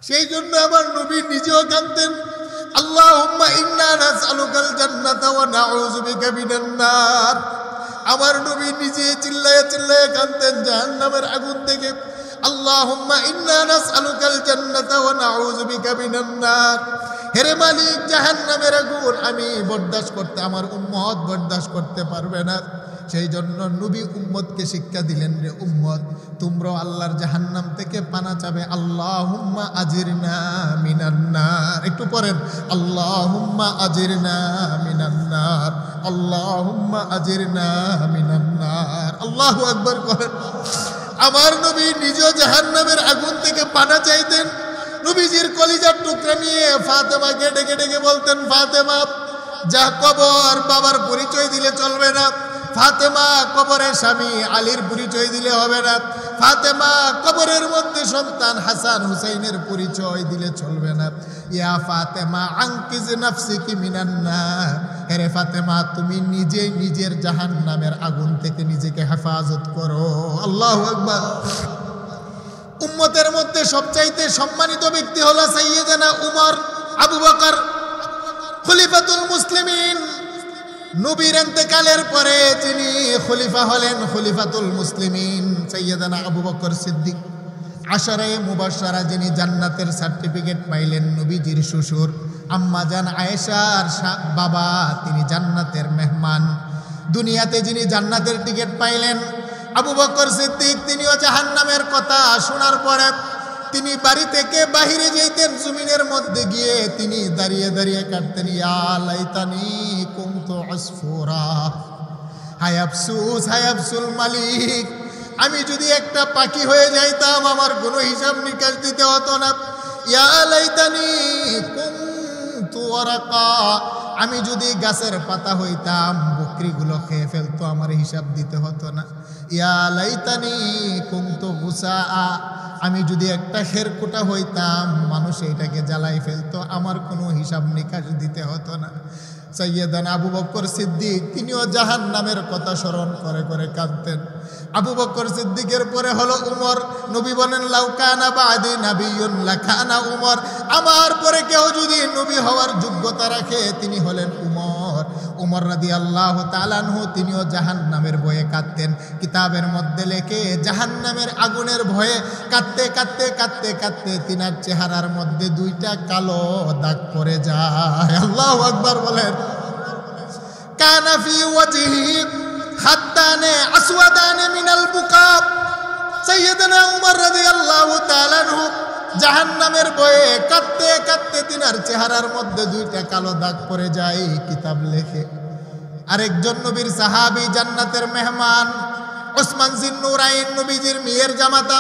সেই জন্য আমার নবী নিজেও কাঁদতেন, আল্লাহুম্মা ইন্না নাসআলুকাল জান্নাতা ওয়া নাউযু বিকা মিনান নার। আমার নবী নিজে চিল্লায়ে চিল্লায়ে কাঁদতেন জাহান্নামের আগুন থেকে, আল্লাহুম্মা ইন্না নাসআলুকাল জান্নাতা ওয়া নাউযু বিকা মিনান নার। হে মালিক, জাহান্নামের আগুন আমি বরদাস্ত করতে, আমার উম্মত বরদাস্ত করতে পারবে না। সেই জন্য নবী উম্মতকে শিক্ষা দিলেন, রে উম্মত, তোমরাও আল্লাহর জাহান্নাম থেকে পানা চাবে, আল্লাহুম্মা আজিরনা মিনান নার। একটু পড়েন, আল্লাহুম্মা আজিরনা মিনান নার, আল্লাহুম্মা আজিরনা মিনান নার। আল্লাহু আকবার করেন। আমার নবী নিজেও জাহান্নামের আগুন থেকে পানা চাইতেন। নবীজির কলিজার টুকরা নিয়ে ফাতেমাকে ডেকে ডেকে বলতেন, ফাতেমা, যা কবর বাবার পরিচয় দিলে চলবে না। ফাতেমা, কবরের স্বামী আলীর পরিচয় দিলে হবে না। ফাতেমা, কবরের মধ্যে সন্তান হাসান হুসাইনের পরিচয় দিলে চলবে না। ইয়া ফাতেমা আনকিজ নাফসিকি মিনান নার। হে ফাতেমা, তুমি নিজে নিজের জাহান্নামের আগুন থেকে নিজেকে হেফাজত করো। আল্লাহু আকবার। উম্মতের মধ্যে সবচাইতে সম্মানিত ব্যক্তি হলো সাইয়্যিদানা উমর, আবু বকর খলিফাতুল মুসলিমিন। নবীর ইন্তেকালের পরে যিনি খলিফা হলেন, খলিফাতুল মুসলিমিন সাইয়্যিদানা আবু বকর সিদ্দিক। আশারায়ে মুবাশশারা, যিনি জান্নাতের সার্টিফিকেট পাইলেন, নবীজির শ্বশুর আম্মা জান আয়েশার বাবা, তিনি জান্নাতের মেহমান। দুনিয়াতে যিনি জান্নাতের টিকিট পাইলেন আবু বকর সিদ্দিক, তিনিও জাহান্নামের কথা শোনার পরে তিনি বাড়ি থেকে বাহিরে যেতেন, জমিনের মধ্যে গিয়ে তিনি দাঁড়িয়ে দাঁড়িয়ে কাটতেন, ইয়া লাইতানি কুনতু আসফুরা, হায় আফসোস, হায় আফসুল মালিক, আমি যদি একটা পাখি হয়ে যাইতাম, আমার কোনো হিসাব নিকাশ দিতে হতো না। ইয়া লাইতানি কুনতু ওয়ারাকা, আমি যদি গাছের পাতা হইতাম, বকরিগুলো খেয়ে ফেলতো, আমার হিসাব দিতে হতো না। ইয়া লাইতানি কুনতু গুসাআ, আমি যদি একটা খেরকুটা হইতাম, মানুষ এটাকে জ্বালাই ফেলতো, আমার কোনো হিসাব নিকাশ দিতে হতো না। সাইয়্যিদানা আবু বকর সিদ্দিক, তিনিও জাহান্নামের কথা স্মরণ করে করে কাঁদতেন। আবু বকর সিদ্দিকের পরে হলো উমর। নবী বলেন, লাউ কানা বাদি নাবিয়্যুন লাকানা উমর, আমার পরে কেউ যদি নবী হওয়ার যোগ্যতা রাখে, তিনি হলেন উমর। উমর রাদিয়াল্লাহু তাআলা আনহু, তিনিও জাহান্নামের ভয়ে কাঁদতেন। কিতাবের মধ্যে লেখে, জাহান্নামের আগুনের ভয়ে কাঁদতে কাঁদতে কাঁদতে কাঁদতে তিনার চেহারার মধ্যে দুইটা কালো দাগ পড়ে যায়। আল্লাহু আকবার বলেন। কানা ফি ওয়াজহি হাত্তানে আসওয়াদানে মিনাল বুকা। সাইয়্যিদানা উমর রাদিয়াল্লাহু তাআলা আনহু জাহান্নামের ভয়ে কাঁদতে কাঁদতে তিনার চেহারার মধ্যে দুইটা কালো দাগ পড়ে যায়। কিতাব লেখে, আরেকজন নবীর সাহাবী, জান্নাতের মেহমান ওসমান জিন্নুরাইন, নবীজির মেয়ের জামাতা,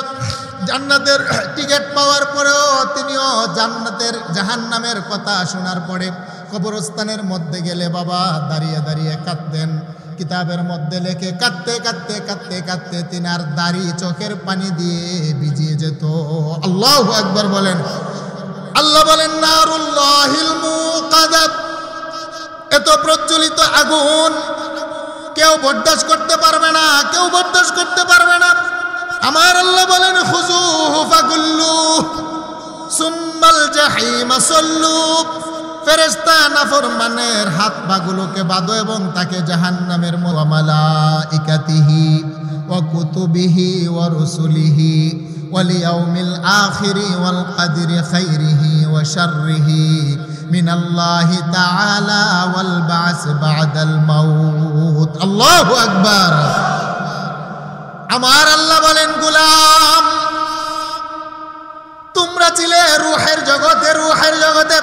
জান্নাতের টিকিট পাওয়ার পরেও তিনিও জাহান্নামের কথা শোনার পরে কবরস্থানের মধ্যে গেলে বাবা দাঁড়িয়ে দাঁড়িয়ে কাঁদতেন। কিতাবের মধ্যে লেখে, কাঁদতে কাঁদতে কাঁদতে কাঁদতে তিনার দাড়ি চোখের পানি দিয়ে ভিজিয়ে যেত। আল্লাহু আকবার বলেন। আল্লাহ বলেন, নারুল্লাহিল মুকাদা, এত প্রজ্বলিত আগুন কেউ বরদাস্ত করতে পারবে না, কেউ বরদাস্ত করতে পারবে না। আমার আল্লাহ বলেন, খুযুহু ফাগুল্লু সুম্মাল জাহিম সাল্লু। ফেরেশতা নাফরমানের হাত পাগুলোকে বাঁধো এবং তাকে জাহান্নামের ওয়া মালাইকাতিহি ওয়া কুতুবিহি ওয়া রুসুলিহি ওয়াল ইয়াউমিল আখিরি ওয়াল কদরি খাইরিহি ওয়া শাররিহি মিনাল্লাহি তাআলা ওয়াল বা'স বা'দাল মাউত। আল্লাহু আকবার। আমার আল্লাহ বলেন, গোলাম, তোমরা ছিলে রূহের জগতে, রূহের জগতে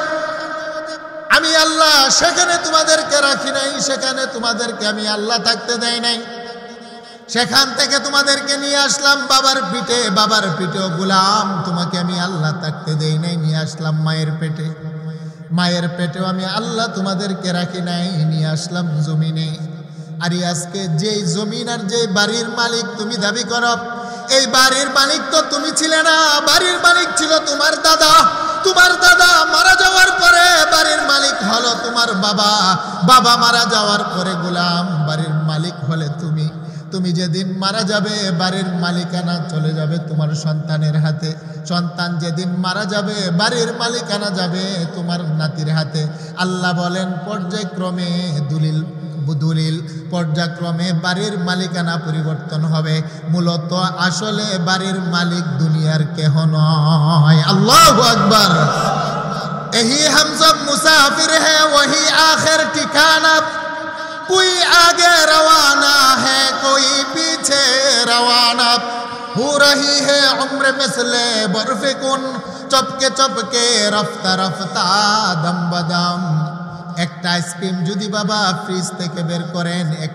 আমি আল্লাহ সেখানে তোমাদেরকে রাখি নাই, সেখানে তোমাদেরকে আমি আল্লাহ থাকতে দেই নাই। সেখান থেকে তোমাদেরকে নিয়ে আসলাম বাবার পিঠে, বাবার পিঠেও গোলাম তোমাকে আমি আল্লাহ থাকতে দেই নাই, নিয়ে আসলাম মায়ের পেটে, মায়ের পেটেও আমি আল্লাহ তোমাদেরকে রাখি নাই, নিয়ে আসলাম জমিনে। আর আজকে যেই জমিন আর যেই বাড়ির মালিক তুমি দাবি করো, এই বাড়ির মালিক তো তুমি ছিলে না, বাড়ির মালিক ছিল তোমার দাদা। তোমার দাদা মারা যাওয়ার পরে বাড়ির মালিক হলো তোমার বাবা, বাবা মারা যাওয়ার পরে গোলাম বাড়ির মালিক হলে তুমি তুমি যেদিন মারা যাবে বাড়ির মালিকানা চলে যাবে তোমার সন্তানের হাতে, সন্তান যেদিন মারা যাবে বাড়ির মালিকানা যাবে তোমার নাতির হাতে। আল্লাহ বলেন পর্যায়ক্রমে দলিল পর্যায়ক্রমে বাড়ির মালিকানা পরিবর্তন হবে। মূলত আসলে বাড়ির মালিক দুনিয়ার কেহ নয়। আল্লাহু আকবার। यही हम सब मुसाफिर हैं वही आखिर ठिकाना, कोई आगे रवाना है कोई पीछे रवाना, हो रही है उम्र मिसले बर्फ कुन चपके चपके रफ्ता रफ्ता दम बदम। একটা আইসক্রিম যদি বাবা ফ্রিজ থেকে বের করেন এক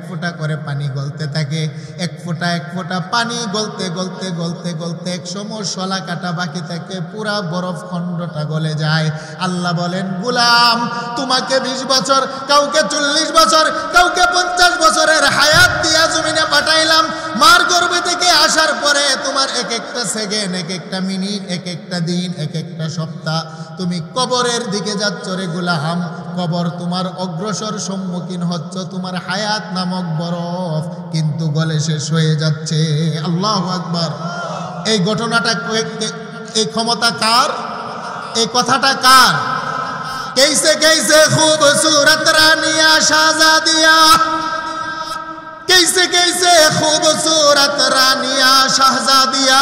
ফোঁটা করে পানি গলতে থাকে, এক ফোঁটা পানি গলতে গলতে গলতে গলতে এক সময় শলা কাটা বাকি থাকে, পুরা বরফ খণ্ডটা গলে যায়। আল্লাহ বলেন গোলাম তোমাকে 20 বছর, কাউকে 40 বছর, কাউকে 50 বছরের হায়াত দিয়া জমিনে পাঠাইলাম। মার গর্ভে থেকে আসার পরে তোমার এক একটা সেকেন্ড, এক একটা মিনিট, এক একটা দিন, এক একটা সপ্তাহ তুমি কবরের দিকে যাচ্ছ রে গোলাম। কবর তোমার অগ্রসর সম্মুখীন হচ্ছ, তোমার হায়াত নামক বরফ কিন্তু গলে শেষ হয়ে যাচ্ছে। আল্লাহু আকবার। এই ঘটনাটা, এই ক্ষমতা কার? এই কথাটা কার? कैसे कैसे खूबसूरत रानिया शाहजादिया, कैसे कैसे खूबसूरत रानिया शाहजादिया,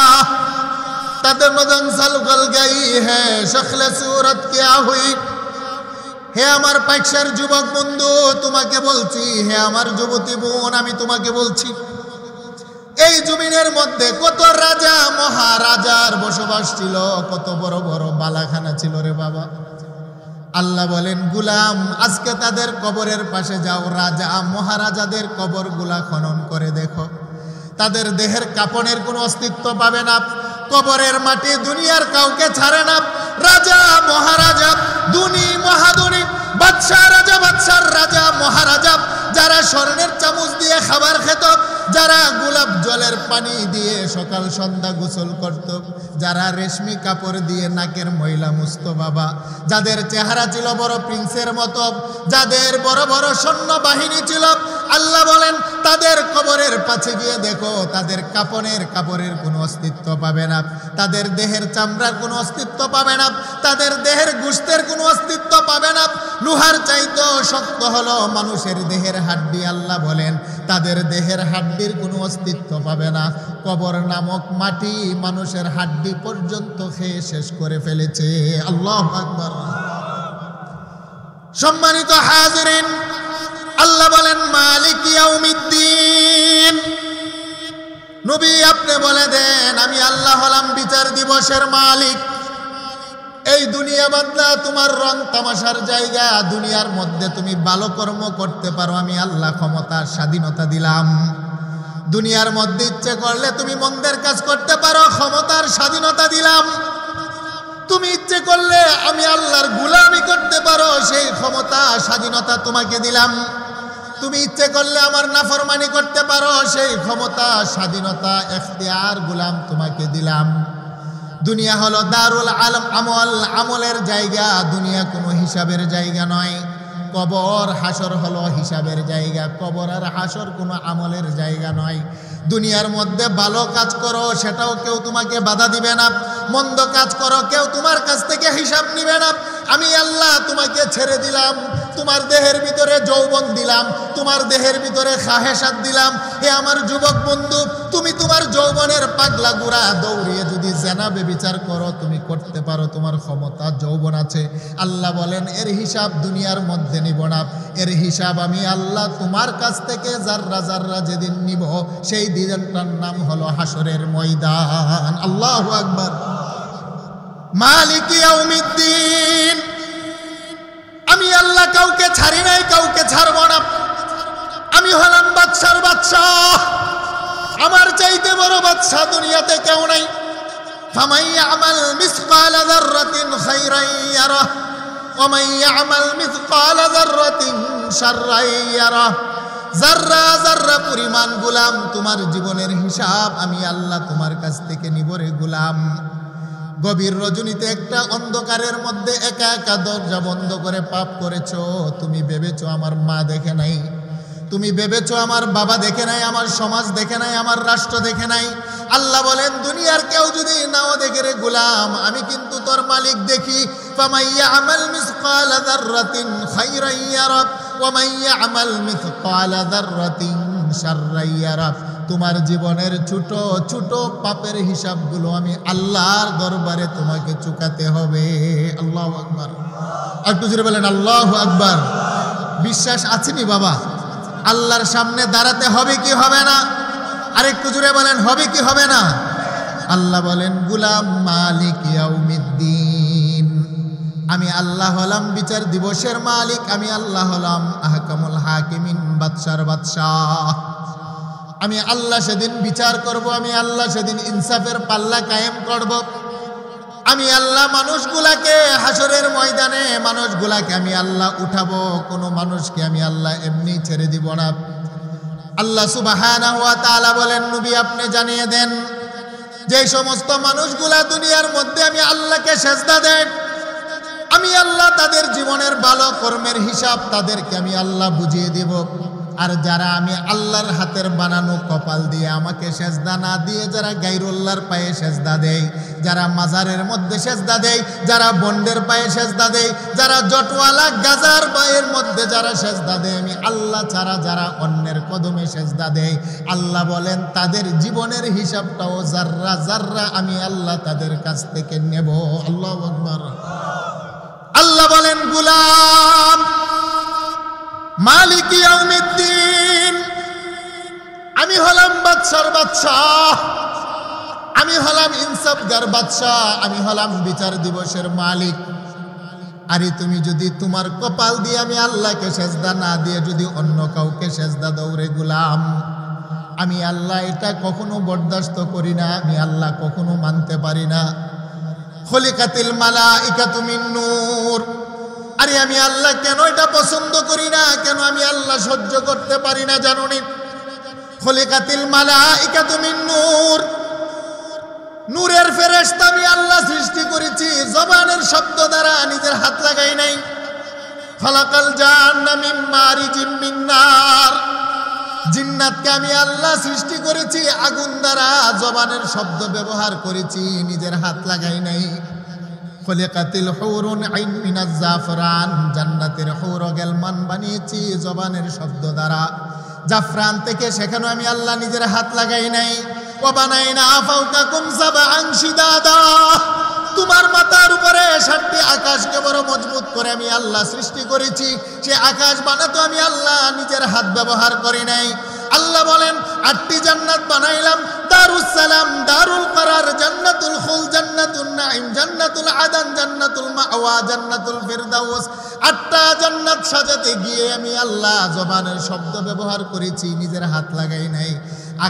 तदमदन सलगल गई है शक्ल सूरत क्या हुई। হে আমার পাইকশার যুবক বন্ধু তোমাকে বলছি, হে আমার যুবতী বোন আমি তোমাকে বলছি, এই জমিনের মধ্যে কত রাজা মহারাজার বসবাস ছিল, কত বড় বড় বালাখানা ছিল রে বাবা। আল্লাহ বলেন গোলাম আজকে তাদের কবরের পাশে যাও, রাজা মহারাজাদের কবরগুলা খনন করে দেখো, তাদের দেহের কাপড়ের কোনো অস্তিত্ব পাবে না। কবরের মাটি দুনিয়ার কাউকে ছাড়ে না। রাজা মহারাজা, দুনি মহাদুনি, বাদশাহ রাজা, বাদশার রাজা, মহারাজা, যারা স্বর্ণের চামচ দিয়ে খাবার খেত, যারা গোলাপ জলের পানি দিয়ে সকাল সন্ধ্যা গোসল করত, যারা রেশমি কাপড় দিয়ে নাকের ময়লা মুছত বাবা, যাদের চেহারা ছিল বড় প্রিন্সের মতো, যাদের বড় বড় সৈন্য বাহিনী ছিল, আল্লাহ বলেন তাদের কবরের পাশে গিয়ে দেখো তাদের কাপড়ের কোনো অস্তিত্ব পাবে না, তাদের দেহের চামড়ার কোনো অস্তিত্ব পাবে না, তাদের দেহের গোশতের কোনো অস্তিত্ব পাবে না। লোহার চাইতে শক্ত হলো মানুষের দেহের হাড্ডি। আল্লাহ বলেন তাদের দেহের হাড্ডির কোনো অস্তিত্ব পাবে না। কবর নামক মাটি মানুষের হাড্ডি পর্যন্ত খেয়ে শেষ করে ফেলেছে। আল্লাহু আকবার। সম্মানিত হাজিরিন, আল্লাহ বলেন মালিক ইয়াউমিদ্দিন, নবী আপনি বলে দেন আমি আল্লাহ হলাম বিচার দিবসের মালিক। এই দুনিয়া বান্দা তোমার রং তামাশার জায়গা, দুনিয়ার মধ্যে তুমি ভালো কর্ম করতে পারো, আমি আল্লাহ ক্ষমতার স্বাধীনতা দিলাম। দুনিয়ার মধ্যে ইচ্ছে করলে তুমি মন্দের কাজ করতে পারো, ক্ষমতার স্বাধীনতা দিলাম। তুমি ইচ্ছে করলে আমি আল্লাহর গোলামি করতে পারো, সেই ক্ষমতা স্বাধীনতা তোমাকে দিলাম। তুমি ইচ্ছে করলে আমার নাফরমানি করতে পারো, সেই ক্ষমতা স্বাধীনতা এখতিয়ার গোলাম তোমাকে দিলাম। দুনিয়া হলো দারুল আলম, আমলের জায়গা, দুনিয়া কোনো হিসাবের জায়গা নয়। কবর হাসর হলো হিসাবের জায়গা, কবর আর হাসর কোনো আমলের জায়গা নয়। দুনিয়ার মধ্যে ভালো কাজ করো সেটাও কেউ তোমাকে বাধা দিবে না, মন্দ কাজ করো কেউ তোমার কাছ থেকে হিসাব নিবে না। আমি আল্লাহ তোমাকে ছেড়ে দিলাম, তোমার দেহের ভিতরে যৌবন দিলাম, তোমার দেহের ভিতরে খাহেসাত দিলাম। হে আমার যুবক বন্ধু, তুমি তোমার যৌবনের পাগলা গুড়া দৌড়িয়ে যদি জেনাবে বিচার করো তুমি করতে পারো, তোমার ক্ষমতা যৌবন আছে। আল্লাহ বলেন এর হিসাব দুনিয়ার মধ্যে নিব না, এর হিসাব আমি আল্লাহ তোমার কাছ থেকে জাররা জাররা যেদিন নিব সেই দিনটার নাম হলো হাসরের ময়দান। আল্লাহু আকবার। মালিক ইয়াউমিদ্দিন, আমি আল্লাহ কাউকে ছাড়ি নাই, কাউকে ছাড়ব না। আমি হলাম বাদশার বাদশাহ, আমার চাইতে বড় বাদশাহ দুনিয়াতে কেউ নাই। ফামান ইয়ামাল মিসকালা যাররাতিন খাইরান ইয়ারাহ ওয়া মান ইয়ামাল মিসকালা যাররাতিন শাররান ইয়ারাহ। যাররা যাররা পরিমাণ গোলাম তোমার জীবনের হিসাব আমি আল্লাহ তোমার কাছ থেকে নিব রে গোলাম। গভীর রজনীতে একটা অন্ধকারের মধ্যে একা একা দরজা বন্ধ করে পাপ করেছো, তুমি ভেবেছো আমার মা দেখে নাই। তুমি ভেবেছো আমার বাবা দেখে নাই, আমার সমাজ দেখে নাই, আমার রাষ্ট্র দেখে নাই? আল্লাহ বলেন দুনিয়ার কেউ যদি নাও দেখে রে গোলাম, আমি কিন্তু তোর মালিক দেখি। ফামাইয়া আমাল মিসকালা যাররাতিন খাইরান ইয়ারা ওয়া মাইয়া আমাল মিসকালা যাররাতিন শাররান ইয়ারা। তোমার জীবনের ছোট ছোট পাপের হিসাবগুলো আমি আল্লাহর দরবারে তোমাকে চুকাতে হবে। আল্লাহু আকবার। একটু জোরে বলেন আল্লাহু আকবার। বিশ্বাস আছেনি বাবা? আল্লাহর সামনে দাঁড়াতে হবে কি হবে না? আরেকটু জোরে বলেন হবে কি হবে না? আল্লাহ বলেন গুলাম মালিক ইয়াউমিদ্দিন, আমি আল্লাহ হলাম বিচার দিবসের মালিক, আমি আল্লাহ হলাম আহকামুল হাকিমিন, বাদশার বাদশাহ। আমি আল্লাহ সেদিন বিচার করব, আমি আল্লাহ সেদিন ইনসাফের পাল্লা কায়েম করব। আমি আল্লাহ মানুষগুলাকে হাসরের ময়দানে মানুষগুলাকে আমি আল্লাহ উঠাবো, কোনো মানুষকে আমি আল্লাহ এমনি ছেড়ে দিব না। আল্লাহ সুবহানাহু ওয়া তাআলা বলেন নবী আপনি জানিয়ে দেন যে সমস্ত মানুষগুলা দুনিয়ার মধ্যে আমি আল্লাহকে সেজদা দেয়, আমি আল্লাহ তাদের জীবনের ভালো কর্মের হিসাব তাদেরকে আমি আল্লাহ বুঝিয়ে দেব। আর যারা আমি আল্লাহর হাতের বানানো কপাল দিয়ে আমাকে সেজদা না দিয়ে যারা গায়রুল্লাহর পায়ে সেজদা দেয়, যারা মাজারের মধ্যে সেজদা দেয়, যারা বন্ডের পায়ে সেজদা দেয়, যারা জটওয়ালা গাজার পায়ের মধ্যে যারা সেজদা দেয়, আমি আল্লাহ ছাড়া যারা অন্যের কদমে সেজদা দেয়, আল্লাহ বলেন তাদের জীবনের হিসাবটাও জাররা জাররা আমি আল্লাহ তাদের কাছ থেকে নেব। আল্লাহু আকবার। আল্লাহ বলেন গোলাম মালিক ইয়াউমিদ্দিন, আমি হলাম বাদশার বাদশাহ, আমি হলাম ইনসাফগার বাদশাহ, আমি হলাম বিচার দিবসের মালিক। আরে তুমি যদি তোমার কপাল দিয়ে আমি আল্লাহকে সেজদা না দিয়ে যদি অন্য কাউকে সেজদা দাও রে গোলাম, আমি আল্লাহ এটা কখনো বরদাস্ত করি না, আমি আল্লাহ কখনো মানতে পারি না। খলিকাতিল মালাইকাতু মিন নূর, আরে আমি আল্লাহ কেন এটা পছন্দ করি না, কেন আমি আল্লাহ সহ্য করতে পারি না জানুনি? খলিকাতিল মালাইকাতু মিন নূর, নূরের ফেরেশতা আমি আল্লাহ সৃষ্টি করেছি জবানের শব্দ দ্বারা, নিজের হাত লাগাই নাই। খালাকাল জান্না মিন মারিজিম মিন নার, জিন্নাতকে আমি আল্লাহ সৃষ্টি করেছি আগুন দ্বারা, জবানের শব্দ ব্যবহার করেছি, নিজের হাত লাগাই নাই। খলিকাতিল হুরুন আইন মিনাজ জাফরান, জান্নাতের হুর গেলমান বানিয়েছি জবানের শব্দ দ্বারা, জাফরান থেকে, সেখানে আমি আল্লাহ নিজের হাত লাগাই নাই। ওয়া বানাইনা ফাওকাকুম সাবআন শিদাদা, তোমার মাথার উপরে 7টি আকাশকে বড় মজবুত করে আমি আল্লাহ সৃষ্টি করেছি, সে আকাশ বানাতো আমি আল্লাহ নিজের হাত ব্যবহার করি নাই। আল্লাহ বলেন 8টি জান্নাত বানাইলাম, দারুস সালাম, দারুল করার, জান্নাতুল খুল, জান্নাতুন নাঈম, জান্নাতুল আদন, জান্নাতুল মাওয়া, জান্নাতুল ফিরদাউস। 8টা জান্নাত সাজাতে গিয়ে আমি আল্লাহ জবানের শব্দ ব্যবহার করেছি, নিজের হাত লাগাই নাই।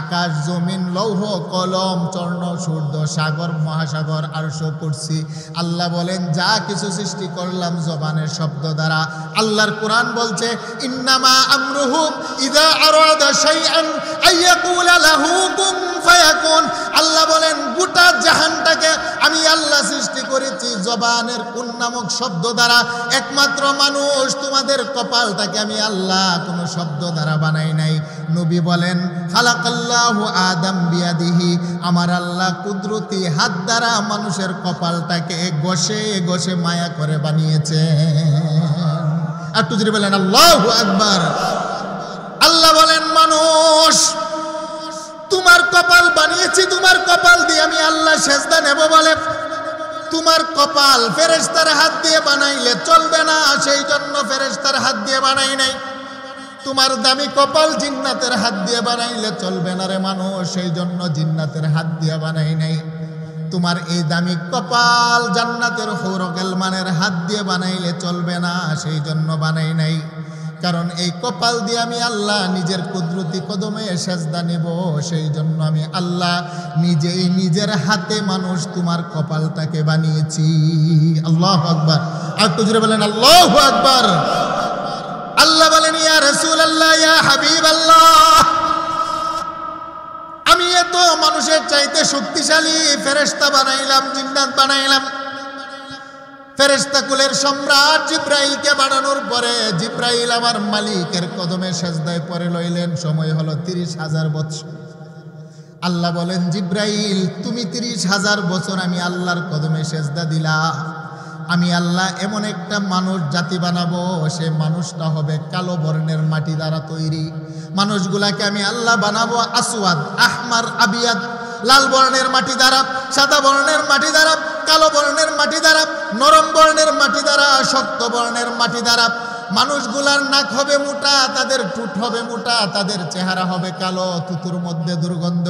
আকাশ, জমিন, লৌহ, কলম, চর্ণ, সূর্য, সাগর, মহাসাগর, আরশ, কুরসি, আল্লাহ বলেন যা কিছু সৃষ্টি করলাম জবানের শব্দ দ্বারা। আল্লাহর কোরআন বলছে ইন্নামা আমরুহু ইযা আরাদা শাইআন আইয়াকুলা লাহু কুন ফায়াকুন। আল্লাহ বলেন গোটা জাহানটাকে আমি আল্লাহ সৃষ্টি করেছি জবানের কুন নামক শব্দ দ্বারা। একমাত্র মানুষ তোমাদের কপালটাকে আমি আল্লাহ কোনো শব্দ দ্বারা বানাই নাই। নবী বলেন খালাকাল্লাহু আদম বিয়াদিহি, আমার আল্লাহ কুদরতি হাত দ্বারা মানুষের কপালটাকে ঘষে ঘষে মায়া করে বানিয়েছে। একটু যদি বলেন আল্লাহু আকবার। আল্লাহ বলেন মানুষ তোমার কপাল বানিয়েছি, তোমার কপাল দিয়ে আমি আল্লাহ সেজদা নেব বলে তোমার কপাল ফেরেশতার হাত দিয়ে বানাইলে চলবে না, সেই জন্য ফেরেশতার হাত দিয়ে বানাই নাই। তোমার দামি কপাল জিন্নাতের হাত দিয়ে বানাইলে চলবে না রে মানুষ, সেই জন্য জিন্নাতের হাত দিয়ে বানাই নাই। তোমার এই দামি কপাল জান্নাতের হুর গেলমানের হাত দিয়ে বানাইলে চলবে না, সেই জন্য বানাই নাই। কারণ এই কপাল দিয়ে আমি আল্লাহ নিজের কুদরতি কদমে সেজদা নেব, সেই জন্য আমি আল্লাহ নিজেই নিজের হাতে মানুষ তোমার কপালটাকে বানিয়েছি। আল্লাহু আকবার। আর একটু জোরে বলেন আল্লাহু আকবার। আল্লাহ বলেন ইয়া রাসূলুল্লাহ, ইয়া হাবিবাল্লাহ, আমি এত মানুষের চাইতে শক্তিশালী ফেরেশতা বানাইলাম, জিন্নাত বানাইলাম। ফেরেশতা কুলের সম্রাট জিব্রাইলকে বানানোর পরে জিব্রাইল আমার মালিকের কদমে সেজদায় পড়ে লইলেন। সময় হলো 30,000 বছর। আল্লাহ বলেন, জিব্রাইল তুমি 30,000 বছর আমি আল্লাহর কদমে সেজদা দিলা, আমি আল্লাহ এমন একটা মানুষ জাতি বানাবো, সে মানুষটা হবে কালো বর্ণের মাটি দ্বারা তৈরি। মানুষগুলাকে আমি আল্লাহ বানাবো আসওয়াদ, আহমার, আবিয়াদ, লাল বর্ণের মাটি দ্বারা, সাদা বর্ণের মাটি দ্বারা, কালো বর্ণের মাটি দ্বারা, নরম বর্ণের মাটি দ্বারা, শক্ত বর্ণের মাটি দ্বারা। মানুষগুলার নাক হবে মোটা, তাদের ঠোঁট হবে মোটা, তাদের চেহারা হবে কালো, থুতুর মধ্যে দুর্গন্ধ,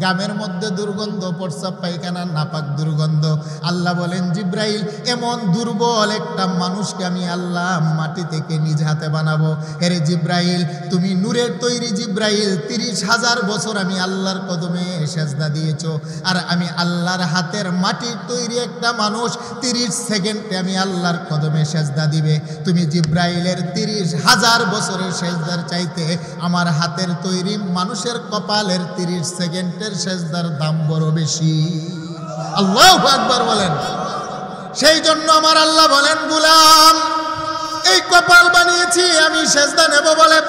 গামের মধ্যে দুর্গন্ধ, প্রস্রাব পায়খানা নাপাক দুর্গন্ধ। আল্লাহ বলেন, জিব্রাইল এমন দুর্বল একটা মানুষকে আমি আল্লাহ মাটি থেকে নিজ হাতে বানাবো। এরে জিব্রাইল তুমি নূরের তৈরি জিব্রাইল, 30,000 বছর আমি আল্লাহর কদমে সেজদা দিয়েছো, আর আমি আল্লাহর হাতের মাটির তৈরি একটা মানুষ 30 সেকেন্ডে আমি আল্লাহর কদমে সেজদা দিবে। তুমি জিব্রাইল 30,000 বছরের সেজদার চাইতে আমার হাতের তৈরি মানুষের কপালের 30 সেকেন্ডের সেজদার দাম বড় বেশি। আল্লাহু আকবার বলেন। সেই জন্য আমার আল্লাহ বলেন, গোলাম এই কপাল বানিয়েছি আমি সেজদা নেব বলে,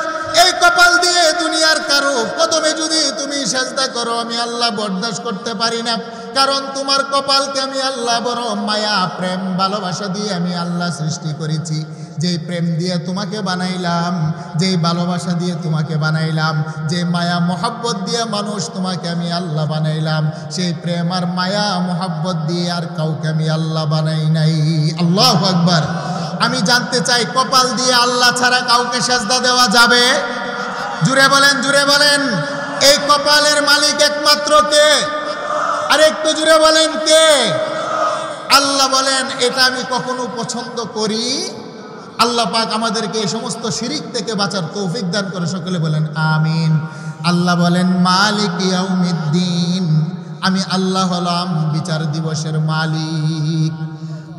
এই কপাল দিয়ে দুনিয়ার কারো কদমে যদি তুমি সেজদা করো আমি আল্লাহ বরদাস্ত করতে পারি না। কারণ তোমার কপালকে আমি আল্লাহ বড় মায়া, প্রেম, ভালোবাসা দিয়ে আমি আল্লাহ সৃষ্টি করেছি। যেই প্রেম দিয়ে তোমাকে বানাইলাম, যেই ভালোবাসা দিয়ে তোমাকে বানাইলাম, যে মায়া মোহাব্বত দিয়ে মানুষ তোমাকে আমি আল্লাহ বানাইলাম, সেই প্রেম আর মায়া মোহাব্বত দিয়ে আর কাউকে আমি আল্লাহ বানাই নাই। আল্লাহু আকবার। আমি জানতে চাই, কপাল দিয়ে আল্লাহ ছাড়া কাউকে সেজদা দেওয়া যাবে? জুড়ে বলেন, জুড়ে বলেন। এই কপালের মালিক একমাত্র কে? আর একটু জুড়ে বলেন, কে? আল্লাহ বলেন, এটা আমি কখনো পছন্দ করি। আল্লাহ পাক আমাদেরকে এই সমস্ত শিরিক থেকে বাঁচার তৌফিক দান করে, সকলে বলেন আমিন। আল্লাহ বলেন, মালিক ইয়াউমিদ্দিন, আমি আল্লাহ হলাম বিচার দিবসের মালিক।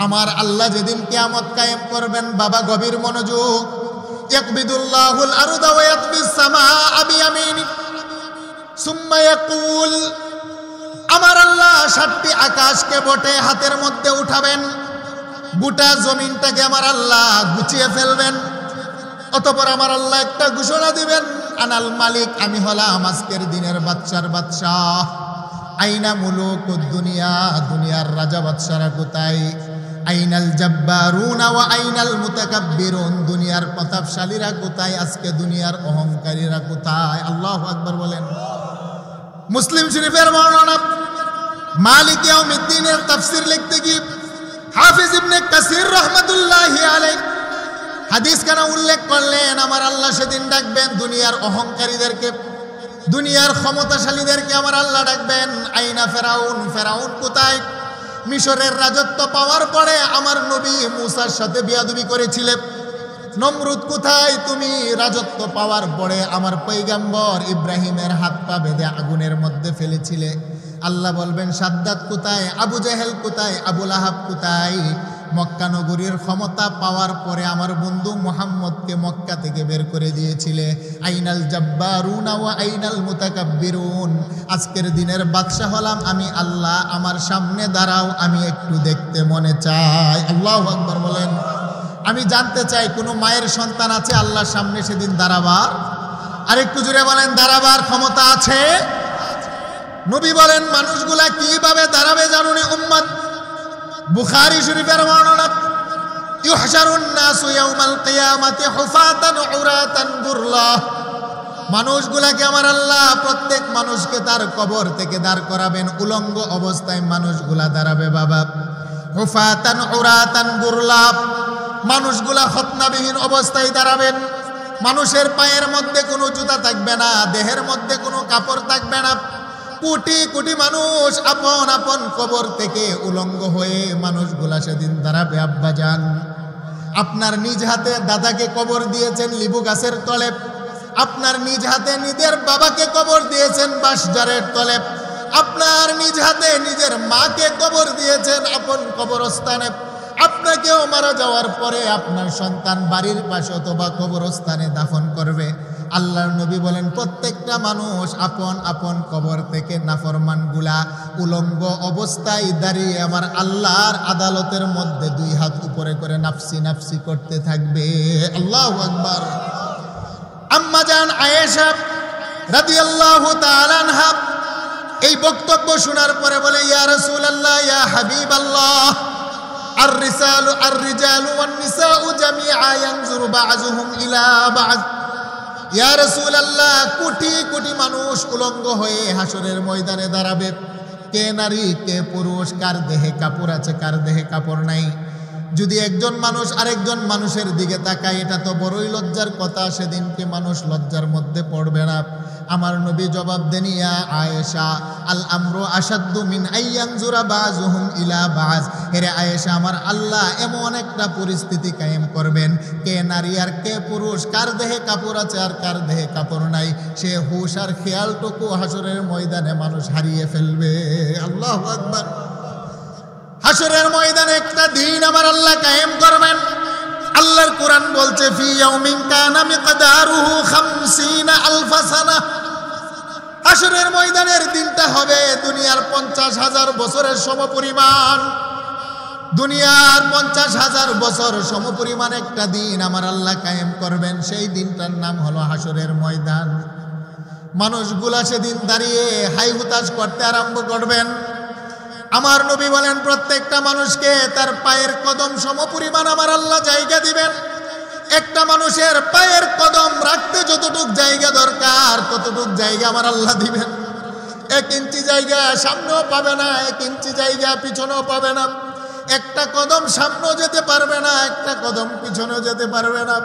আমার আল্লাহ যেদিন কিয়ামত কায়েম করবেন, বাবা গভীর মনোযোগ, ইয়াকবিদুল্লাহুল আরদা ওয়া ইয়াতবিস সামাআ বিয়ামিনি সুম্মা ইয়াকুল, আমার আল্লাহ 7টি আকাশকে বটে হাতের মধ্যে উঠাবেন, গোটা জমিনটাকে আমার আল্লাহ গুছিয়ে ফেলবেন। অতঃপর আমার আল্লাহ একটা ঘোষণা দিবেন, আনাল মালিক, আমি হলাম আজকের দিনের বাদশার বাদশাহ। আইনা মুলুকুদ দুনিয়া, দুনিয়ার রাজা বাদশারা কোথায়? আইনাল জাব্বারুনা ওয়া আইনাল মুতাকাব্বিরুন, দুনিয়ার প্রতাপশালীরা কোথায়? আজকে দুনিয়ার অহংকারীরা কোথায়? আল্লাহু আকবার বলেন। মুসলিম শরীফের বর্ণনা, মালিক ইয়াউমিদ্দিনের তাফসীর লিখতে গিয়ে হাফিজ ইবনে কাসির রাহমাতুল্লাহি আলাইহি হাদিস খানা উল্লেখ করলেন, আমার আল্লাহ সেদিন ডাকবেন দুনিয়ার অহংকারীদেরকে, দুনিয়ার ক্ষমতাশালীদেরকে আমার আল্লাহ ডাকবেন। আইনা ফেরাউন, ফেরাউন কোথায়? মিশরের রাজত্ব পাওয়ার পরে আমার নবী মুসার সাথে বিয়াদবি করেছিলেন। নমরুদ কোথায়? তুমি রাজত্ব পাওয়ার পরে আমার পয়গম্বর ইব্রাহিমের হাত পা বেঁধে আগুনের মধ্যে ফেলেছিলে। আল্লাহ বলবেন, সাদ্দাত কোথায়? আবু জেহেল কোথায়? আবু লাহাব কোথায়? মক্কা নগরীর ক্ষমতা পাওয়ার পরে আমার বন্ধু মুহাম্মদকে মক্কা থেকে বের করে দিয়েছিলে। আইনাল জাব্বারুনা ওয়া আইনাল মুতাকাব্বিরুন, আজকের দিনের বাদশা হলাম আমি আল্লাহ, আমার সামনে দাঁড়াও, আমি একটু দেখতে মনে চাই। আল্লাহু আকবার বলেন। আমি জানতে চাই, কোনো মায়ের সন্তান আছে আল্লাহর সামনে সেদিন দাঁড়াবার? আর একটু জুড়ে বলেন, দাঁড়াবার ক্ষমতা আছে? নবী বলেন, মানুষগুলা কিভাবে দাঁড়াবে জানুনি উম্মত? বুখারী শরীফের বর্ণনা, ইউহশারুন নাসু ইয়াউমাল কিয়ামাতি হুফাতান উরাতান গুরলা, মানুষগুলাকে আমার আল্লাহ প্রত্যেক মানুষকে তার কবর থেকে দাঁড় করাবেন, উলঙ্গ অবস্থায় মানুষগুলা দাঁড়াবে বাবা। হুফাতান উরাতান গুরলা, মানুষগুলা খতনাবিহীন অবস্থায় দাঁড়াবেন। মানুষের পায়ের মধ্যে কোনো জুতা থাকবে না, দেহের মধ্যে কোনো কাপড় থাকবে না। কোটি কোটি মানুষ আপন আপন কবর থেকে উলঙ্গ হয়ে মানুষগুলা সেদিন দাঁড়াবে। আব্বাজান, আপনার নিজ হাতে দাদাকে কবর দিয়েছেন লিবু গাছের তলে, আপনার নিজ হাতে নিজের বাবাকে কবর দিয়েছেন বাঁশঝাড়ের তলে, আপনার নিজ হাতে নিজের মাকে কবর দিয়েছেন আপন কবরস্থানে। আপনাকেও মারা যাওয়ার পরে আপনার সন্তান বাড়ির পাশে অথবা কবরস্থানে দাফন করবে। আল্লাহর নবী বলেন প্রত্যেকটা মানুষ আপন আপন কবর থেকে নাফরমানগুলা উলঙ্গ অবস্থায় দাঁড়িয়ে আমার আল্লাহর আদালতের মধ্যে দুই হাত উপরে করে নাফসি নাফসি করতে থাকবে। আল্লাহু আকবার। আম্মা জান আয়েশা রাদিয়াল্লাহু তাআলা আনহা এই বক্তব্য শোনার পরে বলে, ইয়া রাসূলুল্লাহ, ইয়া হাবিবাল্লাহ, আর-রিজালু ওয়ান-নিসাউ জামিআ ইয়ানজুরু বা'যুহুম ইলা বা'য। ইয়া রাসূলুল্লাহ, কোটি কোটি মানুষ উলঙ্গ হয়ে হাসরের ময়দানে দাঁড়াবে। কে নারী, কে পুরুষ, কার দেহে কাপড় আছে, কার দেহে কাপড় নাই। যদি একজন মানুষ আরেকজন মানুষের দিকে তাকায়, এটা তো বড়ই লজ্জার কথা। সেদিনকে মানুষ লজ্জার মধ্যে পড়বে না। আমার নবী জবাব দেন, ইয়া আয়েশা, আল আমরু আশাদ্দু মিন আইয়ানজুরা বাযুহুম ইলা বায। হেরে আয়েশা, আমার আল্লাহ এমন একটা পরিস্থিতি কায়েম করবেন, কে নারী আর কে পুরুষ, কার দেহে কাপড় আছে আর কার দেহে কাপড় নাই, সে হুঁশ আর খেয়ালটুকু হাসরের ময়দানে মানুষ হারিয়ে ফেলবে। আল্লাহু আকবার। হাসরের ময়দানে একটা দিন আমার আল্লাহ কায়েম করবেন। আল্লাহর কোরআন বলছে, ফি ইয়াউমিন কানা মিকদারুহু 50,000 সানা। হাসরের ময়দানের দিনটা হবে দুনিয়ার 50,000 বছরের সমপরিমাণ। দুনিয়ার 50,000 বছর সমপরিমাণ একটা দিন আমার আল্লাহ কায়েম করবেন। সেই দিনটার নাম হলো হাসরের ময়দান। মানুষগুলা সেদিন দাঁড়িয়ে হাই হুতাশ করতে আরম্ভ করবেন। আমার নবী বলেন, প্রত্যেকটা মানুষকে তার পায়ের কদম সমপরিমাণ আমার আল্লাহ জায়গা দিবেন। একটা মানুষের পায়ের কদম রাখতে যতটুক জায়গা দরকার ততটুক জায়গা আমার আল্লাহ দিবেন। 1 ইঞ্চি জায়গা সামনেও পাবে না, 1 ইঞ্চি জায়গা পিছনেও পাবে না। একটা কদম সামনেও যেতে পারবে না, একটা কদম পিছনেও যেতে পারবে না।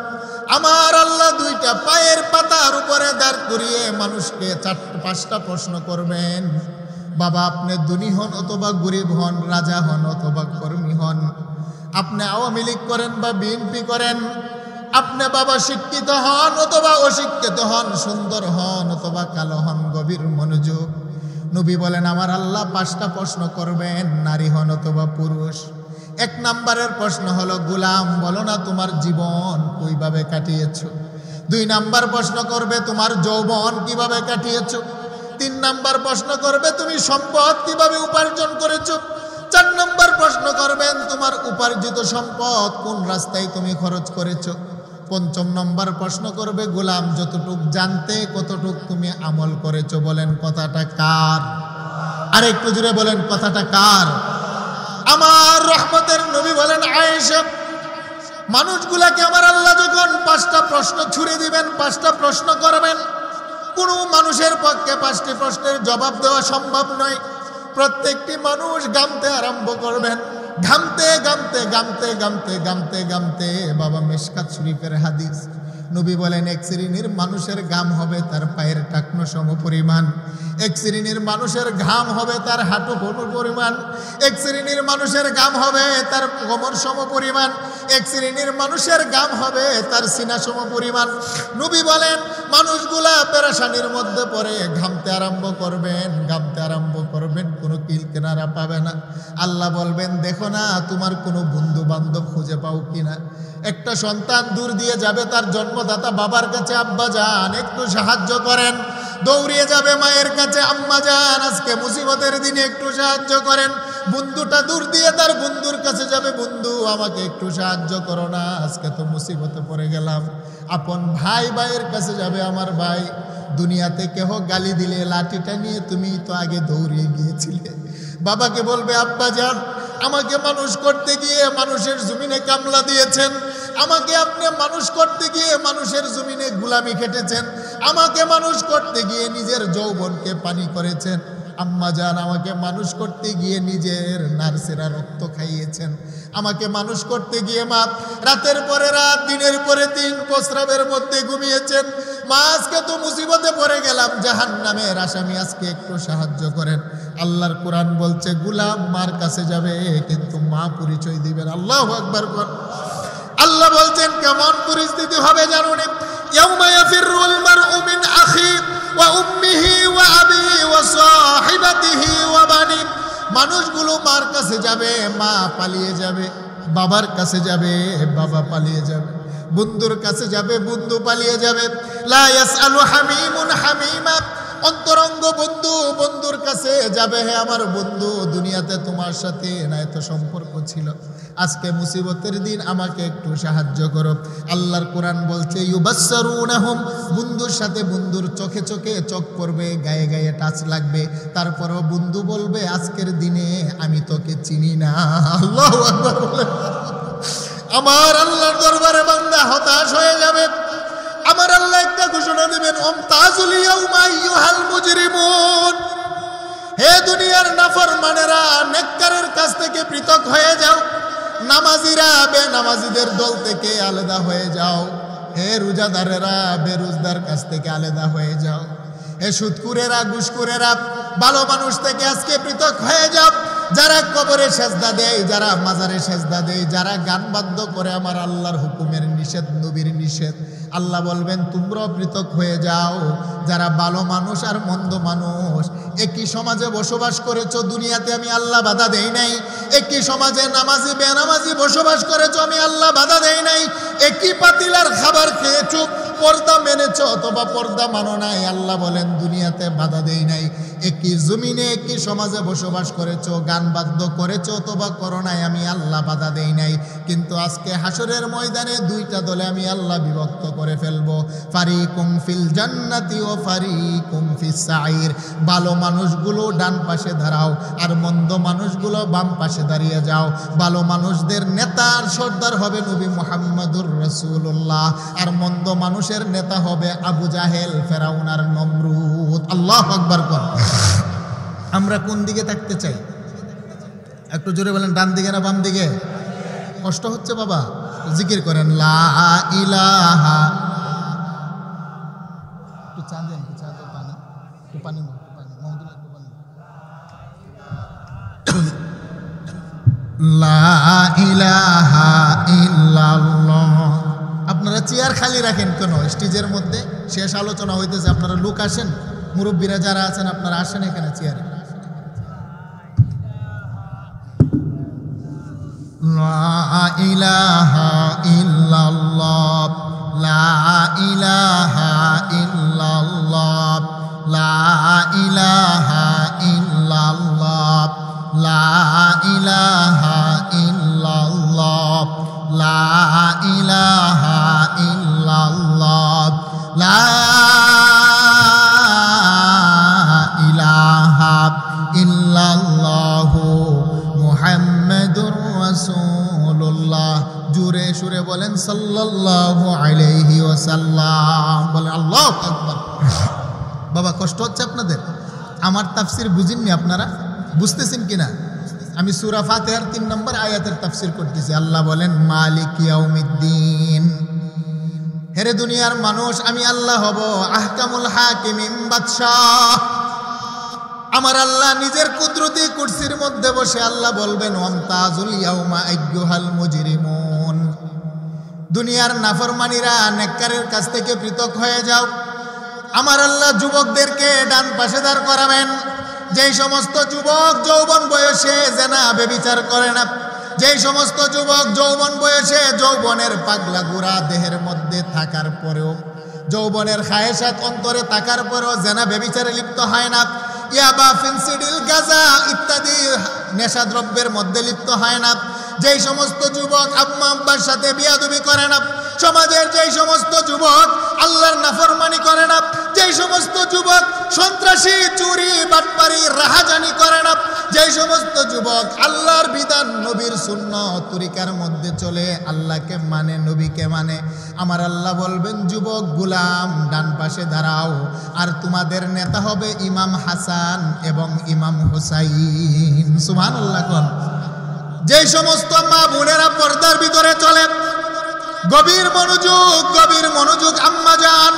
আমার আল্লাহ 2টা পায়ের পাতার উপরে দাঁড় করিয়ে মানুষকে 4-5টা প্রশ্ন করবেন। বাবা, আপনি ধনী হন অথবা গরিব হন, রাজা হন অথবা কর্মী হন, আপনি আওয়ামী লীগ করেন বা বিএনপি করেন, আপনি বাবা শিক্ষিত হন অথবা অশিক্ষিত হন, সুন্দর হন অথবা কালো হন, গভীর মনোযোগ। নবী বলেন, আমার আল্লাহ 5টা প্রশ্ন করবেন, নারী হন অথবা পুরুষ। 1 নম্বরের প্রশ্ন হলো, গোলাম বলো না তোমার জীবন কিভাবে কাটিয়েছো। 2 নম্বর প্রশ্ন করবে, তোমার যৌবন কিভাবে কাটিয়েছো। 3 নম্বর প্রশ্ন করবে, তুমি সম্পদ কিভাবে উপার্জন করেছো। 4 নম্বর প্রশ্ন করবেন, তোমার উপার্জিত সম্পদ কোন রাস্তায় তুমি খরচ করেছো। 5ম নম্বর প্রশ্ন করবে, গোলাম যতটুক জানতে কতটুক তুমি আমল করেছো। বলেন কথাটা কার? আর একটু জোরে বলেন কথাটা কার? আমার রহমতের নবী বলেন, আয়েশা, মানুষগুলাকে আমার আল্লাহ যখন 5টা প্রশ্ন ছুড়ে দিবেন, 5টা প্রশ্ন করবেন, কোনো মানুষের পক্ষে 5টি প্রশ্নের জবাব দেওয়া সম্ভব নয়। প্রত্যেকটি মানুষ গামতে আরম্ভ করবেন। ঘামতে ঘামতে ঘামতে ঘামতে ঘামতে ঘামতে বাবা মিশকাত শরীফের হাদিস, নবী বলেন, 1 শ্রেণীর মানুষের ঘাম হবে তার পায়ের টাকনো সমপরিমাণ, 1 শ্রেণীর মানুষের ঘাম হবে তার হাঁটু পরিমাণ, 1 শ্রেণীর মানুষের ঘাম হবে তার কোমর সমপরিমাণ, 1 শ্রেণীর মানুষের ঘাম হবে তার সিনা সমপরিমাণ। নবী বলেন, মানুষগুলা পেরেশানির মধ্যে পড়ে ঘামতে আরম্ভ করবেন, ঘামতে আরম্ভ করবেন, কোনো কিল কেনারা পাবে না। আল্লাহ বলবেন, দেখো না তোমার কোনো বন্ধু বান্ধব খুঁজে পাও কিনা। একটা সন্তান দূর দিয়ে যাবে তার জন্মদাতা বাবার কাছে, আব্বা যান একটু সাহায্য করেন। দৌড়িয়ে যাবে মায়ের কাছে, আম্মা যান আজকে মুসিবতের দিনে একটু সাহায্য করেন। বন্ধুটা দূর দিয়ে তার বন্ধুর কাছে যাবে, বন্ধু আমাকে একটু সাহায্য করো না, আজকে তো মুসিবতে পড়ে গেলাম। আপন ভাই ভাইয়ের কাছে যাবে, আমার ভাই দুনিয়াতে কেহ গালি দিলে লাঠিটা নিয়ে তুমি তো আগে দৌড়িয়ে গিয়েছিলে। বাবাকে বলবে, আব্বা যান আমাকে মানুষ করতে গিয়ে মানুষের জমিনে কামলা দিয়েছেন, আমাকে আপনি মানুষ করতে গিয়ে মানুষের জমিনে গোলামি খেটেছেন, আমাকে মানুষ করতে গিয়ে নিজের যৌবনকে পানি করেছেন। আম্মা জান আমাকে মানুষ করতে গিয়ে নিজের নার্সেরা রক্ত খাইয়েছেন, আমাকে মানুষ করতে গিয়ে মা রাতের পরে রাত দিনের পরে দিন প্রস্রাবের মধ্যে ঘুমিয়েছেন। মা আজকে তো মুসিবতে পড়ে গেলাম, জাহান্নামের আসামি, আজকে একটু সাহায্য করেন। আল্লাহর কোরআন বলছে, গোলাম মার কাছে যাবে কিন্তু মা পরিচয় দিবেন। আল্লাহু আকবার। আল্লাহ বলছেন কেমন পরিস্থিতি হবে জানুন, ইয়াউমা ইয়াফিরুল মারউ মিন আখি ওয়া উম্মিহি ওয়া আবিহি ওয়া সাহিবাতিহি ওয়া বানি। মানুষগুলো মার কাছে যাবে, মা পালিয়ে যাবে, বাবার কাছে যাবে, বাবা পালিয়ে যাবে, বন্ধুর কাছে যাবে, বন্ধু পালিয়ে যাবে। লা ইয়াসআলু হামিমুন হামিমা, অন্তরঙ্গ বন্ধু বন্ধুর কাছে যাবে, হে আমার বন্ধু দুনিয়াতে তোমার সাথে না এত সম্পর্ক ছিল, আজকে মুসিবতের দিন আমাকে একটু সাহায্য করো। আল্লাহর কোরআন বলছে ইউবাসসারুনাহুম, বন্ধুর সাথে বন্ধুর চোখে চোখে চোখ পড়বে, গায়ে গায়ে টাচ লাগবে, তারপরও বন্ধু বলবে আজকের দিনে আমি তোকে চিনি না। আল্লাহু আকবার বলে আমার আল্লাহর দরবারে বান্দা হতাশ হয়ে যাবে। আমার আল্লাহ একটা ঘোষণা দিবেন ওমতাজুল ইয়াউমা আইয়ুহাল মুজরিমুন, হে দুনিয়ার নাফরমানেরা নেককারের কাছ থেকে পৃথক হয়ে যাও, নামাজিরা বেনামাজিদের দল থেকে আলাদা হয়ে যাও, হে রোজাদারেরা বেরোজদার কাছ থেকে আলাদা হয়ে যাও, হে সুদকুরেরা ঘুষখোরেরা ভালো মানুষ থেকে আজকে পৃথক হয়ে যাও। যারা কবরে সেজদা দেয়, যারা মাজারে সেজদা দেয়, যারা গান বাদ্য করে আমার আল্লাহর হুকুমের নিষেধ নবীর নিষেধ, আল্লাহ বলবেন তোমরাও পৃথক হয়ে যাও। যারা ভালো মানুষ আর মন্দ মানুষ একই সমাজে বসবাস করেছো, দুনিয়াতে আমি আল্লাহ বাধা দেই নাই। একই সমাজে নামাজি বেনামাজি বসবাস করেছো, আমি আল্লাহ বাধা দেই নাই। একই পাতিলার খাবার খেয়েছো, পর্দা মেনেছো অথবা পর্দা মানো নাই, আল্লাহ বলেন দুনিয়াতে বাধা দেই নাই। একই জমিনে একই সমাজে বসবাস করেছো, গান বাদ্য করেছো অথবা করো নাই, আমি আল্লাহ বাধা দেই নাই। কিন্তু আজকে হাসরের ময়দানে দুইটা দলে আমি আল্লাহ বিভক্ত করে ফেলবো, ফারিকুম ফিল জান্নাতি ও ফারিকুম ফিস সাইর। ভালো মানুষগুলো ডান পাশে দাঁড়াও আর মন্দ মানুষগুলো বাম পাশে দাঁড়িয়ে যাও। ভালো মানুষদের নেতা আর সর্দার হবে নবী মুহাম্মদুর রাসূলুল্লাহ, আর মন্দ মানুষের নেতা হবে আবু জাহেল, ফেরাউন আর নমরুদ। আল্লাহু আকবার কর। আমরা কোন দিকে থাকতে চাই? একটু জোরে বলেন, ডান দিকে না বাম দিকে? কষ্ট হচ্ছে বাবা? জিকির করেন লা ইলাহা। একটু চা দেন, একটু চা দেন, পানি, একটু পানি, মহদুল্লাহ একটু পানি। লা ইলাহা ইল্লাল্লাহ। আপনারা চেয়ার খালি রাখেন কেন? স্টেজের মধ্যে শেষ আলোচনা হইতেছে, আপনারা লোক আসেন, মুরব্বীরা যারা আছেন আপনারা আসেন এখানে চেয়ারে। লা ইলাহা ইল্লাল্লাহ, লা ইলাহা ইল্লাল্লাহ, লা ইলাহা ইল্লাল্লাহ, লা ইলাহা ইল্লাল্লাহ, লা ইলাহা ইল্লাল্লাহ, লা ইলাহা ইল্লাল্লাহু মুহাম্মাদুর রাসূলুল্লাহ। জোরে সুরে বলেন সাল্লাল্লাহু আলাইহি ওয়াসাল্লাম। বলেন আল্লাহু আকবার। বাবা কষ্ট হচ্ছে আপনাদের? আমার তাফসির বুঝেননি আপনারা? বুঝতেছেন কিনা? আমি সূরা ফাতিহার 3 নম্বর আয়াতের তাফসির করতেছি। আল্লাহ বলেন মালিক ইয়াউমিদ্দিন, হেরে দুনিয়ার মানুষ আমি আল্লাহ হব আহকামুল হাকিমিন, বাদশাহ। আমার আল্লাহ নিজের কুদরতি কুরসির মধ্যে বসে আল্লাহ বলবেন ওয়ামতাজুল ইয়াউমা আইয়ুহাল মুজরিমুন, দুনিয়ার নাফরমানিরা নেককারের কাছ থেকে পৃথক হয়ে যাও। আমার আল্লাহ যুবকদেরকে ডান পাশে দাঁড় করাবেন। যেই সমস্ত যুবক যৌবন বয়সে জেনা ব্যভিচার করে না, যেই সমস্ত যুবক যৌবন বয়সে যৌবনের পাগলা গুড়া দেহের মধ্যে থাকার পরেও, যৌবনের খায়েশাত অন্তরে থাকার পরেও জেনা ব্যভিচারে লিপ্ত হয় না, ইয়াবা ফেন্সিডিল গাঁজা ইত্যাদি নেশাদ্রব্যের মধ্যে লিপ্ত হয় না, যেই সমস্ত যুবক আম্মা আব্বার সাথে বিয়াদবি করে না, সমাজের যেই সমস্ত যুবক আল্লাহর নাফরমানি করে না, যেই সমস্ত যুবক সন্ত্রাসী চুরি বাটপারি রাহাজানি করে না, যেই সমস্ত যুবক আল্লাহর বিধান নবীর সুন্নাত তরিকার মধ্যে চলে, আল্লাহকে মানে নবীকে মানে, আমার আল্লাহ বলবেন যুবক গোলাম ডান পাশে দাঁড়াও, আর তোমাদের নেতা হবে ইমাম হাসান এবং ইমাম হুসাইন। সুবহানাল্লাহ কোন। যেই সমস্ত মা বোনেরা পর্দার ভিতরে চলে, গভীর মনোযোগ আম্মা জান,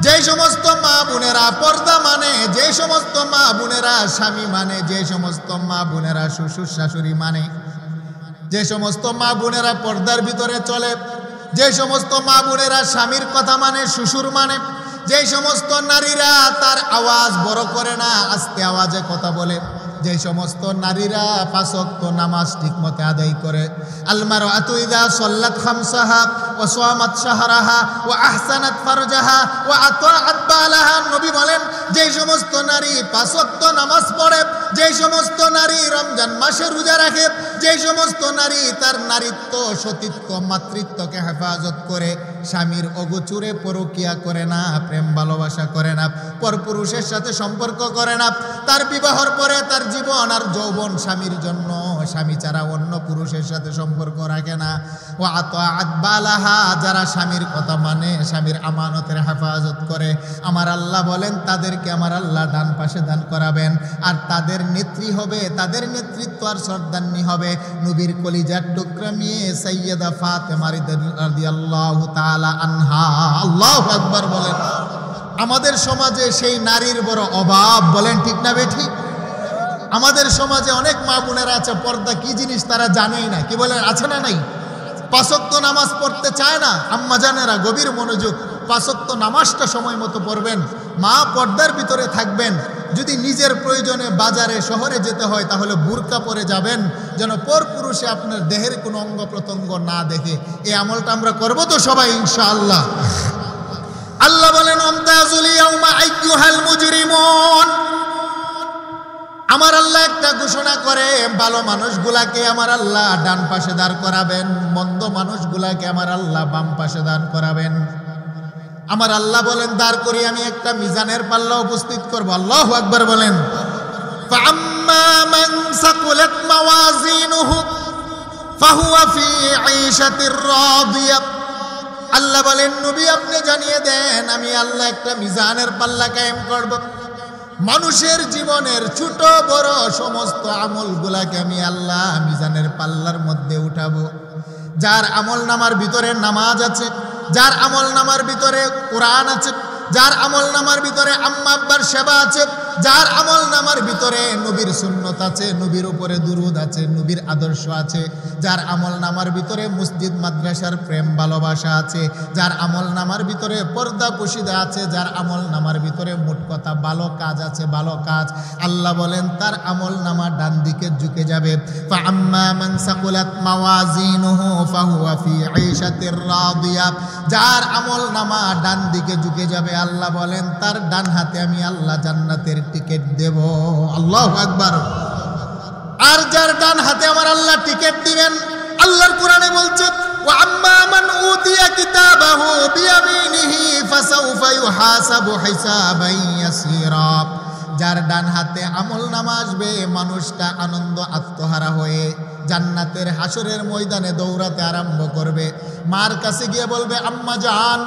যে সমস্ত মা বোনেরা পর্দা মানে, যে সমস্ত মা বোনেরা স্বামী মানে, যে সমস্ত মা বোনেরা শ্বশুর শাশুড়ি মানে, যে সমস্ত মা বোনেরা পর্দার ভিতরে চলে, যে সমস্ত মা বোনেরা স্বামীর কথা মানে, শ্বশুর মানে, যে সমস্ত নারীরা তার আওয়াজ বড় করে না, আস্তে আওয়াজে কথা বলে, যে সমস্ত নারীরা 5 ওয়াক্ত নামাজ ঠিকমতো আদায় করে, আল মারআতু ইযা সাল্লাত খামসাহা ওয়া সামাত শাহরাহা ওয়া আহসানাত ফারজাহা ওয়া আতাআত বালাহা। নবী বলেন যে সমস্ত নারী 5 ওয়াক্ত নামাজ পড়ে, যে সমস্ত নারী রমজান মাসে রোজা রাখে, যে সমস্ত নারী তার নারীত্ব, সতীত্ব, মাতৃত্বকে হেফাজত করে, স্বামীর অগোচরে পরকিয়া করে না, প্রেম ভালোবাসা করে না, পরপুরুষের সাথে সম্পর্ক করে না, তার বিবাহর পরে তার জীবন আর যৌবন স্বামীর জন্য, স্বামী ছাড়া অন্য পুরুষের সাথে সম্পর্ক রাখে না। ওয়া আতাআত বালাহা, যারা স্বামীর কথা মানে, স্বামীর আমানতের হেফাজত করে, আমার আল্লাহ বলেন তাদেরকে আমার আল্লাহ ডান পাশে দান করাবেন। আর তাদের নেত্রী হবে, তাদের নেতৃত্ব আর সর্দান্নি হবে নবীর কলিজার টুকরা মেয়ে সাইয়্যিদা ফাতেমা রাদিয়াল্লাহু তাআলা আনহা। আল্লাহু আকবার বলেন। আমাদের সমাজে সেই নারীর বড় অভাব, বলেন ঠিক না বেঠিক? আমাদের সমাজে অনেক মা বোনেরা আছে, পর্দা কি জিনিস তারা জানেই না। কি বলেন, আছে না নাই? 5 ওয়াক্ত নামাজ পড়তে চায় না। আম্মা জানেরা গভীর মনোযোগ, 5 ওয়াক্ত নামাজটা সময় মতো পড়বেন, মা পর্দার ভিতরে থাকবেন। যদি নিজের প্রয়োজনে বাজারে শহরে যেতে হয় তাহলে বুরকা পরে যাবেন, যেন পরপুরুষে আপনার দেহের কোনো অঙ্গ প্রত্যঙ্গ না দেখে। এই আমলটা আমরা করব তো সবাই ইনশাআল্লাহ। আল্লাহ বলেন আমতাজুল ইয়াউমা আইয়ুহাল মুজরিমুন। আমার আল্লাহ একটা ঘোষণা করে, ভালো মানুষগুলাকে আমার আল্লাহ ডান পাশে দাঁড় করাবেন, মন্দ মানুষগুলাকে আমার আল্লাহ বাম পাশে দাঁড় করাবেন। আমার আল্লাহ বলেন দাঁড় করি আমি একটা মিজানের পাল্লা উপস্থিত করব। আল্লাহু আকবার বলেন। ফাআম্মা মান সাকুলাত মাওয়াজিনুহু ফাহুয়া ফি আইশাতির রাদিয়া। আল্লাহ বলেন নবী আপনি জানিয়ে দেন আমি আল্লাহ একটা মিজানের পাল্লা কায়েম করব। মানুষের জীবনের ছোট বড় সমস্ত আমলগুলাকে আমি আল্লাহ মিজানের পাল্লার মধ্যে উঠাবো। যার আমল নামার ভিতরে নামাজ আছে, যার আমল নামার ভিতরে কোরআন আছে, যার আমল নামার ভিতরে আম্মা আব্বার সেবা আছে, যার আমল নামার ভিতরে নবীর সুন্নত আছে, নবীর উপরে দুরুদ আছে, নবীর আদর্শ আছে, যার আমল নামার ভিতরে মসজিদ মাদ্রাসার প্রেম ভালোবাসা আছে, যার আমল নামার ভিতরে পর্দা পুশিদা আছে, যার আমল নামার ভিতরে মোট কথা ভালো কাজ আছে, ভালো কাজ, আল্লাহ বলেন তার আমল নামা ডান দিকে ঝুঁকে যাবে। ফাআম্মা মান সাকুলাত মাওয়াজিনুহু ফাহুয়া ফি আইশাতির রাদিয়া। যার আমল নামা ডান দিকে ঝুঁকে যাবে আল্লাহ বলেন তার ডান হাতে আমি আল্লাহ জান্নাতের টিকিট দেব। আল্লাহু আকবার। আর যার ডান হাতে আমার আল্লাহ টিকিট দিবেন, আল্লাহর কোরআনে বলছে ওয়া আম্মা মান উতিয়া কিতাবাহু বিয়ামিনিহি ফাসাউফা ইউহাসাবু হিসাবান ইয়াসীরা। যার ডান হাতে আমল নামা আসবে মানুষটা আনন্দ আত্মহারা হয়ে জান্নাতের হাসরের ময়দানে দৌড়াতে আরম্ভ করবে। মার কাছে গিয়ে বলবে আম্মা জান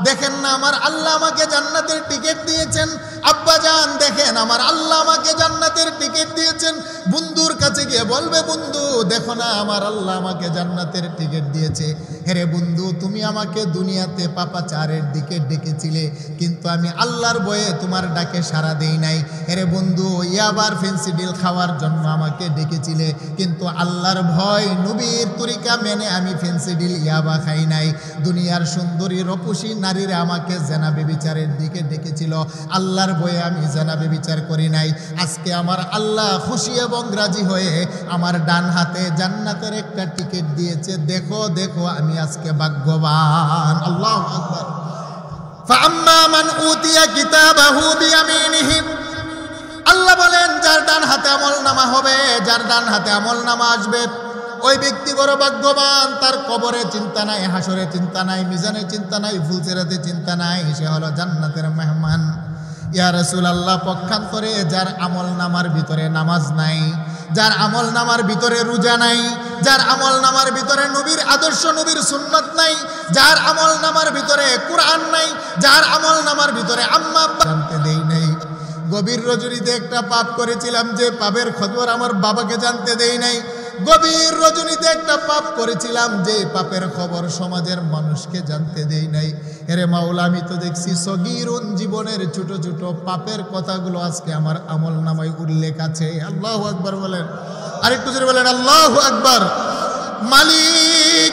দেখেন না আমার আল্লাহ আমাকে জান্নাতের টিকিট দিয়েছেন, আব্বা জান দেখেন আমার আল্লাহ আমাকে জান্নাতের টিকিট দিয়েছেন। বন্ধুর কাছে গিয়ে বলবে বন্ধু দেখো না আমার আল্লাহ আমাকে জান্নাতের টিকিট দিয়েছে। হেরে বন্ধু তুমি আমাকে দুনিয়াতে পাপাচারের দিকে ডেকেছিলে কিন্তু আমি আল্লাহর ভয়ে তোমার ডাকে সাড়া দেই নাই। হেরে বন্ধু ইয়াবার ফেন্সিডিল খাওয়ার জন্য আমাকে ডেকেছিলে কিন্তু আল্লাহর ভয় নবীর তরিকা মেনে আমি ফেন্সিডিল ইয়াবা খাই নাই। দুনিয়ার সুন্দরী রূপসী নারীরা আমাকে জেনা ব্যভিচারের দিকে ডেকেছিল, আল্লাহর ভয়ে আমি জেনা ব্যভিচার করি নাই। আজকে আমার আল্লাহ খুশি এবং রাজি হয়ে আমার ডান হাতে জান্নাতের একটা টিকিট দিয়েছে। দেখো দেখো আমি আজকে ভাগ্যবান। আল্লাহু আকবার। ফাআম্মা মান উতিয়া কিতাবাহু বিয়ামিনিহি। আল্লাহ বলেন যার ডান হাতে আমল নামা হবে, যার ডান হাতে আমল নামা আসবে ওই ব্যক্তি বড় ভাগ্যবান। তার কবরে চিন্তা নাই, হাসরে চিন্তা নাই, মিজানে চিন্তা নাই, ফুলসিরাতে চিন্তা নাই, সে হলো জান্নাতের মেহমান। ইয়া রাসূলুল্লাহ পক্ষান্তরে যার আমল নামার ভিতরে নামাজ নাই, যার আমল নামার ভিতরে রোজা নাই, যার আমল নামার ভিতরে নবীর আদর্শ নবীর সুন্নাত নাই, যার আমল নামার ভিতরে কোরআন নাই, যার আমল নামার ভিতরে আম্মা জানতে দেই নাই। গভীর রজনীতে একটা পাপ করেছিলাম যে পাপের খবর আমার বাবাকে জানতে দেই নাই। গভীর রজনীতে একটা পাপ করেছিলাম যে পাপের খবর সমাজের মানুষকে জানতে দেই নাই। এরে মাওলা আমি তো দেখছি সগীরুন জীবনের ছোট ছোট পাপের কথাগুলো আজকে আমার আমল নামায় উল্লেখ আছে। আল্লাহু আকবার বলেন, আরেকটু জোরে বলেন আল্লাহু আকবার। মালিক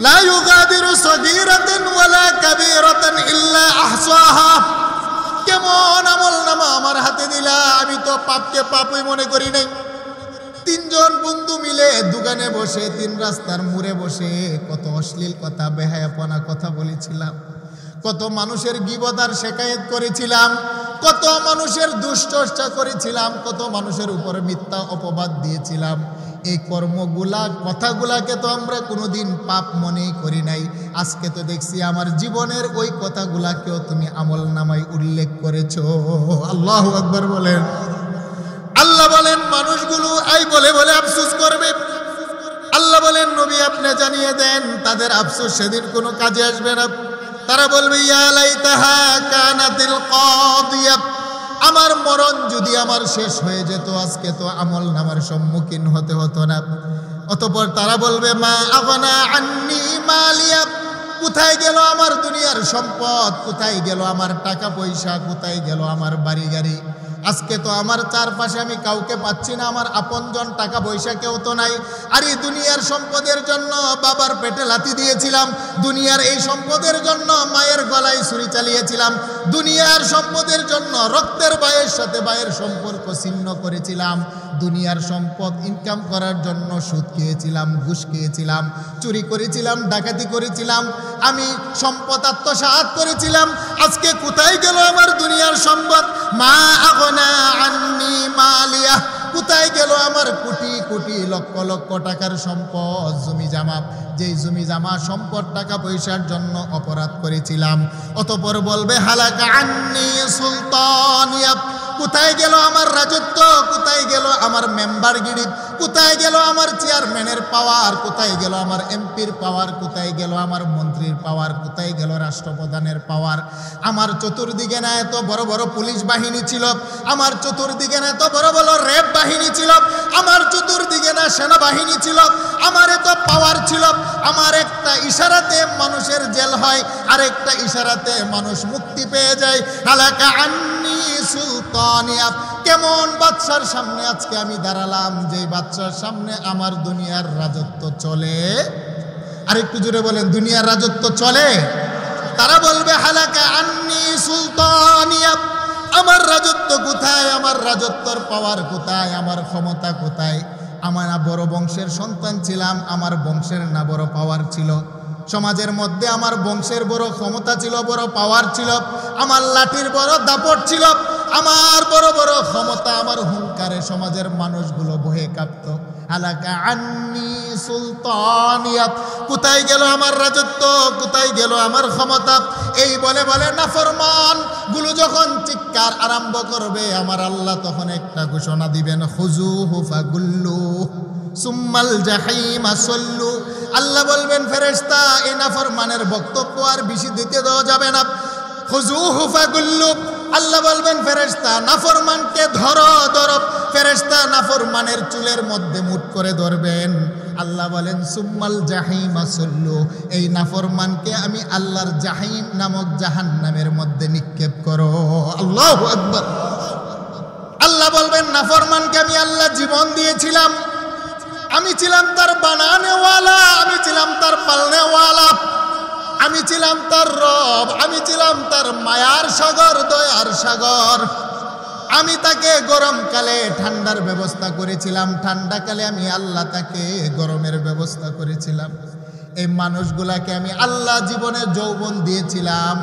লা ইউগাদিরু সগীরাতান ওয়ালা কাবীরাতান ইল্লা আহসাহা। কেমন আমল নামা আমার হাতে দিলা, আমি তো পাপকে পাপই মনে করি নাই। তিনজন বন্ধু মিলে দোকানে বসে তিন রাস্তার মোড়ে বসে কত অশ্লীল কথা বেহায়াপনা কথা বলেছিলাম, কত মানুষের গীবত আর শেকায়েত করেছিলাম, কত মানুষের দুশ্চর্চা করেছিলাম, কত মানুষের উপর মিথ্যা অপবাদ দিয়েছিলাম। এই কর্মগুলা কথাগুলাকে তো আমরা কোনোদিন পাপ মনেই করি নাই। আজকে তো দেখছি আমার জীবনের ওই কথাগুলাকেও তুমি আমল নামায় উল্লেখ করেছো। আল্লাহু আকবার বলেন। আল্লাহ বলেন মানুষগুলো এই বলে বলে আফসোস করবে। আল্লাহ বলেন নবী আপনি জানিয়ে দেন তাদের আফসোস সেদিন কোনো কাজে আসবে না। তারা বলবে ইয়া লাইতাহা কানাতিল কাদিয়া, আমার মরণ যদি আমার শেষ হয়ে যেত আজকে তো আমল নামার সম্মুখীন হতে হতো না। অতঃপর তারা বলবে মা আগনা আন্নি মালিয়া, কোথায় গেল আমার দুনিয়ার সম্পদ, কোথায় গেল আমার টাকা পয়সা, কোথায় গেল আমার বাড়ি গাড়ি। আজকে তো আমার চারপাশে আমি কাউকে পাচ্ছি না, আমার আপনজন টাকা পয়সা কেউ তো নাই। আর এই দুনিয়ার সম্পদের জন্য বাবার পেটে লাথি দিয়েছিলাম, দুনিয়ার এই সম্পদের জন্য মায়ের গলায় ছুরি চালিয়েছিলাম, দুনিয়ার সম্পদের জন্য রক্তের ভাইয়ের সাথে ভাইয়ের সম্পর্ক ছিন্ন করেছিলাম, দুনিয়ার সম্পদ ইনকাম করার জন্য সুদ খেয়েছিলাম, ঘুষ খেয়েছিলাম, চুরি করেছিলাম, ডাকাতি করেছিলাম, আমি সম্পদ আত্মসাৎ করেছিলাম। আজকে কোথায় গেল আমার দুনিয়ার সম্পদ? মা আগনা আন্নি মালিয়া, কোথায় গেল আমার কোটি কোটি লক্ষ লক্ষ টাকার সম্পদ, জমি জামা, যেই জমি জামা সম্পদ টাকা পয়সার জন্য অপরাধ করেছিলাম। অতঃপর বলবে হালাকা আন্নি সুলতানিয়া, কোথায় গেল আমার রাজত্ব, কোথায় গেল আমার মেম্বারগিরি, কোথায় গেল আমার চেয়ারম্যানের পাওয়ার, কোথায় গেল আমার এমপির পাওয়ার, কোথায় গেল আমার মন্ত্রীর পাওয়ার, কোথায় গেল রাষ্ট্রপ্রধানের পাওয়ার। আমার চতুর্দিকে না এত বড় বড় পুলিশ বাহিনী ছিল, আমার চতুর্দিকে না এত বড় বড় র্যাব বাহিনী ছিল, আমার চতুর্দিকে না সেনাবাহিনী ছিল, আমার এত পাওয়ার ছিল। আমার একটা ইশারাতে মানুষের জেল হয়, আর একটা ইশারাতে মানুষ মুক্তি পেয়ে যায়। হালাকা আন্নি সুলতানিয়া, কেমন বাদশার সামনে আজকে আমি দাঁড়ালাম, যে বাদশার সামনে আমার দুনিয়ার রাজত্ব চলে। আর একটু জোরে বলেন, দুনিয়ার রাজত্ব চলে। তারা বলবে হালাকা আন্নি সুলতানিয়া, আমার রাজত্ব কোথায়, আমার রাজত্বর পাওয়ার কোথায়, আমার ক্ষমতা কোথায়? আমার না বড় বংশের সন্তান ছিলাম, আমার বংশের না বড় পাওয়ার ছিল, সমাজের মধ্যে আমার বংশের বড় ক্ষমতা ছিল, বড় পাওয়ার ছিল, আমার লাঠির বড় দাপট ছিল, আমার বড় বড় ক্ষমতা, আমার হুঙ্কারে সমাজের মানুষগুলো ভয়ে কাঁপত। হালাকা আন্নি সুলতানিয়া, কোথায় গেল আমার রাজত্ব, কোথায় গেল আমার ক্ষমতা? এই বলে বলে নাফরমান গুলো যখন চিৎকার আরম্ভ করবে, আমার আল্লাহ তখন একটা ঘোষণা দিবেন, খুজুহু ফাগুল্লু সুম্মাল জাহিমা সাল্লু। আল্লাহ বলবেন ফেরেশতা এই নাফরমানের বক্তব্য আর বেশি দিতে দেওয়া যাবে না, খুজুহু ফাগুল্লু। আল্লাহ বলবেন ফেরেশতা নাফরমানকে ধরো ধরো, ফেরেশতা নাফরমানের চুলের মধ্যে মুঠ করে ধরবেন। আল্লাহ বলেন সুম্মাল জাহিমা সাল্লু, এই নাফরমানকে আমি আল্লাহর জাহিম নামক জাহান্নামের মধ্যে নিক্ষেপ করো। আল্লাহু আকবার। আল্লাহ বলবেন নাফরমানকে আমি আল্লাহ জীবন দিয়েছিলাম, আমি ছিলাম তার বানানেওয়ালা, আমি ছিলাম তার পালনেওয়ালা, আমি ছিলাম তার রব, আমি ছিলাম তার মায়ার সাগর, দয়ার সাগর। আমি তাকে গরমকালে ঠান্ডার ব্যবস্থা করেছিলাম, ঠান্ডাকালে আমি আল্লাহ তাকে গরমের ব্যবস্থা করেছিলাম। এই মানুষগুলাকে আমি আল্লাহ জীবনে যৌবন দিয়েছিলাম,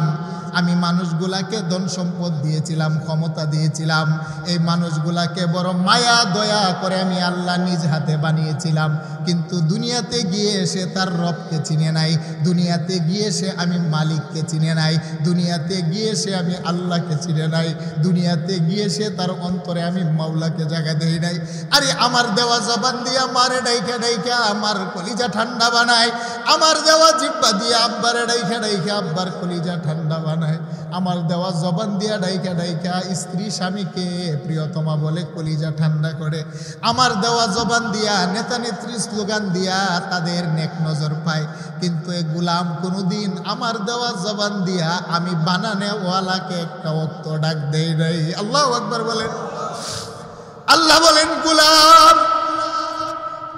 আমি মানুষগুলাকে ধন সম্পদ দিয়েছিলাম, ক্ষমতা দিয়েছিলাম, এই মানুষগুলাকে বড় মায়া দয়া করে আমি আল্লাহ নিজ হাতে বানিয়েছিলাম। কিন্তু দুনিয়াতে গিয়ে সে তার রবকে চিনে নাই, দুনিয়াতে গিয়ে সে আমি মালিককে চিনে নাই, দুনিয়াতে গিয়ে সে আমি আল্লাহকে চিনে নাই, দুনিয়াতে গিয়ে সে তার অন্তরে আমি মাওলাকে জায়গা দেই নাই। আরে আমার দেওয়া জবান দিয়ে আমারে ডাইখা ডাইখা আমার কলিজা ঠান্ডা বানায়, আমার দেওয়া জিব্বা দিয়ে আব্বারে ডাইখা ডাইখা আব্বার কলিজা ঠান্ডা বানায়, আমার দেওয়া জবান দিয়া ডাইকা ডাইকা স্ত্রী স্বামীকে প্রিয়তমা বলে কলিজা ঠান্ডা করে, আমার দেওয়া জবান দিয়া নেতা নেত্রী স্লোগান দিয়া তাদের নেক নজর পায়। কিন্তু এ গুলাম কোনোদিন আমার দেওয়া জবান দিয়া আমি বানানেওয়ালাকে একটা ওয়াক্ত ডাক দেই নাই। আল্লাহু আকবার বলেন। আল্লাহ বলেন গুলাম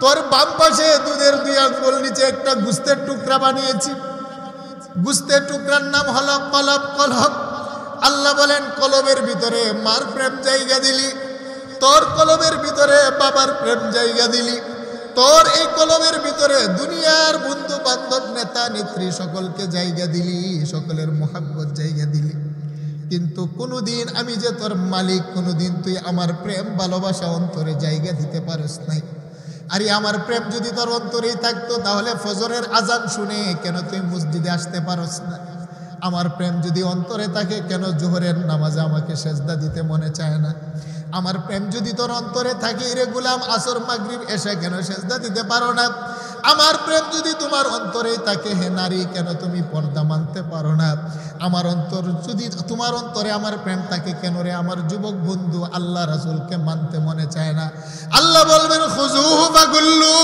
তোর বাম পাশে দুধের 2 আঙ্গুল নিচে একটা গুস্তের টুকরা বানিয়েছি, গুস্তের টুকরার নাম হলো কলব। কলব আল্লাহ বলেন কলবের ভিতরে মার প্রেম জায়গা দিলি, তোর কলবের ভিতরে বাবার প্রেম জায়গা দিলি, তোর এই কলবের ভিতরে দুনিয়ার বন্ধু বান্ধব নেতা নেত্রী সকলকে জায়গা দিলি, সকলের মোহাব্বত জায়গা দিলি, কিন্তু কোনোদিন আমি যে তোর মালিক, কোনোদিন তুই আমার প্রেম ভালোবাসা অন্তরে জায়গা দিতে পারিস নাই। আরে আমার প্রেম যদি তোর অন্তরেই থাকতো তাহলে ফজরের আজান শুনে কেন তুই মসজিদে আসতে পারস না? আমার প্রেম যদি অন্তরে থাকে কেন জোহরের নামাজে আমাকে সেজদা দিতে মনে চায় না? আমার প্রেম যদি তোর অন্তরে থাকে রে গুলাম, আসর মাগরিব এসে কেন সেজদা দিতে পারো না? আমার প্রেম যদি তোমার অন্তরেই থাকে হে নারী, কেন তুমি পর্দা মানতে পারো না? আমার অন্তর যদি তোমার অন্তরে আমার প্রেম থাকে কেন রে আমার যুবক বন্ধু আল্লাহ রাসূলকে মানতে মনে চায় না? আল্লাহ বলবেন খুযুহু ফাগুল্লু।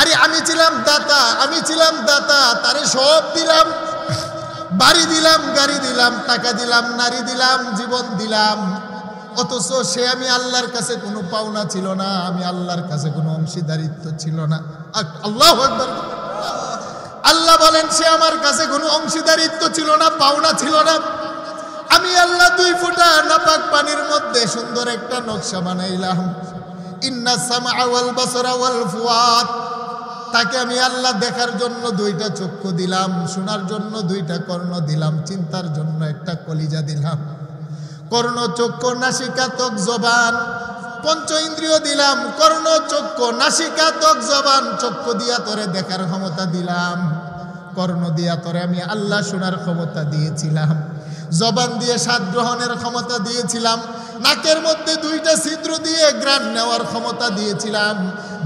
আরে আমি ছিলাম দাতা, আমি ছিলাম দাতা, তারে সব দিলাম, বাড়ি দিলাম, গাড়ি দিলাম, টাকা দিলাম, নারী দিলাম, জীবন দিলাম, অথচ সে আমি আল্লাহর কাছে কোনো পাওনা ছিল না, আমি আল্লাহর কাছে কোনো অংশীদারিত্ব ছিল না। আল্লাহু আকবার। আল্লাহ বলেন সে আমার কাছে কোনো অংশীদারিত্ব ছিল না, পাওনা ছিল না। আমি আল্লাহ 2 ফোঁটা নাপাক পানির মধ্যে সুন্দর একটা নকশা বানাইলাম। ইন্না সামআ ওয়াল বাসরা ওয়াল ফুয়াদ, তাকে আমি আল্লাহ দেখার জন্য 2টা চক্ষু দিলাম, শোনার জন্য 2টা কর্ণ দিলাম, চিন্তার জন্য একটা কলিজা দিলাম। কর্ণ, চক্ষু, নাসিকা, ত্বক, জবান, পঞ্চ ইন্দ্রিয় দিলাম। কর্ণ, চক্ষু, নাসিকা, ত্বক, জবান, চক্ষু দিয়া তোরে দেখার ক্ষমতা দিলাম, কর্ণ দিয়া তোরে আমি আল্লাহ শোনার ক্ষমতা দিয়েছিলাম, জবান দিয়ে স্বাদ গ্রহণের ক্ষমতা দিয়েছিলাম, নাকের মধ্যে 2টা ছিদ্র দিয়ে ঘ্রাণ নেওয়ার ক্ষমতা দিয়েছিলাম,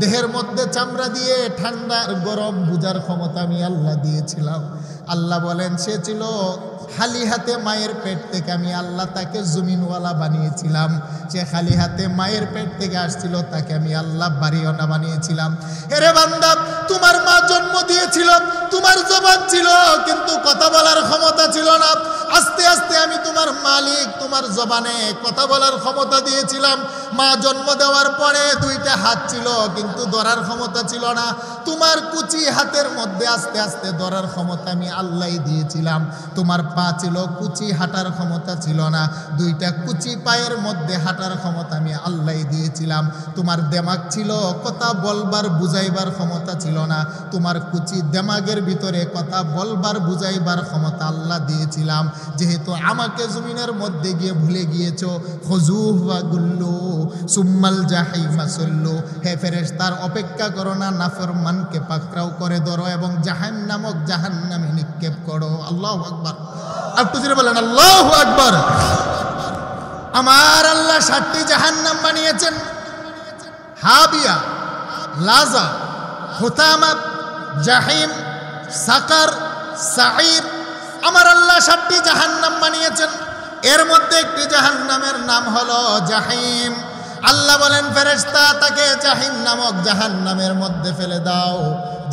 দেহের মধ্যে চামড়া দিয়ে ঠান্ডা গরম বুঝার ক্ষমতা আমি আল্লাহ দিয়েছিলাম। আল্লাহ বলেন সে ছিল খালি হাতে মায়ের পেট থেকে, আমি আল্লাহ তাকে জমিনওয়ালা বানিয়েছিলাম। সে খালি হাতে মায়ের পেট থেকে আসছিল, তাকে আমি আল্লাহ বাড়িওয়ালা বানিয়েছিলাম। হেরে বান্দা, তোমার মা জন্ম দিয়েছিল, তোমার জবান ছিল কিন্তু কথা বলার ক্ষমতা ছিল না। আস্তে আস্তে আমি তোমার মালিক, তোমার জবানে কথা বলার ক্ষমতা দিয়েছিলাম। মা জন্ম দেওয়ার পরে 2টা হাত ছিল কিন্তু ধরার ক্ষমতা ছিল না। তোমার কুচি হাতের মধ্যে আস্তে আস্তে ধরার ক্ষমতা আমি আল্লাহই দিয়েছিলাম। তোমার পা ছিল, কুচি হাঁটার ক্ষমতা ছিল না। 2টা কুচি পায়ের মধ্যে হাঁটার ক্ষমতা আমি আল্লাহই দিয়েছিলাম। তোমার দেমাগ ছিল, কথা বলবার বুঝাইবার ক্ষমতা ছিল না। তোমার কুচি দেমাগের ভিতরে কথা বলবার বুঝাইবার ক্ষমতা আল্লাহ দিয়েছিলাম। যেহেতু আমাকে জমিনের মধ্যে গিয়ে ভুলে গিয়েছো, খুযুহু ফাগুল্লু সুম্মাল জাহিমা সাল্লু, হে ফেরেশতার অপেক্ষা করো না, নাফরমানকে পাকড়াও করে ধরো এবং জাহান্নাম নামক জাহান্নামে নিক্ষেপ করো। আল্লাহু আকবার। একটু জোরে বলেন আল্লাহু আকবার। আমার আল্লাহ 7টি জাহান্নাম বানিয়েছেন, হাবিয়া, লাজা, হুতামা, জাহিম, সাকার, সাঈর। আমার আল্লাহ 7টি জাহান্নাম বানিয়েছেন। এর মধ্যে একটি জাহান্নামের নাম হলো জাহিম। আল্লাহ বলেন ফেরেশতা তাকে জাহিম নামক জাহান্নামের মধ্যে ফেলে দাও।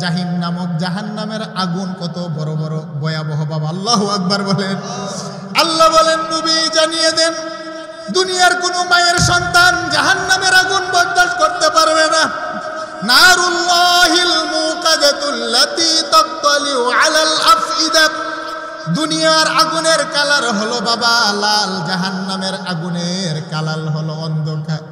জাহিম নামক জাহান্নামের আগুন কত বড় বড় ভয়াবহ বাবা, আল্লাহু আকবার বলেন। আল্লাহ বলেন নবী জানিয়ে দেন, দুনিয়ার কোনো মায়ের সন্তান জাহান্নামের আগুন বরদাস্ত করতে পারবে না। নারুল্লাহিল মুকাদাতুল্লাতী তাত্তালিউ আলাল আফইদা, দুনিয়ার আগুনের কালার হলো বাবা লাল, জাহান্নামের আগুনের কালার হলো অন্ধকার।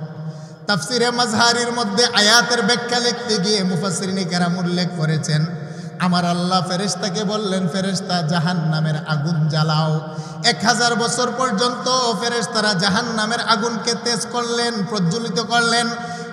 তাফসিরে মাজহারির মধ্যে আয়াতের ব্যাখ্যা লিখতে গিয়ে মুফাসসিরিনে কেরাম উল্লেখ করেছেন, আমার আল্লাহ ফেরেশতাকে বললেন ফেরেশতা জাহান্নামের আগুন জ্বালাও। 1000 বছর পর্যন্ত ফেরেশতারা জাহান্নামের আগুনকে তেজ করলেন, প্রজ্বলিত করলেন।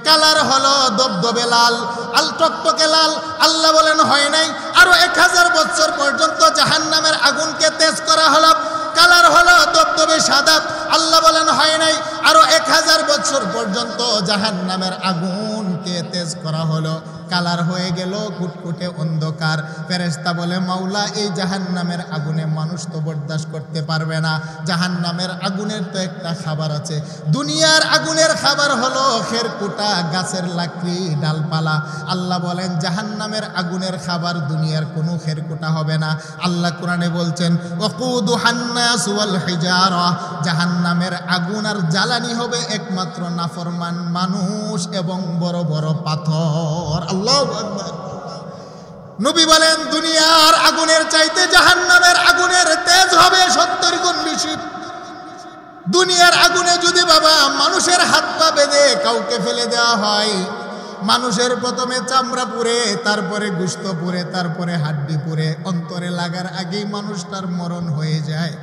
কালার হলো দবদবে লাল, আল টকটকে লাল। আল্লাহ বলেন হয় নাই, আরো 1000 বছর পর্যন্ত জাহান্নামের আগুনকে তেজ করা হলো, কালার হলো দবদবে সাদা। আল্লাহ বলেন হয় নাই, আরো 1000 বছর পর্যন্ত জাহান্নামের আগুনকে তেজ করা হলো, কালার হয়ে গেল কুটকুটে অন্ধকার। ফেরেশতা বলে মাওলা এই জাহান্নামের আগুনে মানুষ তো বরদাস্ত করতে পারবে না, জাহান্নামের আগুনের তো একটা খাবার আছে। দুনিয়ার আগুনের খাবার হলো খেরকুটা, গাছের লাকড়ি, ডালপালা। আল্লাহ বলেন জাহান্নামের আগুনের খাবার দুনিয়ার কোনো খেরকুটা হবে না। আল্লাহ কোরআনে বলছেন ওয়াকুদুহান নাস ওয়াল হিজারা, জাহান্নামের আগুন আর জ্বালানি হবে একমাত্র নাফরমান মানুষ এবং বড় বড় পাথর। আল্লাহু আকবার। নবী বলেন দুনিয়ার আগুনের চাইতে জাহান্নামের আগুনের তেজ হবে 70 গুণ বেশি। দুনিয়ার আগুনে যদি বাবা মানুষের হাত পা বেঁধে কাউকে ফেলে দেওয়া হয়, মানুষের প্রথমে চামড়া পুড়ে, তারপরে গোশত পুড়ে, তারপরে হাড্ডি পুড়ে, অন্তরে লাগার আগেই মানুষটার মরণ হয়ে যায়।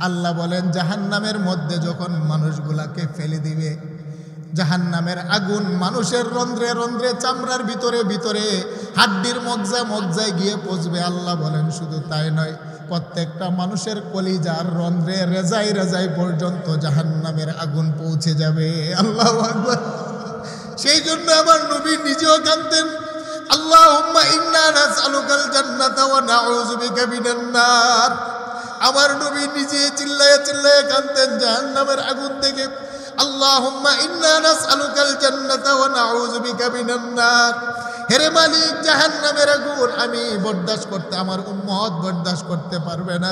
আল্লাহ বলেন জাহান্নামের মধ্যে যখন মানুষগুলাকে ফেলে দিবে, জাহান্নামের আগুন মানুষের রন্ধ্রে রন্ধ্রে, চামড়ার ভিতরে ভিতরে, হাড্ডির মজ্জায় গিয়ে পৌঁছবে। আল্লাহ বলেন শুধু তাই নয়, প্রত্যেকটা মানুষের কলিজার রন্ধ্রে রেজাই পর্যন্ত জাহান্নামের আগুন পৌঁছে যাবে। আল্লাহু আকবার। সেই জন্য আমার নবী নিজেও কাঁদতেন, আল্লাহুম্মা ইন্না নাসআলুকাল জান্নাতা ওয়া নাউযু বিকা মিনান নার। আমার নবী নিজে চিল্লায়ে চিল্লায়ে কাঁদতেন জাহান্নামের আগুন থেকে, আল্লাহুম্মা ইন্না নাসআলুকাল জান্নাতা ওয়া নাউযু বিকা মিনান নার। হেরে মালিক, জাহান্নামের আগুন আমি বরদাস্ত করতে, আমার উম্মত বরদাস্ত করতে পারবে না।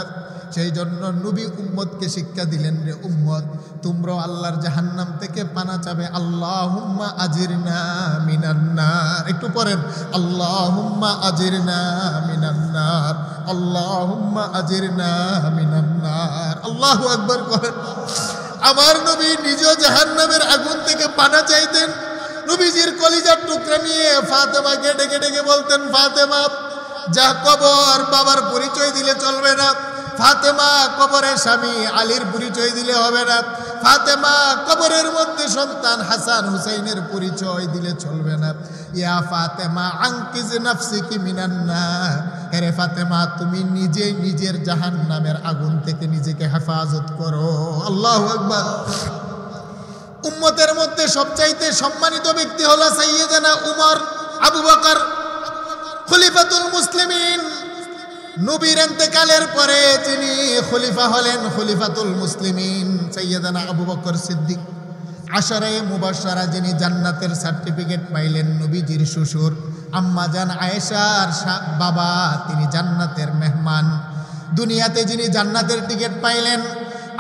সেই জন্য নবী উম্মতকে শিক্ষা দিলেন, রে উম্মত, তোমরাও আল্লাহর জাহান্নাম থেকে পানা চাবে। আল্লাহুম্মা আজিরনা মিনান নার। একটু পড়েন, আল্লাহুম্মা আজিরনা মিনান নার, আল্লাহুম্মা আজিরনা মিনান নার। আল্লাহু আকবার করেন। আমার নবী নিজেও জাহান্নামের আগুন থেকে পানা চাইতেন। নবীজির কলিজার টুকরা নিয়ে ফাতেমাকে ডেকে ডেকে বলতেন, ফাতেমা, যা কবর বাবার পরিচয় দিলে চলবে না। ফাতেমা, কবরের স্বামী আলীর পরিচয় দিলে হবে না। ফাতেমা, কবরের মধ্যে সন্তান হাসান হুসাইনের পরিচয় দিলে চলবে না। ইয়া ফাতেমা আনকিজ নাফসিকি মিনান নার। হে ফাতেমা, তুমি নিজে নিজের জাহান্নামের আগুন থেকে নিজেকে হেফাজত করো। আল্লাহু আকবার। উম্মতের মধ্যে সবচাইতে সম্মানিত ব্যক্তি হলো সাইয়্যিদানা উমর আবু বকর খলিফাতুল মুসলিমিন। নবীর ইন্তেকালের পরে যিনি খলিফা হলেন, খলিফাতুল মুসলিমিন সাইয়্যিদানা আবু বকর সিদ্দিক। আশারায়ে মুবাশশারা, যিনি জান্নাতের সার্টিফিকেট পাইলেন, নবীজির শ্বশুর আম্মা জান আয়েশার বাবা, তিনি জান্নাতের মেহমান। দুনিয়াতে যিনি জান্নাতের টিকিট পাইলেন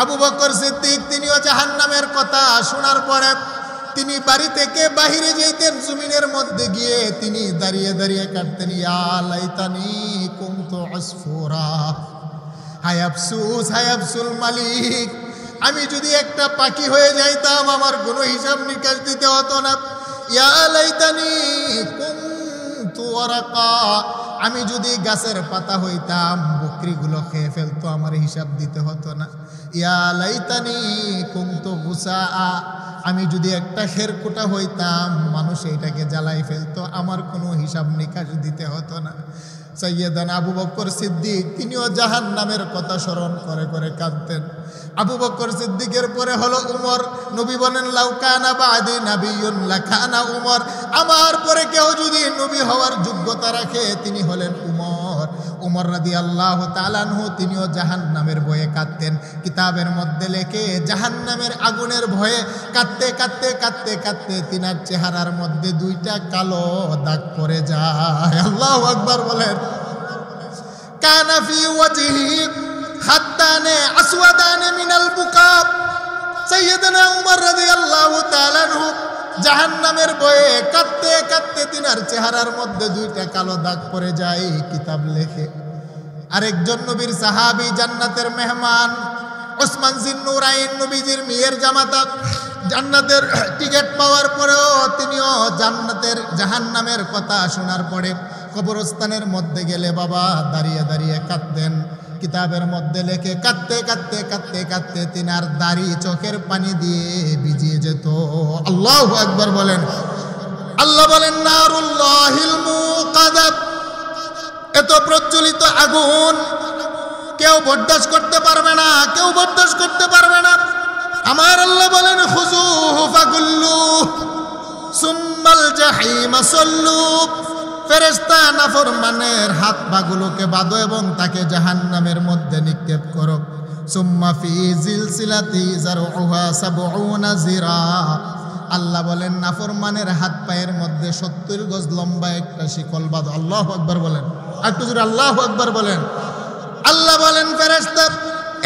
আবু বকর সিদ্দিক, তিনিও জাহান্নামের কথা শোনার পরে তিনি বাড়ি থেকে বাহিরে যেতেন, জমিনের মধ্যে গিয়ে তিনি দাঁড়িয়ে দাঁড়িয়ে কাঁদতেন, ইয়া লাইতানি কুনতু আসফুরা। হায় আফসোস, হায় আফসুল মালিক, আমি যদি একটা পাখি হয়ে যাইতাম, আমার কোনো হিসাব নিকাশ দিতে হতো না। ইয়া লাইতানি কুনতু ওয়ারাকা, আমি যদি গাছের পাতা হইতাম, বকরিগুলো খেয়ে ফেলতো, আমার হিসাব দিতে হতো না। ইয়া লাইতানি কুনতু গুসা, আমি যদি একটা খেরকুটা হইতাম, মানুষ এটাকে জ্বালাই ফেলতো, আমার কোনো হিসাব নিকাশ দিতে হতো না। সাইয়্যিদানা আবু বকর সিদ্দিক, তিনিও জাহান্নামের কথা স্মরণ করে করে কাঁদতেন। আবু বকর সিদ্দিকের পরে হলো উমর। নবী বলেন, লাউ কানা বাদি নাবিয়্যুন লাকানা উমর। আমার পরে কেউ যদি নবী হওয়ার যোগ্যতা রাখে, তিনি হলেন উমর। উমর রাদিয়াল্লাহু তাআলা আনহু, তিনিও জাহান্নামের ভয়ে কাঁদতেন। কিতাবের মধ্যে লেখে, জাহান্নামের আগুনের ভয়ে কাঁদতে কাঁদতে কাঁদতে কাঁদতে তিনার চেহারার মধ্যে দুইটা কালো দাগ পড়ে যায়। আল্লাহু আকবার বলেন। কানা ফি ওয়াজহি খাদ্দানে আসওয়াদানে মিনাল বুকা। সাইয়্যিদানা উমর রাদিয়াল্লাহু তাআলা আনহু জাহান্নামের ভয়ে কাঁদতে কাঁদতে তিনার চেহারার মধ্যে দুইটা কালো দাগ পড়ে যায়। কিতাব লেখে, আরেকজন নবীর সাহাবী, জান্নাতের মেহমান ওসমান জিন্নুরাইন, নবীজির মেয়ের জামাতা, জান্নাতের টিকিট পাওয়ার পরেও তিনিও জাহান্নামের কথা শোনার পরে কবরস্থানের মধ্যে গেলে বাবা দাঁড়িয়ে দাঁড়িয়ে কাঁদতেন। কিতাবের মধ্যে লেখে, কাঁদতে কাঁদতে কাঁদতে কাঁদতে তিনার দাড়ি চোখের পানি দিয়ে ভিজিয়ে যেত। আল্লাহু আকবার বলেন। আল্লাহ বলেন, নারুল্লাহিল মুকাদা, এত প্রজ্বলিত আগুন কেউ বরদাস্ত করতে পারবে না, কেউ বরদাস্ত করতে পারবে না। আমার আল্লাহ বলেন, খুযুহু ফাগুল্লু সুম্মাল জাহিমা সাল্লু। ফেরেশতা নাফরমানের হাত পাগুলোকে বাঁধো এবং তাকে জাহান্নামের মধ্যে নিক্ষেপ করো। সুম্মা ফি জিলসিলাতি যারউহা সাবউনা যিরা। আল্লাহ বলেন, নাফরমানের হাত পায়ের মধ্যে 70 গজ লম্বা একটা শিকল বাঁধো। আল্লাহু আকবার বলেন। একটু জোরে আল্লাহু আকবার বলেন। আল্লাহ বলেন, ফেরেশতা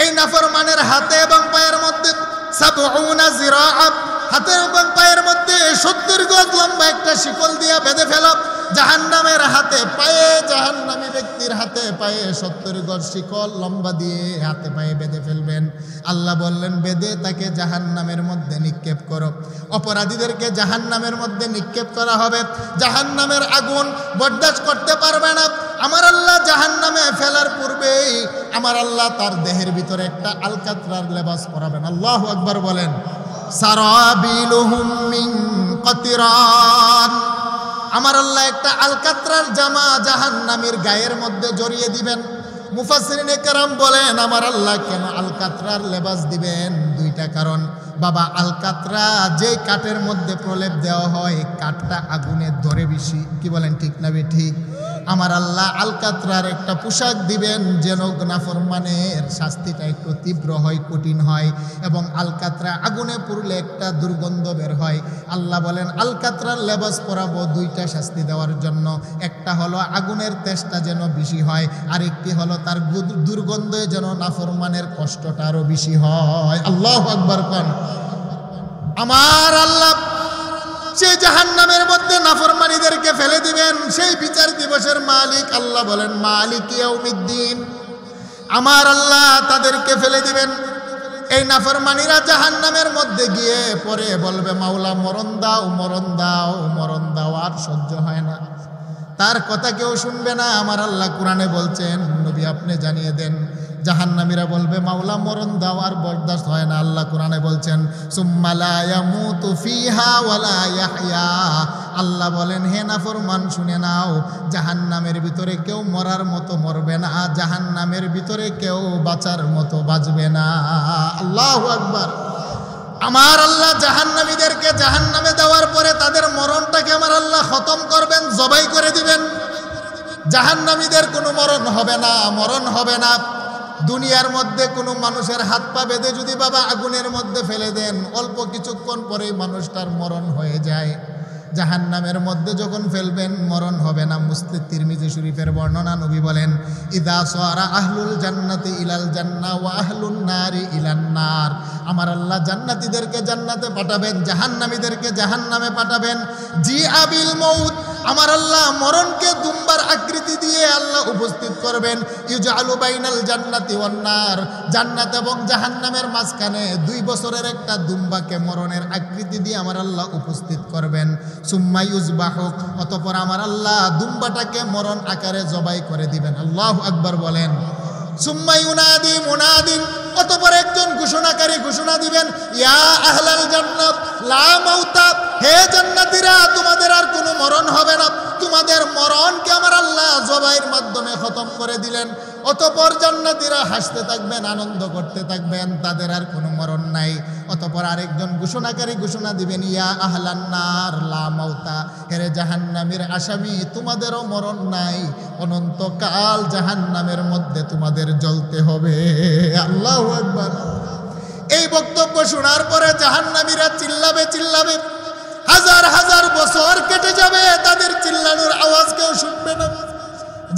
এই নাফরমানের হাতে এবং পায়ের মধ্যে সাবউনা যিরা, হাতের এবং পায়ের মধ্যে 70 গজ লম্বা একটা শিকল দিয়া বেঁধে ফেলো। জাহান্নামের হাতে পায়ে, জাহান্নামী ব্যক্তির হাতে পায়ে 70 গজ শিকল লম্বা দিয়ে হাতে পায়ে বেঁধে ফেলবেন। আল্লাহ বললেন, বেঁধে তাকে জাহান্নামের মধ্যে নিক্ষেপ করো। অপরাধীদেরকে জাহান্নামের মধ্যে নিক্ষেপ করা হবে। জাহান্নামের আগুন বরদাস্ত করতে পারবে না। আমার আল্লাহ জাহান্নামে ফেলার পূর্বেই আমার আল্লাহ তার দেহের ভিতরে একটা আলকাতরার লেবাস পরাবেন। আল্লাহু আকবার বলেন। সারাবিলুহুম মিন কাতিরান, আমার আল্লাহ একটা আলকাতরার জামা জাহান্নামীর গায়ের মধ্যে জড়িয়ে দিবেন। মুফাসসিরিনে কেরাম বলেন, আমার আল্লাহ কেন আলকাতরার লেবাস দিবেন? দুইটা কারণ। বাবা, আলকাতরা যে কাঠের মধ্যে প্রলেপ দেওয়া হয়, কাঠটা আগুনে ধরে বেশি। কি বলেন, ঠিক না ঠিক? আমার আল্লাহ আলকাতরার একটা পোশাক দিবেন যেন নাফরমানের শাস্তিটা একটু তীব্র হয়, কঠিন হয়, এবং আলকাতরা আগুনে পুড়লে একটা দুর্গন্ধ বের হয়। আল্লাহ বলেন আলকাতরার লেবাস পরাবো দুইটা শাস্তি দেওয়ার জন্য। একটা হলো আগুনের তেষ্টা যেন বেশি হয়, আরেকটি হলো তার দুর্গন্ধে যেন নাফরমানের কষ্টটা আরো বেশি হয়। আল্লাহু আকবার কোন। আমার আল্লাহ সেই জাহান্নামের মধ্যে নাফরমানীদেরকে ফেলে দিবেন। সেই বিচার দিবসের মালিক আল্লাহ বলেন, মালিক ইয়াউমিদ্দিন, আমার আল্লাহ তাদেরকে ফেলে দিবেন। এই নাফরমানীরা জাহান্নামের মধ্যে গিয়ে পরে বলবে, মাওলা মরণ দাও, মরণ দাও, মরণ দাও। আর সহ্য হয় না, তার কথা কেউ শুনবে না। আমার আল্লাহ কোরআনে বলছেন, নবী আপনি জানিয়ে দেন। জাহান্নামীরা বলবে, মাওলা মরণ দাও, আর বরদাস্ত হয় না। আল্লাহ কোরআনে বলছেন, সুম্মা লা ইয়ামুতু ফিহা ওয়ালা ইয়াহইয়া। আল্লাহ বলেন, হে নাফরমান শুনে নাও, জাহান্নামের ভিতরে কেউ মরার মতো মরবে না, জাহান্নামের ভিতরে কেউ বাঁচার মতো বাঁচবে না। আল্লাহু আকবার। আমার আল্লাহ জাহান্নামীদেরকে জাহান্নামে দেওয়ার পরে তাদের মরণটাকে আমার আল্লাহ খতম করবেন, জবাই করে দিবেন। জাহান্নামীদের কোনো মরণ হবে না, মরণ হবে না। দুনিয়ার মধ্যে কোনো মানুষের হাত পা বেঁধে যদি বাবা আগুনের মধ্যে ফেলে দেন, অল্প কিছুক্ষণ পরেই মানুষটার মরণ হয়ে যায়। জাহান্নামের মধ্যে যখন ফেলবেন, মরণ হবে না। মুসলিম তিরমিজি শরীফের বর্ণনা, নবী বলেন, ইদা সারা আহলুল জান্নাতি ইলাল জান্নাহ ওয়া আহলুন নারি ইলান নার। আমার আল্লাহ জান্নাতীদেরকে জান্নাতে পাঠাবেন, জাহান্নামীদেরকে জাহান্নামে পাঠাবেন। জি আবিল মউত, আমার আল্লাহ মরণকে দুম্বার আকৃতি দিয়ে আল্লাহ উপস্থিত করবেন। ইউজালু বাইনাল জান্নাতি ওয়ান নার, জান্নাত এবং জাহান্নামের মাঝখানে 2 বছরের একটা দুম্বাকে মরণের আকৃতি দিয়ে আমার আল্লাহ উপস্থিত করবেন। সুম্মা ইউজবাহু, অতঃপর আমার আল্লাহ দুম্বাটাকে মরণ আকারে জবাই করে দিবেন। আল্লাহু আকবার বলেন। সুম্মা ইউনাদি মুনাদিন, অতঃপর একজন ঘোষণাকারী ঘোষণা দিবেন, ইয়া আহলাল জান্নাত লা মাউতা, হে জান্নাতীরা তোমাদের আর কোনো মরণ হবে না। তোমাদের মরণকে আমার আল্লাহ জবাইয়ের মাধ্যমে খতম করে দিলেন। অতঃপর জান্নাতীরা হাসতে থাকবেন, আনন্দ করতে থাকবেন, তাদের আর কোনো মরণ নাই। অতঃপর আরেকজন ঘোষণাকারী ঘোষণা দিবেন, ইয়া আহলান নার লা মাউতা, হে জাহান্নামের আসামি তোমাদেরও মরণ নাই, অনন্তকাল জাহান্নামের মধ্যে তোমাদের জ্বলতে হবে। আল্লাহু আকবার। এই বক্তব্য শোনার পরে জাহান্নামীরা চিল্লাবে চিল্লাবে, হাজার হাজার বছর কেটে যাবে, তাদের চিল্লানোর আওয়াজ কেউ শুনবে না।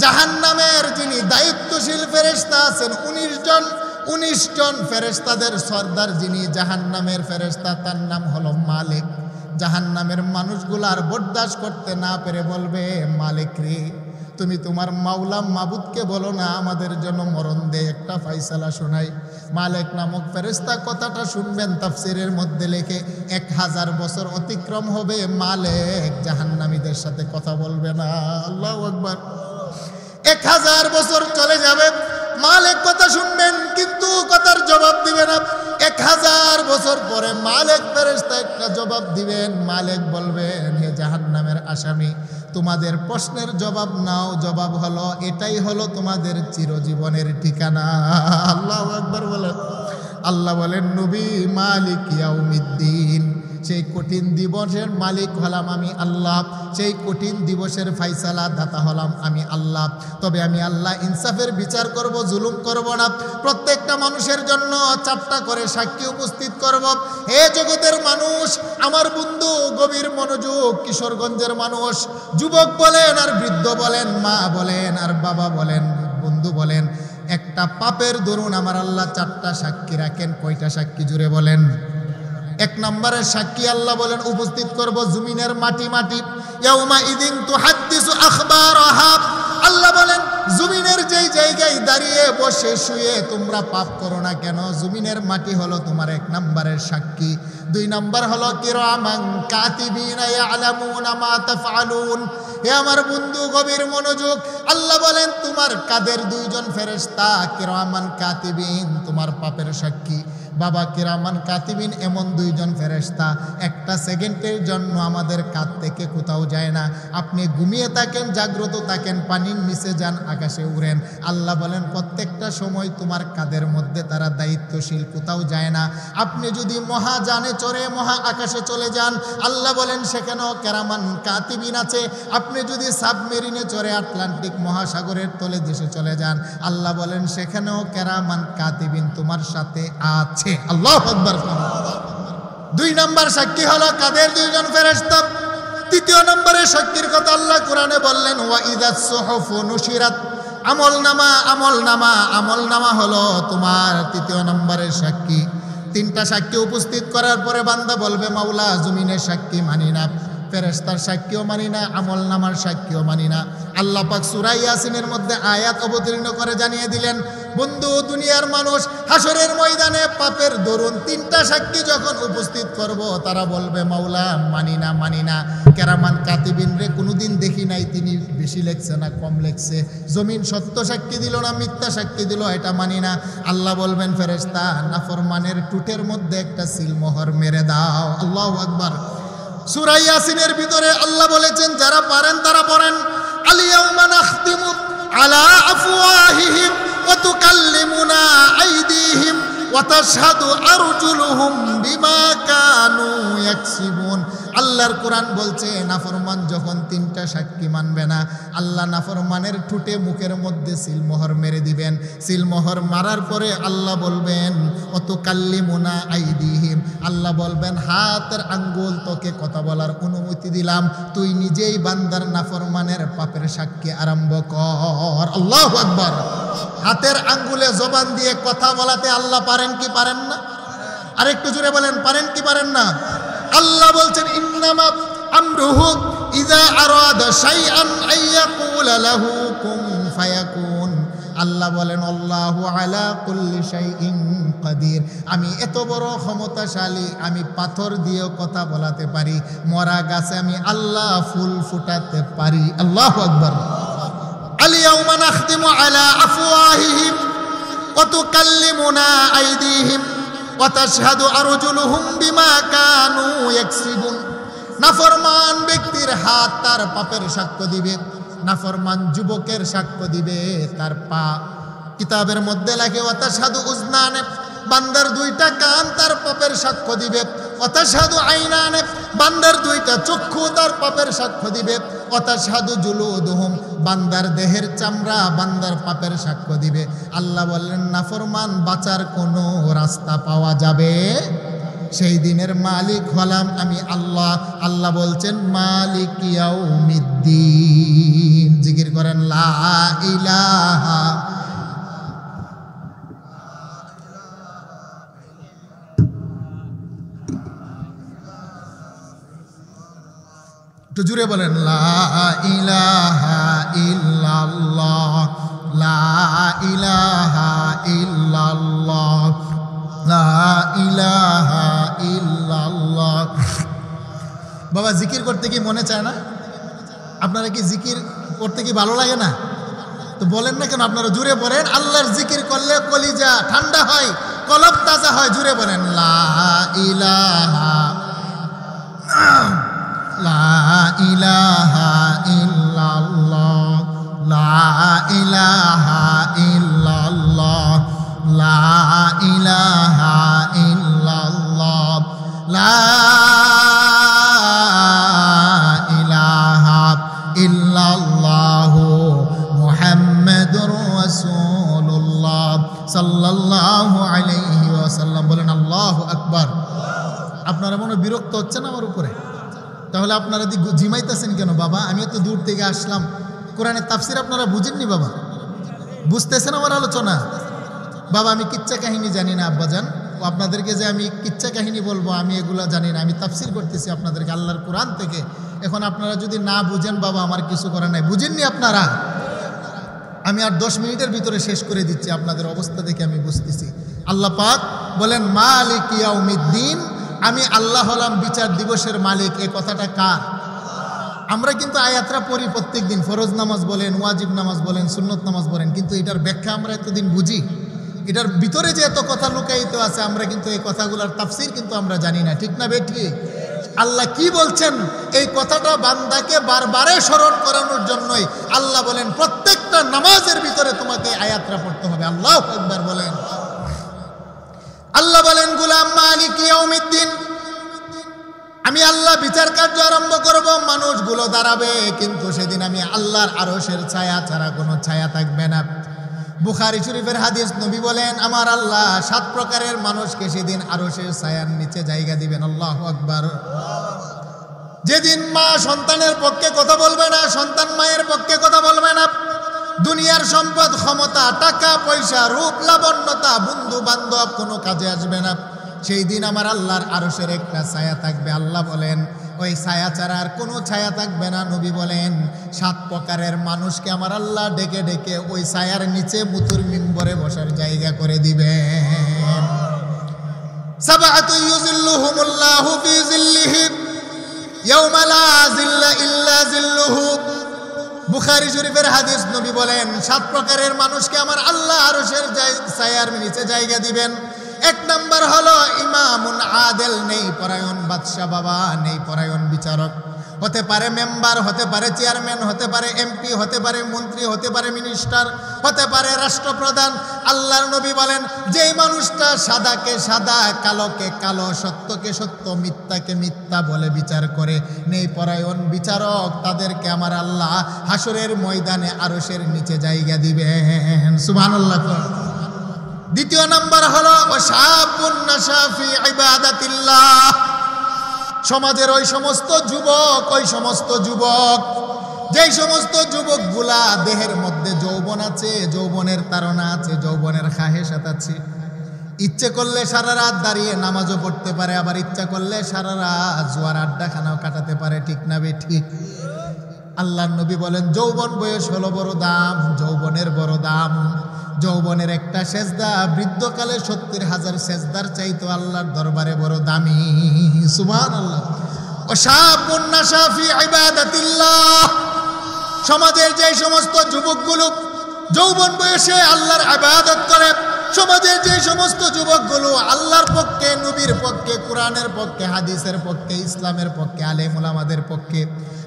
জাহান্নামের যিনি দায়িত্বশীল ফেরেশতা আছেন 19 জন ফেরেশতাদের সর্দার যিনি জাহান্নামের ফেরেশতা, তার নাম হলো মালিক। জাহান্নামের মানুষগুলো আর বরদাস্ত করতে না পেরে বলবে, মালিক রে, তুমি তোমার মাওলা মাবুদকে বলো না আমাদের জন্য মরণ দে, একটা ফাইসালা শোনাই। মালিক নামক ফেরেশতা কথাটা শুনবেন, তাফসীরের মধ্যে লেখে 1000 বছর অতিক্রম হবে, মালিক জাহান্নামীদের সাথে কথা বলবে না। আল্লাহু আকবার। 1000 বছর চলে যাবে, মালিক কথা শুনবেন কিন্তু কথার জবাব দিবে না। 1000 বছর পরে মালিক ফেরেশতা একটা জবাব দিবেন। মালিক বলবেন, হে জাহান্নামের আসামি, তোমাদের প্রশ্নের জবাব নাও। জবাব হলো, এটাই হলো তোমাদের চিরজীবনের ঠিকানা। আল্লাহু আকবার বলেন। আল্লাহ বলেন, নবী মালিক ইয়াউমিদ্দিন, সেই কঠিন দিবসের মালিক হলাম আমি আল্লাহ, সেই কঠিন দিবসের ফাইসালা দাতা হলাম আমি আল্লাহ। তবে আমি আল্লাহ ইনসাফের বিচার করব, জুলুম করব না। প্রত্যেকটা মানুষের জন্য 4টা করে সাক্ষী উপস্থিত করব। হে জগতের মানুষ, আমার বন্ধু গভীর মনোযোগ, কিশোরগঞ্জের মানুষ, যুবক বলেন আর বৃদ্ধ বলেন, মা বলেন আর বাবা বলেন, বন্ধু বলেন, একটা পাপের দরুন আমার আল্লাহ 4টা সাক্ষী রাখেন। কয়টা সাক্ষী জুড়ে বলেন? এক নম্বরের সাক্ষী আল্লাহ বলেন উপস্থিত করব জমিনের মাটি মাটি, ইয়াউমা ইদিন তুহাদ্দিসু আখবারাহা। আল্লাহ বলেন জমিনের যেই জায়গায় দাঁড়িয়ে বসে শুয়ে তোমরা পাপ করো না কেন, জমিনের মাটি হলো তোমার এক নম্বরের সাক্ষী। দুই নম্বর হলো কিরামান কাতিবিনা ইয়ালামুনা মা তাফআলুন। হে আমার বন্ধু গভীর মনোযোগ, আল্লাহ বলেন তোমার কাদের দুইজন ফেরেশতা কিরামান কাতিবিন, তোমার পাপের সাক্ষী। বাবা কিরামান কাতিবিন এমন দুইজন ফেরেশতা, একটা সেকেন্ডের জন্য আমাদের কাঁধ থেকে কোথাও যায় না। আপনি ঘুমিয়ে থাকেন, জাগ্রত থাকেন, পানির নিচে যান, আকাশে উড়েন, আল্লাহ বলেন প্রত্যেকটা সময় তোমার কাঁধের মধ্যে তারা দায়িত্বশীল, কোথাও যায় না। আপনি যদি মহাযানে চড়ে মহা আকাশে চলে যান, আল্লাহ বলেন সেখানেও কিরামান কাতিবিন আছে। আপনি যদি সাবমেরিনে চড়ে আটলান্টিক মহাসাগরের তলে দেশে চলে যান, আল্লাহ বলেন সেখানেও কিরামান কাতিবিন তোমার সাথে আছে। আল্লাহু আকবার। দুই নম্বর সাক্ষী হলো কাদের দুইজন ফেরেশতা। তৃতীয় নম্বরে সাক্ষীর কথা আল্লাহ কোরআনে বললেন ওয়া ইযাস সুহুফু নুশিরাত। আমলনামা হলো তোমার তৃতীয় নম্বরের সাক্ষী। তিনটা সাক্ষী উপস্থিত করার পরে বান্দা বলবে মাওলা জমিনের সাক্ষী মানি না, ফেরেশতার সাক্ষীও মানি না, আমলনামার সাক্ষীও মানি না। আল্লাহ পাক সূরা ইয়াসিনের মধ্যে আয়াত অবতীর্ণ করে জানিয়ে দিলেন বন্ধু দুনিয়ার মানুষ হাসরের ময়দানে পাপের দরুন তিনটা সাক্ষী যখন উপস্থিত করব তারা বলবে মাওলা মানি না। কিরামান কাতিবিন রে কোনোদিন দেখি নাই তিনি বেশি লেখছে না কম লেখছে, জমিন সত্য সাক্ষী দিল না মিথ্যা সাক্ষী দিল এটা মানি না। আল্লাহ বলবেন ফেরেশতা নাফরমানের টুটের মধ্যে একটা সিলমোহর মেরে দাও। আল্লাহু আকবার। সূরা ইয়াসিনের ভিতরে আল্লাহ বলেছেন যারা পারেন তারা পড়েন আল-ইয়াউমা নাখতিমু আলা আফওয়াহিহিম ওয়া তুকাল্লিমুনা আইদিহিম ওয়া তাশহাদু আরজুলুহুম বিমা কানু ইয়াকসিবুন। আল্লাহর কোরআন বলছে নাফরমান যখন তিনটা সাক্ষী মানবে না, আল্লাহ নাফরমানের ঠুটে মুখের মধ্যে সিলমোহর মেরে দিবেন। সিলমোহর মারার পরে আল্লাহ বলবেন অতুকাল্লিমুনা আইদিহিম, আল্লাহ বলবেন হাতের আঙ্গুল তোকে কথা বলার অনুমতি দিলাম, তুই নিজেই বান্দার নাফরমানের পাপের সাক্ষী আরম্ভ কর। আল্লাহু আকবার। হাতের আঙ্গুলে জবান দিয়ে কথা বলাতে আল্লাহ পারেন কি পারেন না? আরেকটু জোরে বলেন পারেন কি পারেন না? আল্লাহ বলছেন ইন্নামা আমরুহু ইযা আরাদা শাইআন আইয়াকুলা লাহু কুন ফায়াকুন। আল্লাহ বলেন আল্লাহু আলা কুল্লি শাইইন কাদির, আমি এত বড় ক্ষমতাশালী, আমি পাথর দিয়েও কথা বলাতে পারি, মরা গাছে আমি আল্লাহ ফুল ফুটাতে পারি। আল্লাহু আকবার। আল-ইয়াউমা নাখতিমু আলা আফওয়াহিহিম ওয়া তুকাল্লিমুনা আইদিহিম ওয়া তাশহাদু আরজুলুহুম বিমা কানু ইয়াকসিবুন। নাফরমান ব্যক্তির হাত তার পাপের সাক্ষ্য দিবে, নাফরমান যুবকের সাক্ষ্য দিবে তার পা। কিতাবের মধ্যে লেখে ওয়া তাশহাদু উজনানে, বান্দার দুইটা কান তার পাপের সাক্ষ্য দিবে। ওয়া তাশহাদু আইনানে, বান্দার দুইটা চক্ষু তার পাপের সাক্ষ্য দিবে। ওয়া তাশহাদু জুলুদুহুম, বান্দার দেহের চামড়া বান্দার পাপের সাক্ষ্য দিবে। আল্লাহ বললেন নাফরমান বাঁচার কোনো রাস্তা পাওয়া যাবে? সেই দিনের মালিক হলাম আমি আল্লাহ। আল্লাহ বলছেন মালিক ইয়াউমিদ্দিন। জিকির করেন লা ইলাহা। একটু জুড়ে বলেন লা ইলাহা ইল্লাল্লাহ, লা ইলাহা ইল্লাল্লাহ, লা ইলাহা ইল্লাল্লাহ। বাবা জিকির করতে কি মনে চায় না? আপনারা কি জিকির করতে কি ভালো লাগে না? তো বলেন না কেন? আপনারা জুড়ে বলেন আল্লাহর জিকির করলে কলিজা ঠান্ডা হয়, কলব তাজা হয়। জুড়ে বলেন লা ইলাহা, লা ইলাহা ইল্লাল্লাহ, লা ইলাহা ইল্লাল্লাহ, লা ইলাহা ইল্লাল্লাহ, লা ইলাহা ইল্লাল্লাহু মুহাম্মাদুর রাসূলুল্লাহ সাল্লাল্লাহু আলাইহি ওয়াসাল্লাম। বলেন আল্লাহু আকবার। আপনারা মনে বিরক্ত হচ্ছেন আমার উপরে? তাহলে আপনারা জিমাইতেছেন কেন বাবা? আমি এত দূর থেকে আসলাম, কোরআনের তাফসির আপনারা বুঝেননি বাবা? বুঝতেছেন আমার আলোচনা? বাবা আমি কিচ্ছা কাহিনী জানি না আব্বাজান, আপনাদেরকে যে আমি কিচ্ছা কাহিনী বলবো আমি এগুলো জানি না, আমি তাফসির করতেছি আপনাদেরকে আল্লাহর কোরআন থেকে। এখন আপনারা যদি না বুঝেন বাবা আমার কিছু করার নাই, বুঝেননি আপনারা? আমি আর 10 মিনিটের ভিতরে শেষ করে দিচ্ছি, আপনাদের অবস্থা দেখে আমি বুঝতেছি। আল্লাহ পাক বলেন মালিক ইয়াউমিদ্দিন, আমি আল্লাহ হলাম বিচার দিবসের মালিক। এই কথাটা কার? আমরা কিন্তু আয়াতরা পড়ি প্রত্যেক দিন, ফরজ নামাজ বলেন, ওয়াজিব নামাজ বলেন, সুন্নত নামাজ বলেন, কিন্তু এটার ব্যাখ্যা আমরা এতদিন বুঝি, এটার ভিতরে যে এত কথা লুকায়িত আছে আমরা কিন্তু এই কথাগুলোর তাফসীর কিন্তু আমরা জানি না, ঠিক না বেঠি? আল্লাহ কি বলছেন এই কথাটা বান্দাকে বারবারে স্মরণ করানোর জন্যই আল্লাহ বলেন প্রত্যেকটা নামাজের ভিতরে তোমাকে আয়াতরা পড়তে হবে। আল্লাহু আকবার বলেন। আল্লাহ বলেন গোলাম মালিক ইয়াউমিদ্দিন, আমি আল্লাহ বিচার কার্য আরম্ভ করব, মানুষগুলো দাঁড়াবে কিন্তু সেদিন আমি আল্লাহর আরশের ছায়া ছাড়া কোনো ছায়া থাকবে না। বুখারী শরীফের হাদিস, নবী বলেন আমার আল্লাহ 7 প্রকারের মানুষকে সেদিন আরশের ছায়ার নিচে জায়গা দিবেন। আল্লাহু আকবার। যেদিন মা সন্তানের পক্ষে কথা বলবে না, সন্তান মায়ের পক্ষে কথা বলবে না, দুনিয়ার সম্পদ, ক্ষমতা, টাকা পয়সা, রূপ লাবণ্যতা, বন্ধু বান্ধব কোনো কাজে আসবে না। সেই দিন আমার আল্লাহর আরশের একটা ছায়া থাকবে। আল্লাহ বলেন ওই ছায়া ছাড়া আর কোনো ছায়া থাকবে না। নবী বলেন 7 প্রকারের মানুষকে আমার আল্লাহ ডেকে ডেকে ওই ছায়ার নিচে মুতুর মিম্বরে বসার জায়গা করে দিবেন। সাবআতু ইউযিল্লুহুমুল্লাহু ফি যিল্লিহি ইয়াওমা লা যিল্লা ইল্লা যিল্লুহু। বুখারী শরীফের হাদিস, নবী বলেন 7 প্রকারের মানুষকে আমার আল্লাহ আরশের ছায়ার নিচে জায়গা দিবেন। 1 নম্বর হলো ইমামুন আদেল, নেই পরায়ণ বাদশা বাবা, নেই পরায়ণ বিচারক। হতে পারে মেম্বার, হতে পারে চেয়ারম্যান, হতে পারে এমপি, হতে পারে মন্ত্রী, হতে পারে মিনিস্টার, হতে পারে রাষ্ট্রপ্রধান। আল্লাহর নবী বলেন যেই মানুষটা সাদাকে সাদা, কালোকে কালো, সত্যকে সত্য, মিথ্যাকে মিথ্যা বলে বিচার করে, নেই পরায়ণ বিচারক, তাদেরকে আমার আল্লাহ হাসরের ময়দানে আরশের নিচে জায়গা দিবেন। সুবহানাল্লাহ। 2 নম্বর হলো ওয়াশাবুন নাশা ফি ইবাদাতিল্লাহ। সমাজের ওই সমস্ত যুবক, যেই সমস্ত যুবকগুলা দেহের মধ্যে যৌবন আছে, যৌবনের তাড়না আছে, যৌবনের খাহেশাত আছে, ইচ্ছে করলে সারা রাত দাঁড়িয়ে নামাজও পড়তে পারে, আবার ইচ্ছা করলে সারা রাত জুয়ার আড্ডাখানাও কাটাতে পারে, ঠিক না বে ঠিক? আল্লাহর নবী বলেন যৌবন বয়স হলো বড় দাম, যৌবনের বড় দাম। যৌবনের একটা সেজদা বৃদ্ধকালে 70,000 সেজদার চাইতো আল্লাহর দরবারে বড় দামি। সুবহানাল্লাহ। ওয়াশাবুন নাশা ফি ইবাদাতিল্লাহ। সমাজের যে সমস্ত যুবকগুলো যৌবন বয়সে আল্লাহর ইবাদত করে, সমাজের যে সমস্ত যুবকগুলো আল্লাহর পক্ষে, নবীর পক্ষে, কোরআনের পক্ষে, হাদিসের পক্ষে, ইসলামের পক্ষে, আলেম ওলামাদের পক্ষে,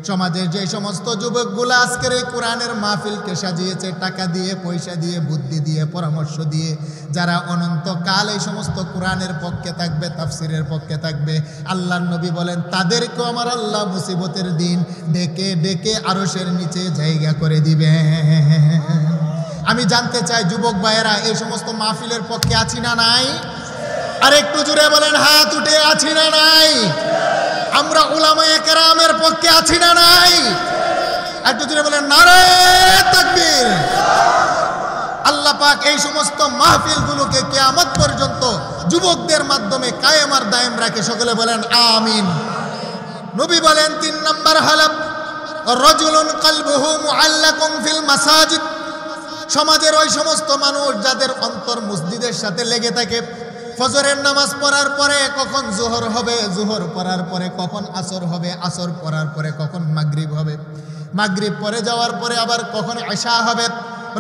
সমাজের যে সমস্ত যুবকগুলো আজকের এই কোরআনের মাহফিলকে সাজিয়েছে টাকা দিয়ে, পয়সা দিয়ে, বুদ্ধি দিয়ে, পরামর্শ দিয়ে, যারা অনন্তকাল এই সমস্ত কোরআনের পক্ষে থাকবে, তাফসিরের পক্ষে থাকবে, আল্লাহর নবী বলেন তাদেরকেও আমার আল্লাহ মুসিবতের দিন ডেকে ডেকে আরশের নিচে জায়গা করে দিবে। আমি জানতে চাই যুবক ভাইয়েরা এই সমস্ত মাহফিলের পক্ষে আছি না নাই? আর একটু জোরে বলেন হাত উঠে, আছি না নাই? আমরা উলামায়ে কেরামের পক্ষে আছি না নাই? একটু জোরে বলেন নারে তাকবীর। আল্লাহ পাক এই সমস্ত মাহফিলগুলোকে কিয়ামত পর্যন্ত যুবকদের মাধ্যমে কায়েম আর দায়েম রাখে, সকলে বলেন আমিন। নবী বলেন 3 নম্বর হলো রাজুলুন কলবুহু মুআল্লাকুন ফিল মাসাজিদ। সমাজের ওই সমস্ত মানুষ যাদের অন্তর মসজিদের সাথে লেগে থাকে, ফজরের নামাজ পড়ার পরে কখন জোহর হবে, জোহর পড়ার পরে কখন আসর হবে, আসর পড়ার পরে কখন মাগরিব হবে, মাগরিব পরে যাওয়ার পরে আবার কখন ইশা হবে।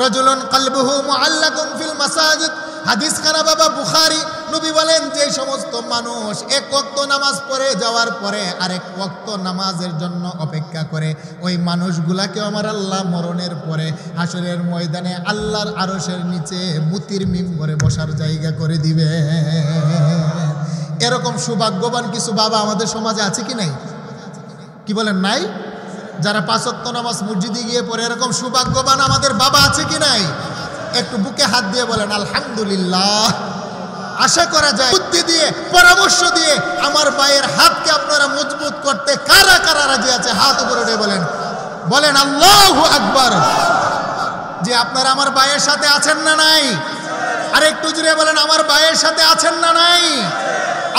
রাজুলুন কলবুহু মুআল্লাকুন ফিল মাসাজিদ। হাদিস খানা বাবা বুখারী। নবী বলেন যে সমস্ত মানুষ 1 ওয়াক্ত নামাজ পড়ে যাওয়ার পরে আরেক ওয়াক্ত নামাজের জন্য অপেক্ষা করে, ওই মানুষগুলাকে আমার আল্লাহ মরণের পরে হাসরের ময়দানে আল্লাহর আরশের নিচে মুতির মিম্বরে বসার জায়গা করে দিবে। এরকম সৌভাগ্যবান কিছু বাবা আমাদের সমাজে আছে কি নাই? কি বলেন নাই? যারা 5 ওয়াক্ত নামাজ মসজিদে গিয়ে পড়ে, এরকম সৌভাগ্যবান আমাদের বাবা আছে কি নাই? একটু বুকে হাত দিয়ে বলেন আলহামদুলিল্লাহ। আশা করা যায় বুদ্ধি দিয়ে, পরামর্শ দিয়ে আমার ভাইয়ের হাতকে আপনারা মজবুত করতে কারা কারা রাজি আছে? হাত উপরে উঠে বলেন, বলেন আল্লাহু আকবার। যে আপনারা আমার ভাইয়ের সাথে আছেন না নাই? আর একটু জুড়ে বলেন আমার ভাইয়ের সাথে আছেন না নাই?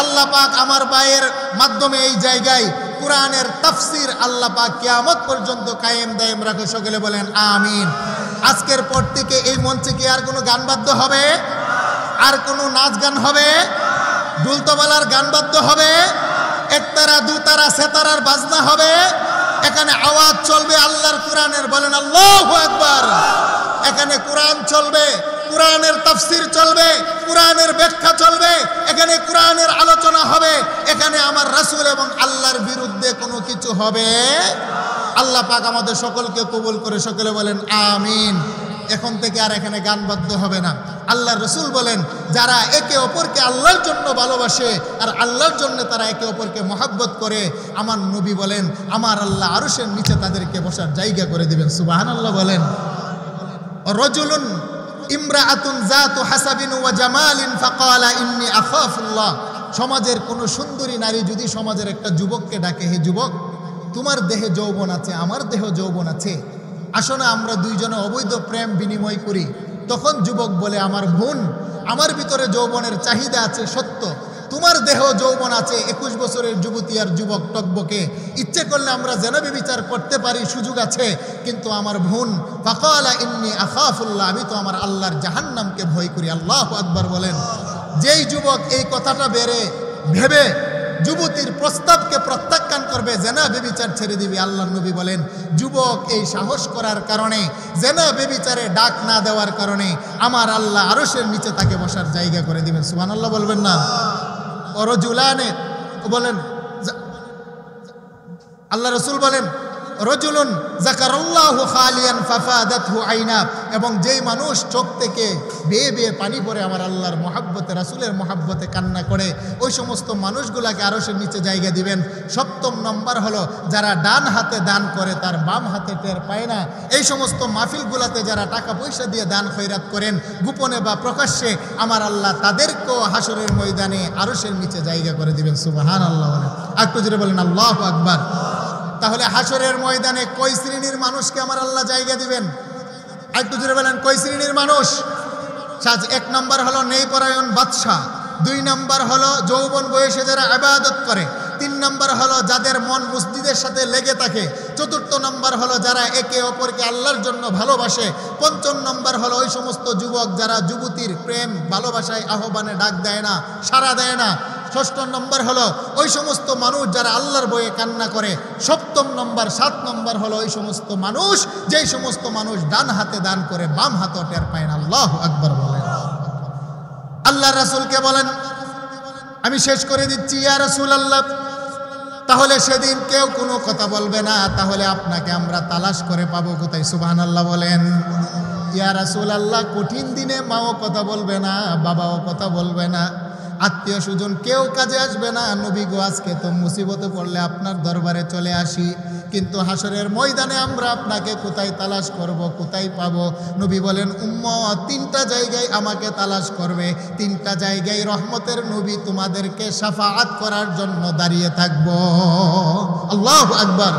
আল্লাহ পাক আমার ভাইয়ের মাধ্যমে এই জায়গায় কোরআনের তাফসীর আল্লাহ পাক কিয়ামত পর্যন্ত কায়েম দায়েম রাখো, সকলে বলেন আমিন। আজকের পর থেকে এই মঞ্চে কি আর কোনো গান বাদ্য হবে? আর কোনো নাচ গান হবে? ঢুলতবলার গান বাদ্য হবে? একতারা দুতারা সেতারার বাজনা হবে? এখানে আওয়াজ চলবে আল্লাহর কোরআনের, বলেন আল্লাহু আকবার। এখানে কোরআন চলবে, কোরআনের তাফসীর চলবে, কোরআনের ব্যাখ্যা চলবে, এখানে কোরআনের আলোচনা হবে। এখানে আমার রাসূল এবং আল্লাহর বিরুদ্ধে কোনো কিছু হবে? আল্লাহ পাক আমাদের সকলকে কবুল করে, সকলে বলেন আমিন। এখন থেকে আর এখানে গান বাদ্য হবে না। আল্লাহর রাসূল বলেন যারা একে অপরকে আল্লাহর জন্য ভালোবাসে আর আল্লাহর জন্য তারা একে অপরকে মহব্বত করে, আমার নবী বলেন আমার আল্লাহ আরশের নিচে তাদেরকে বসার জায়গা করে দিবেন। সুবহানাল্লাহ বলেন। রাজুলুন ইমরাআতুন যাতু হাসাবিন ওয়া জামালিন ফাকালা ইন্নী আখাফুল্লাহ। সমাজের কোনো সুন্দরী নারী যদি সমাজের একটা যুবককে ডাকে, হে যুবক, তোমার দেহে যৌবন আছে, আমার দেহ যৌবন আছে, আসো না আমরা দুইজনে অবৈধ প্রেম বিনিময় করি। তখন যুবক বলে আমার বোন, আমার ভিতরে যৌবনের চাহিদা আছে সত্য, তোমার দেহ যৌবন আছে, 21 বছরের যুবতী আর যুবক টকবকে, ইচ্ছে করলে আমরা জেনা বিচার করতে পারি, সুযোগ আছে, কিন্তু আমার বোন ফাকালা ইন্নী আখাফুল্লাহ, আমি তো আমার আল্লাহর জাহান্নামকে ভয় করি। আল্লাহু আকবার বলেন। যেই যুবক এই কথাটা ভেবে যুবতীর প্রস্তাবকে প্রত্যাখ্যান করবে, জেনা বেবিচার ছেড়ে দিবে, আল্লাহর নবী বলেন যুবক এই সাহস করার কারণে, জেনা বেবিচারে ডাক না দেওয়ার কারণে আমার আল্লাহ আরশের নিচে তাকে বসার জায়গা করে দিবেন। সুবহানাল্লাহ বলবেন না? রাজুলানে বলেন, আল্লাহ রাসূল বলেন রাজুলুন যাকারাল্লাহু খালিয়ান ফাফাদাতহু আইনা, এবং যেই মানুষ চোখ থেকে বেয়ে বেয়ে পানি পড়ে আমার আল্লাহর মহব্বতে, রাসূলের মহব্বতে কান্না করে, ওই সমস্ত মানুষগুলাকে আরশের নিচে জায়গা দিবেন। 7ম নম্বর হলো যারা ডান হাতে দান করে তার বাম হাতে টের পায় না। এই সমস্ত মাহফিলগুলাতে যারা টাকা পয়সা দিয়ে দান খয়রাত করেন গোপনে বা প্রকাশ্যে, আমার আল্লাহ তাদেরকেও হাসরের ময়দানে আরশের নিচে জায়গা করে দিবেন। সুবহানাল্লাহ বলেন। একটু জোরে বলেন আল্লাহু আকবার। তাহলে হাসরের ময়দানে কয় শ্রেণীর মানুষকে আমার আল্লাহ জায়গা দিবেন? একটু জোরে বলেন কয় শ্রেণীর মানুষ? 1 নম্বর হলো নেইপরায়ণ বাদশাহ, 2 নম্বর হলো যৌবন বয়সে যারা ইবাদত করে, 3 নম্বর হলো যাদের মন মসজিদের সাথে লেগে থাকে, 4র্থ নম্বর হলো যারা একে অপরকে আল্লাহর জন্য ভালোবাসে, 5ম নম্বর হলো ওই সমস্ত যুবক যারা যুবতীর প্রেম ভালোবাসায় আহ্বানে ডাক দেয় না, সাড়া দেয় না, 6ষ্ঠ নম্বর হলো ওই সমস্ত মানুষ যারা আল্লাহর বয়ে কান্না করে, 7ম নম্বর 7 নম্বর হলো ওই সমস্ত মানুষ যেই সমস্ত মানুষ ডান হাতে দান করে বাম হাতে টের পায় না। আল্লাহু আকবার বলেন। আল্লাহ রাসূলকে বলেন, আমি শেষ করে দিচ্ছি ইয়া রাসূলুল্লাহ, তাহলে সেদিন কেউ কোনো কথা বলবে না, তাহলে আপনাকে আমরা তালাশ করে পাবো কোথায়? সুবহানাল্লাহ বলেন। ইয়া রাসূলুল্লাহ, কঠিন দিনে মাও কথা বলবে না, বাবাও কথা বলবে না, আত্মীয় স্বজন কেউ কাজে আসবে না। নবী গো, আজকে তো মুসিবতে পড়লে আপনার দরবারে চলে আসি, কিন্তু হাসরের ময়দানে আমরা আপনাকে কোথায় তালাশ করব, কোথায় পাবো? নবী বলেন উম্মত 3টা জায়গায় আমাকে তালাশ করবে, 3টা জায়গায় রহমতের নবী তোমাদেরকে শাফাআত করার জন্য দাঁড়িয়ে থাকবো। আল্লাহু আকবার।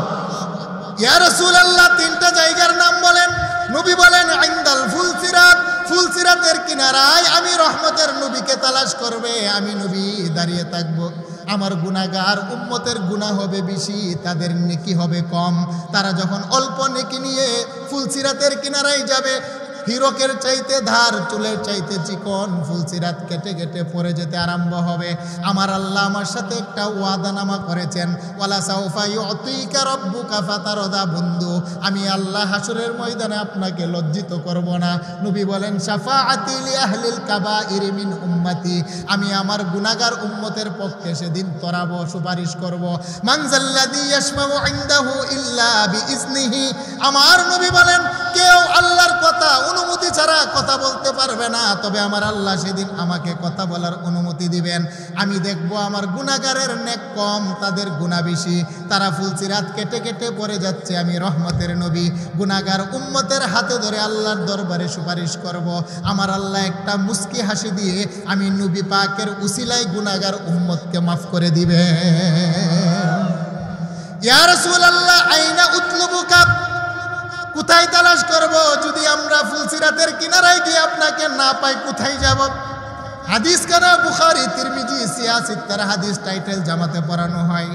ইয়া রাসূলুল্লাহ, 3টা জায়গার নাম বলেন। নবী বলেন ইনদাল ফুলসিরাত, ফুলসিরাতের কিনারায় আমি রহমতের নবীকে তালাশ করবে, আমি নবী দাঁড়িয়ে থাকব। আমার গুনাহগার উম্মতের গুনাহ হবে বেশি, তাদের নেকি হবে কম। তারা যখন অল্প নেকি নিয়ে ফুলসিরাতের কিনারায় যাবে, হিরকের চাইতে ধার, চুলের চাইতে চিকন, ফুলসিরাত কেটে কেটে পড়ে যেতে আরম্ভ হবে। আমার আল্লাহ আমার সাথে একটা ওয়াদানামা করেছেন, ওয়ালা সাউফা ইউতিকা রাব্বুকা ফাতারদা। বন্ধু, আমি আল্লাহ হাসরের ময়দানে আপনাকে লজ্জিত করব না। নবী বলেন শাফাআতি লি আহলিল কাবাইর মিন উম্মতি, আমি আমার গুনাহগার উম্মতের পক্ষে সেদিন তরাবো, সুপারিশ করব। মান যাল্লাযী ইয়াশফাউ ইনদাহু ইল্লা বিইজনিহি, আমার নবী বলেন কেউ আল্লাহর কথা অনুমতি ছাড়া কথা বলতে পারবে না, তবে আমার আল্লাহ সেদিন আমাকে কথা বলার অনুমতি দিবেন। আমি দেখব আমার গুনাহগারের নেক কম, তাদের গুনাহ বেশি, তারা ফুলসিরাত কেটে কেটে পড়ে যাচ্ছে। আমি রহমতের নবী গুনাহগার উম্মতের হাতে ধরে আল্লাহর দরবারে সুপারিশ করব। আমার আল্লাহ একটা মুস্কি হাসি দিয়ে আমি নবী পাকের উসিলায় গুনাহগার উম্মতকে মাফ করে দিবেন। ইয়া রাসূলুল্লাহ, আইনা উতলুবুকা, কোথায় তালাশ করব? যদি আমরা ফুলসিরাতের কিনারায় গিয়ে আপনাকে না পাই, কোথায় যাব? হাদিস কানা বুখারী, তিরমিজি, সিয়াসিত্তার হাদিস টাইটেল জামাতে পড়ানো হয়।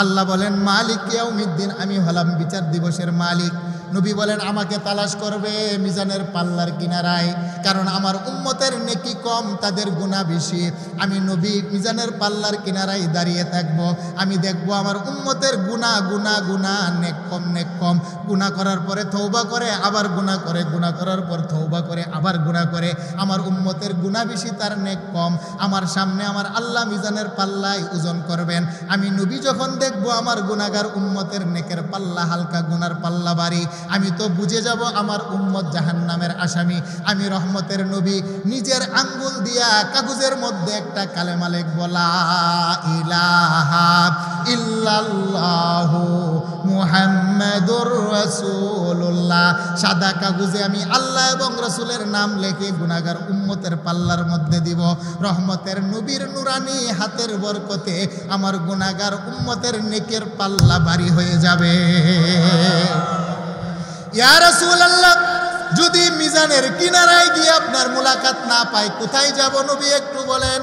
আল্লাহ বলেন মালিক ইয়াউমিদ্দিন, আমি হলাম বিচার দিবসের মালিক। নবী বলেন আমাকে তালাশ করবে মিজানের পাল্লার কিনারায়, কারণ আমার উম্মতের নেকি কম, তাদের গুনাহ বেশি। আমি নবী মিজানের পাল্লার কিনারায় দাঁড়িয়ে থাকব, আমি দেখব আমার উম্মতের গুনাহ গুনাহ গুনাহ, নেক কম। গুনাহ করার পরে তওবা করে, আবার গুনাহ করে, গুনাহ করার পর তওবা করে, আবার গুনাহ করে। আমার উম্মতের গুনাহ বেশি, তার নেক কম। আমার সামনে আমার আল্লাহ মিজানের পাল্লায় ওজন করবেন। আমি নবী যখন দেখব আমার গুনাহগার উম্মতের নেকের পাল্লা হালকা, গুনার পাল্লা ভারী, আমি তো বুঝে যাব আমার উম্মত জাহান্নামের আসামি। আমি রহমতের নবী নিজের আঙ্গুল দিয়া কাগজের মধ্যে একটা কালেমা লিখব, লা ইলাহা ইল্লাল্লাহু মুহাম্মাদুর রাসূলুল্লাহ। সাদা কাগজে আমি আল্লাহ এবং রাসূলের নাম লিখে গুনাহগার উম্মতের পাল্লার মধ্যে দিব। রহমতের নবীর নুরানি হাতের বরকতে আমার গুনাহগার উম্মতের নেকের পাল্লা ভারী হয়ে যাবে। ইয়া রাসূলুল্লাহ, যদি মিজানের কিনারায় গিয়ে আপনার মুলাকাত না পাই, কোথায় যাব নবী একটু বলেন?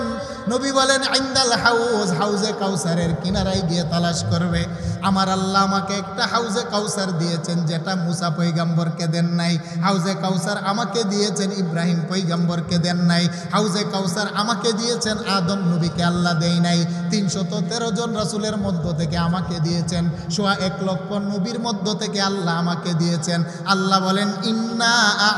নবী বলেন ইনদাল হাউজ, হাউজে কাউসারের কিনারায় গিয়ে তালাশ করবে। আমার আল্লাহ আমাকে একটা হাউজে কাউসার দিয়েছেন, যেটা মুসা পয়গম্বরকে দেন নাই। হাউজে কাউসার আমাকে দিয়েছেন, ইব্রাহিম পয়গম্বরকে দেন নাই। হাউজে কাউসার আমাকে দিয়েছেন, আদম নবীকে আল্লাহ দেয় নাই। 313 জন রাসূলের মধ্য থেকে আমাকে দিয়েছেন, 1.25 লক্ষ নবীর মধ্য থেকে আল্লাহ আমাকে দিয়েছেন। আল্লাহ বলেন ইন্না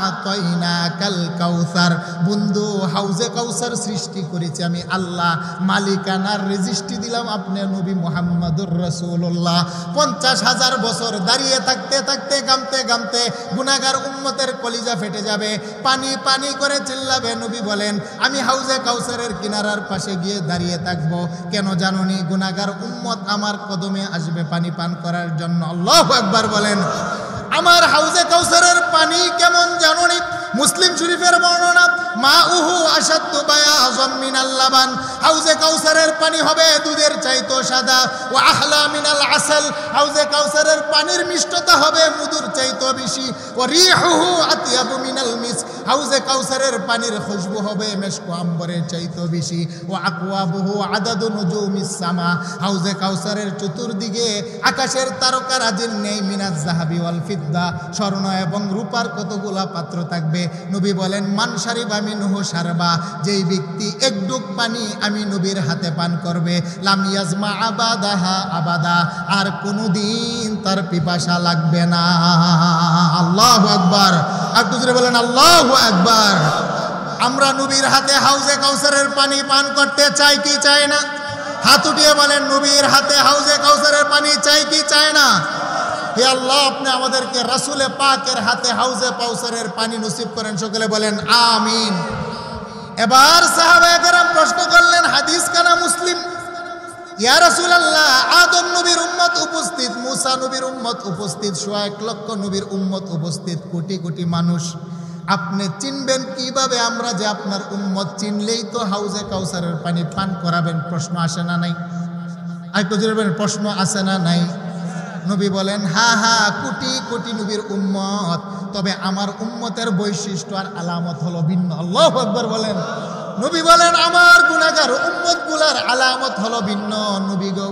আ'তাইনাকাল কাউসার, বন্ধু হাউজে কাউসার সৃষ্টি করেছি আমি আল্লাহ, মালিকানার রেজিস্ট্রি দিলাম আপনি নবী মুহাম্মদুর রাসূলুল্লাহ। 50,000 বছর দাঁড়িয়ে থাকতে থাকতে গামতে গামতে গুনাহগার উম্মতের কলিজা ফেটে যাবে, পানি পানি করে চিল্লাবে। নবী বলেন আমি হাউজে কাউসারের কিনারার পাশে গিয়ে দাঁড়িয়ে থাকবো। কেন জানুনি? গুনাহগার উম্মত আমার কদমে আসবে পানি পান করার জন্য। আল্লাহু আকবার বলেন। আমার হাউজে কাউসারের পানি কেমন জানুনি? মুসলিম শরীফের বর্ণনা, মাউহু আশাদ্দু বায়াযাম মিনাল লাবান, হাউজে কাউসারের পানি হবে দুধের চাইতো সাদা। ওয়া আহলা মিনাল আসাল, হাউজে কাউসারের পানির মিষ্টতা হবে মধুর চাইতো বেশি। ওয়া রিহুহু আতয়াবু মিনাল মিস্ক, হাউজে কাউসারের পানির খুশবু হবে মেশক আম্বরের চাইতো বেশি। ওয়া আকওয়াবুহু আদাদু নুজুমিস সামা, হাউজে কাউসারের চতুর্দিকে আকাশের তারকারাজির নেই, মিনাজ যাহাবি ওয়াল ফিদ্দা, স্বর্ণ এবং রূপার কতগুলা পাত্র থাকবে। নবী বলেন মান শারিবা মিনহু শারবা, যেই ব্যক্তি এক ডুব পানি আমি নবীর হাতে পান করবে, লাম ইয়াজমা আবাদাহা আবাদা, আর কোনোদিন তার পিপাসা লাগবে না। আল্লাহু আকবার, একটু জোরে বলেন আল্লাহু আকবার। আমরা নবীর হাতে হাউজে কাউসারের পানি পান করতে চাই কি চাই না? হাত উঠিয়ে বলেন নবীর হাতে হাউজে কাউসারের পানি চাই কি চাই না? হে আল্লাহ, আপনি আমাদেরকে রাসূলে পাকের হাতে হাউজে কাউসারের পানি নসিব করেন, সকলে বলেন আমিন। এবার সাহাবায়ে কেরাম প্রশ্ন করলেন, হাদিস কানা মুসলিম, ইয়া রাসূলুল্লাহ আদম নবীর উম্মত উপস্থিত, মুসা নবীর উম্মত উপস্থিত, 1.25 লক্ষ নবীর উম্মত উপস্থিত, কোটি কোটি মানুষ, আপনি চিনবেন কিভাবে? আমরা যে আপনার উম্মত, চিনলেই তো হাউজে কাউসারের পানি পান করাবেন। প্রশ্ন আসে না নাই? আরেকটু জোরে বলেন, প্রশ্ন আসে না নাই? নবী বলেন হ্যাঁ হ্যাঁ, কোটি কোটি নবীর উম্মত, তবে আমার উম্মতের বৈশিষ্ট্য আর আলামত হলো ভিন্ন। আল্লাহু আকবার বলেন। নবী বলেন আমার গুনাহগার উম্মত গুলার আলামত হলো ভিন্ন। নবী গো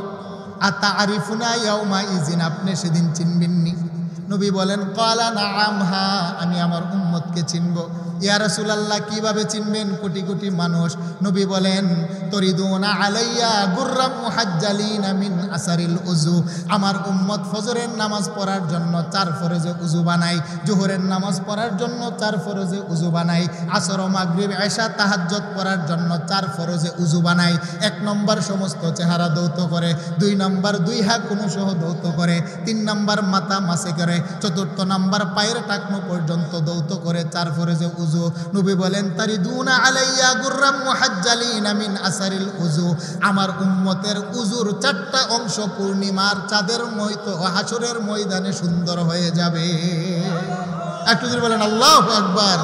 আতারিফুনা ইয়াউমা ইজিন, আপনি সেদিন চিনবেননি? নবী বলেন ক্বালা নাআম, হ্যাঁ আমি আমার উম্মতকে চিনব। ইয়া রাসূলুল্লাহ কিভাবে চিনবেন? কোটি কোটি মানুষ। নবী বলেন তরিদুনা আলাইয়া গুররাম মুহাজ্জালিনা মিন আসারিল উযু, আমার উম্মত ফজরের নামাজ পড়ার জন্য 4 ফরজে উযু বানায়, জোহরের নামাজ পড়ার জন্য 4 ফরজে উযু বানায়, আসর মাগরিব এশা তাহাজ্জুদ পড়ার জন্য 4 ফরজে উযু বানায়। 1 নম্বর সমস্ত চেহারা দৌত করে, 2 নম্বর 2 হাত কোন সহ দৌত করে, 3 নম্বর মাথা মাসে করে, 4th নম্বর পায়ের টাকনো পর্যন্ত দৌত করে, 4 ফরজে উযু। নবী বলেন তারিদুনা আলাইয়া গুররাম মুহাজ্জালিনা মিন আসারিল উযু, আমার উম্মতের উযুর 4টা অংশ পূর্ণিমার চাঁদের মতো হাসরের ময়দানে সুন্দর হয়ে যাবে। একটু জোরে বলেন আল্লাহু আকবার।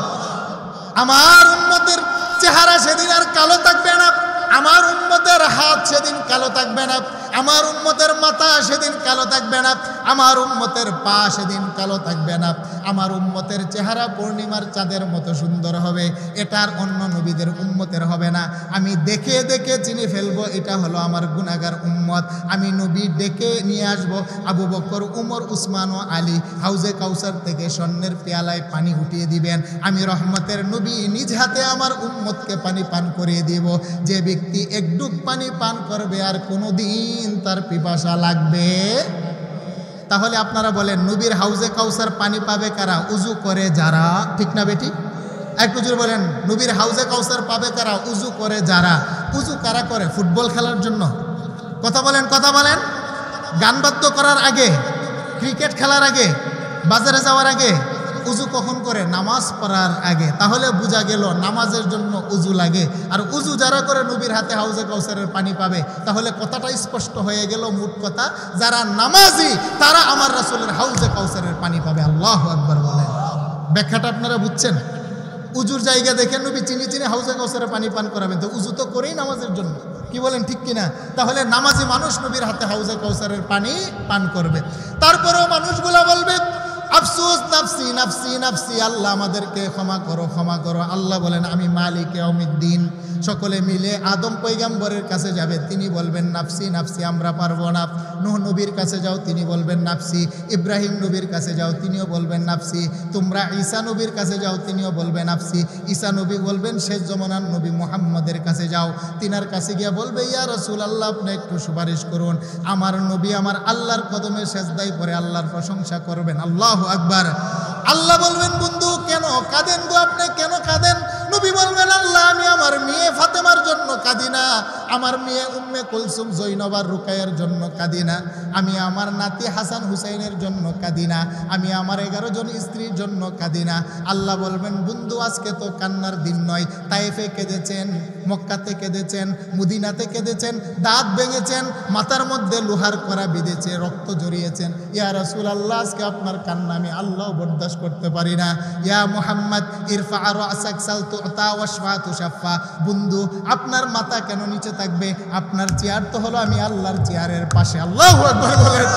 আমার উম্মতের চেহারা সেদিন আর কালো থাকবে না, আমার উম্মতের হাত সেদিন কালো থাকবে না, আমার উম্মতের মাথা সেদিন কালো থাকবে না, আমার উম্মতের পা সেদিন কালো থাকবে না, আমার উম্মতের চেহারা পূর্ণিমার চাঁদের মতো সুন্দর হবে। এটার অন্য নবীদের উম্মতের হবে না। আমি দেখে দেখে চিনে ফেলবো এটা হলো আমার গুনাহগার উম্মত। আমি নবী ডেকে নিয়ে আসবো আবু বকর, উমর, উসমান ও আলী। হাউজে কাউসার থেকে স্বর্ণের পেয়ালায় পানি উঠিয়ে দিবেন। আমি রহমতের নবী নিজ হাতে আমার উম্মতকে পানি পান করিয়ে দিব। যে ব্যক্তি এক ডুব পানি পান করবে আর কোনোদিন তার পিপাসা লাগবে। তাহলে আপনারা বলেন নবীর হাউজে কাউসার পানি পাবে কারা? উজু করে যারা। ঠিক না বেটি? একটু জোরে বলেন, নবীর হাউজে কাউসার পাবে কারা? উজু করে যারা। উজু কারা করে? ফুটবল খেলার জন্য? কথা বলেন, কথা বলেন। গান বাদ্য করার আগে, ক্রিকেট খেলার আগে, বাজারে যাওয়ার আগে। উজু কখন করে? নামাজ পড়ার আগে। তাহলে বোঝা গেল নামাজের জন্য উজু লাগে। আর উজু যারা করে নবীর হাতে হাউজে কাউসারের পানি পাবে। তাহলে কথাটা স্পষ্ট হয়ে গেল, মোট কথা যারা নামাজি তারা আমার রাসূলের হাউজে কাউসারের পানি পাবে। আল্লাহু আকবার বলেন। ব্যাখ্যাটা আপনারা বুঝছেন? উজুর জায়গা দেখে নবী চিনি চিনি হাউজে কাউসারের পানি পান করাবেন। তো উজু তো করেই নামাজের জন্য। কি বলেন, ঠিক কিনা? তাহলে নামাজি মানুষ নবীর হাতে হাউজে কাউসারের পানি পান করবে। তারপরেও মানুষগুলা বলবে আফসোস, নাফসি নাফসি নাফসি, আল্লাহ আমাদেরকে ক্ষমা করো, ক্ষমা করো। আল্লাহ বলেন আমি মালিক ইয়াউমিদ্দিন। সকলে মিলে আদম পয়গম্বরের কাছে যাবে, তিনি বলবেন নাফসি নাফসি, আমরা পারবো না। নূহ নবীর কাছে যাও, তিনি বলবেন নাফসি। ইব্রাহিম নবীর কাছে যাও, তিনিও বলবেন নাফসি। তোমরা ঈসা নবীর কাছে যাও, তিনিও বলবেন নাফসি। ঈসা নবী বলবেন শেষ জমানার নবী মুহাম্মদের কাছে যাও, তিনার কাছে গিয়ে বলবে ইয়া রাসূলুল্লাহ আপনি একটু সুপারিশ করুন। আমার নবী আমার আল্লাহর কদমে সেজদায় পড়ে আল্লাহর প্রশংসা করবেন। আল্লাহু আকবার। আল্লাহ বলবেন বন্ধু কেন কাঁদেন গো আপনি, কেন কাঁদেন? নবী বলবেন আল্লাহ আমি আমার মেয়ে ফাতেমার জন্য কাঁদি না, আমার মেয়ে উম্মে কুলসুম জৈনব আর রুকাইয়ার জন্য কাঁদি না, আমি আমার নাতি হাসান হুসাইনের জন্য কাঁদি না, আমি আমার 11 জন স্ত্রীর জন্য কাঁদি না। আল্লাহ বলবেন বন্ধু আজকে তো কান্নার দিন নয়। তায়েফে কেঁদেছেন, মক্কাতে কেঁদেছেন, মদিনাতে কেঁদেছেন, দাঁত ভেঙেছেন, মাথার মধ্যে লোহার কড়া বিঁধেছে, রক্ত জড়িয়েছেন। ইয়া রাসূলুল্লাহ আজকে আপনার কান্না আমি আল্লাহ বরদাস্ত করতে পারি না। ইয়া মুহাম্মদ ইরফা রাসাক সাল তুতা ওয়াশফা তুশাফা। বন্ধু আপনার মাথা কেন নিচে থাকবে? আপনার চেয়ার তো হলো আমি আল্লাহর চেয়ারের পাশে। আল্লাহু আকবার বলেন।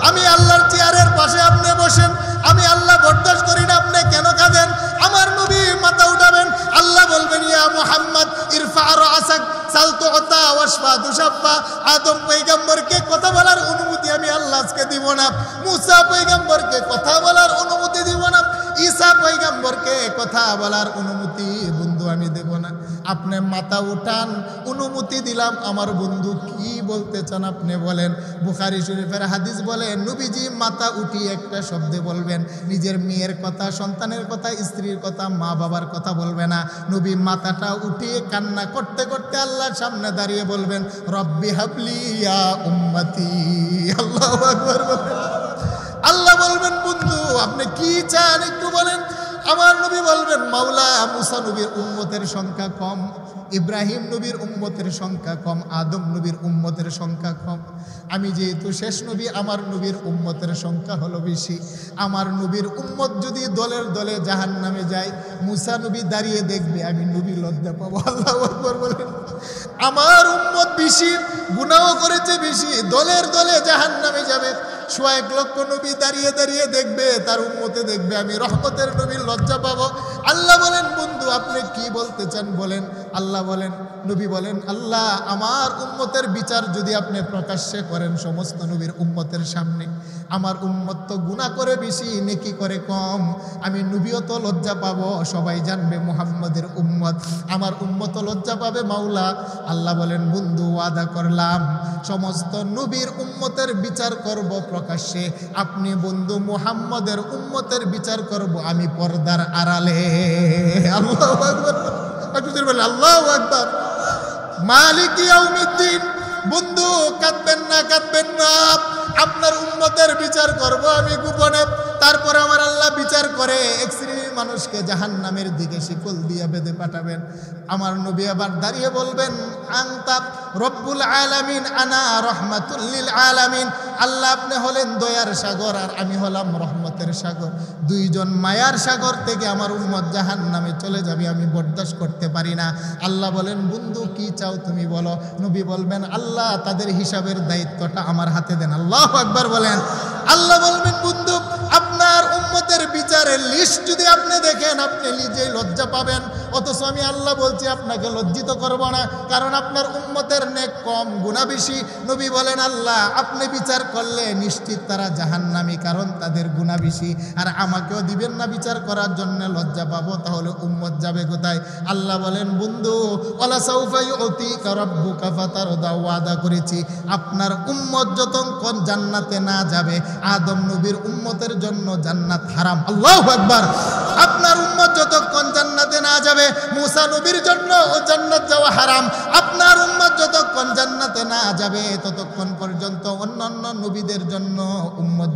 আমি আল্লাহর চেয়ারের পাশে, আপনি বসেন, আমি আল্লাহ বরদাস্ত করি না, আপনি কেন কাঁদেন? আমার নবী মাথা উঠাবেন, আল্লাহ বলবেন ইয়া মুহাম্মদ ইরফা রাসাক সাল তুতা ওয়াশফা তুশাফা। আদম পয়গম্বরকে কথা বলার অনুমতি আমি আল্লাহ আজকে দিব না, মুসা পয়গম্বরকে কথা বলার অনুমতি দিব না, ঈসা পয়গম্বরকে কথা বলার অনুমতি বন্ধু আমি দেব না। আপনি মাথা উঠান, অনুমতি দিলাম। আমার বন্ধু কি বলতে চান আপনি বলেন? বুখারী শরীফের হাদিস বলে নবীজি মাথা উঠিয়ে একটা শব্দে বলবেন, নিজের মেয়ের কথা, সন্তানের কথা, স্ত্রীর কথা, মা বাবার কথা বলবে না। নবী মাথাটা উঠিয়ে কান্না করতে করতে আল্লাহর সামনে দাঁড়িয়ে বলবেন রব্বি হাবলি ইয়া উম্মতি। আল্লাহু আকবার বলেন। আল্লাহ বলবেন বন্ধু আপনি কি চান একটু বলেন। আমার নবী বলবেন মাওলা মুসা নবীর উম্মতের সংখ্যা কম, ইব্রাহিম নবীর উম্মতের সংখ্যা কম, আদম নবীর উম্মতের সংখ্যা কম, আমি যেহেতু শেষ নবী আমার নবীর উম্মতের সংখ্যা হলো বেশি। আমার নবীর উম্মত যদি দলের দলে জাহান্নামে যায়, মুসা নবী দাঁড়িয়ে দেখবে, আমি নবী লজ্জা পাবো। আল্লাহু আকবার বলেন। আমার উম্মত বেশি, গুনাহ করেছে বেশি, দলের দলে জাহান্নামে যাবে। 1 লক্ষ নবী দাঁড়িয়ে দাঁড়িয়ে দেখবে, তার উম্মতে দেখবে, আমি রহমতের নবীর লজ্জা পাবো। আল্লাহ বলেন বন্ধু আপনি কি বলতে চান বলেন। আল্লাহ বলেন, নবী বলেন আল্লাহ আমার উম্মতের বিচার যদি আপনি প্রকাশ্যে করেন সমস্ত নবীর উম্মতের সামনে, আমার উম্মত তো গুনাহ করে বেশি, নেকি করে কম, আমি নবীও তো লজ্জা পাবো, সবাই জানবে মুহাম্মদের উম্মত, আমার উম্মত লজ্জা পাবে মাওলা। আল্লাহ বলেন বন্ধু ওয়াদা করলাম সমস্ত নবীর উম্মতের বিচার করব প্রকাশ্যে, আপনি বন্ধু মুহাম্মদের উম্মতের বিচার করব আমি পর্দার আড়ালে। আল্লাহু আকবার। আল্লাহু আকবার। মালিক ইয়াউমিদ্দিন। বন্ধু কাঁদবেন না, কাঁদবেন না, আপনার উম্মতের বিচার করব আমি গোপনে। তারপর আমার আল্লাহ বিচার করে এক শ্রেণীর মানুষকে জাহান্নামের দিকে শিকল দিয়ে বেঁধে পাঠাবেন। আমার নবী আবার দাঁড়িয়ে বলবেন আনতা রব্বুল আলামিন, আনা রহমাতুল লিল আলামিন। আল্লাহ আপনি হলেন দয়ার সাগর আর আমি হলাম রহমতের সাগর। দুইজন মায়ার সাগর থেকে আমার উম্মত জাহান্নামে চলে যাবে, আমি বরদাস্ত করতে পারি না। আল্লাহ বলেন, বন্ধু কি চাও তুমি বলো। নবী বলবেন, আল্লাহ তাদের হিসাবের দায়িত্বটা আমার হাতে দেন। আল্লাহু আকবার বলেন। আল্লাহ বলবেন, বন্ধু আপনার উম্মতের বিচারের লিস্ট যদি আপনি দেখেন আপনি নিজেই লজ্জা পাবেন, অথচ আমি আল্লাহ বলছি আপনাকে লজ্জিত করব না, কারণ আপনার উম্মতের নেক কম গুনাহ বেশি। নবী বলেন, আল্লাহ আপনি বিচার করলে নিশ্চিত তারা জাহান্নামী, কারণ তাদের গুনাহ বেশি, আর আমাকেও দিবেন না বিচার করার জন্য, লজ্জা পাবো, তাহলে উম্মত যাবে কোথায়? আল্লাহ বলেন, বন্ধু ওয়ালা সাউফা ইউতিকা রাব্বুকা ফাতারদা, ওয়াদা করেছি আপনার উম্মত যতক্ষণ জান্নাতে না যাবে, আদম নবীর উম্মতের জন্য জান্নাত হারাম। আল্লাহু আকবার। আপনার উম্মত যতক্ষণ জান্নাতে না যাবে, মুসা নবীর জন্য জান্নাত যাওয়া হারাম। আপনার উম্মত যতক্ষণ জান্নাতে না যাবে ততক্ষণ পর্যন্ত অন্যান্য নবীদের জন্য উম্মত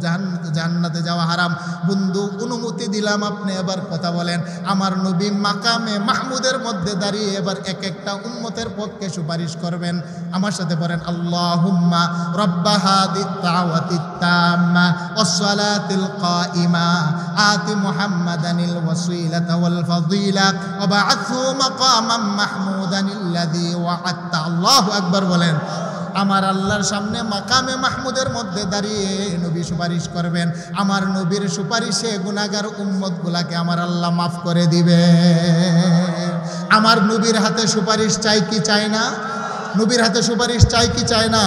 জান্নাতে যাওয়া হারাম। বন্ধু অনুমতি দিলাম, আপনি এবার কথা বলেন। আমার নবী মাকামে মাহমুদের মধ্যে দাঁড়িয়ে এবার এক একটা উম্মতের পক্ষে সুপারিশ করবেন। আমার সাথে বলেন, আল্লাহুম্মা রাব্বা হাদিত দাওয়াতিত তাম্মা ওয়াস সালাতিল কাইমা আতি মুহাম্মাদানিল ওয়াসিলাতা ওয়াল ফাদিলা ওয়া বা'আথহু মাকামান মাহমুদানিল্লাযী ওয়া'আদতা। আল্লাহু আকবার বলেন। আমার আল্লাহর সামনে মাকামে মাহমুদের মধ্যে দাঁড়িয়ে নবী সুপারিশ করবেন। আমার নবীর সুপারিশে গুনাহগার উম্মতগুলাকে আমার আল্লাহ মাফ করে দিবে। আমার নবীর হাতে সুপারিশ চাই কি চাই না? নবীর হাতে সুপারিশ চাই কি চাই না?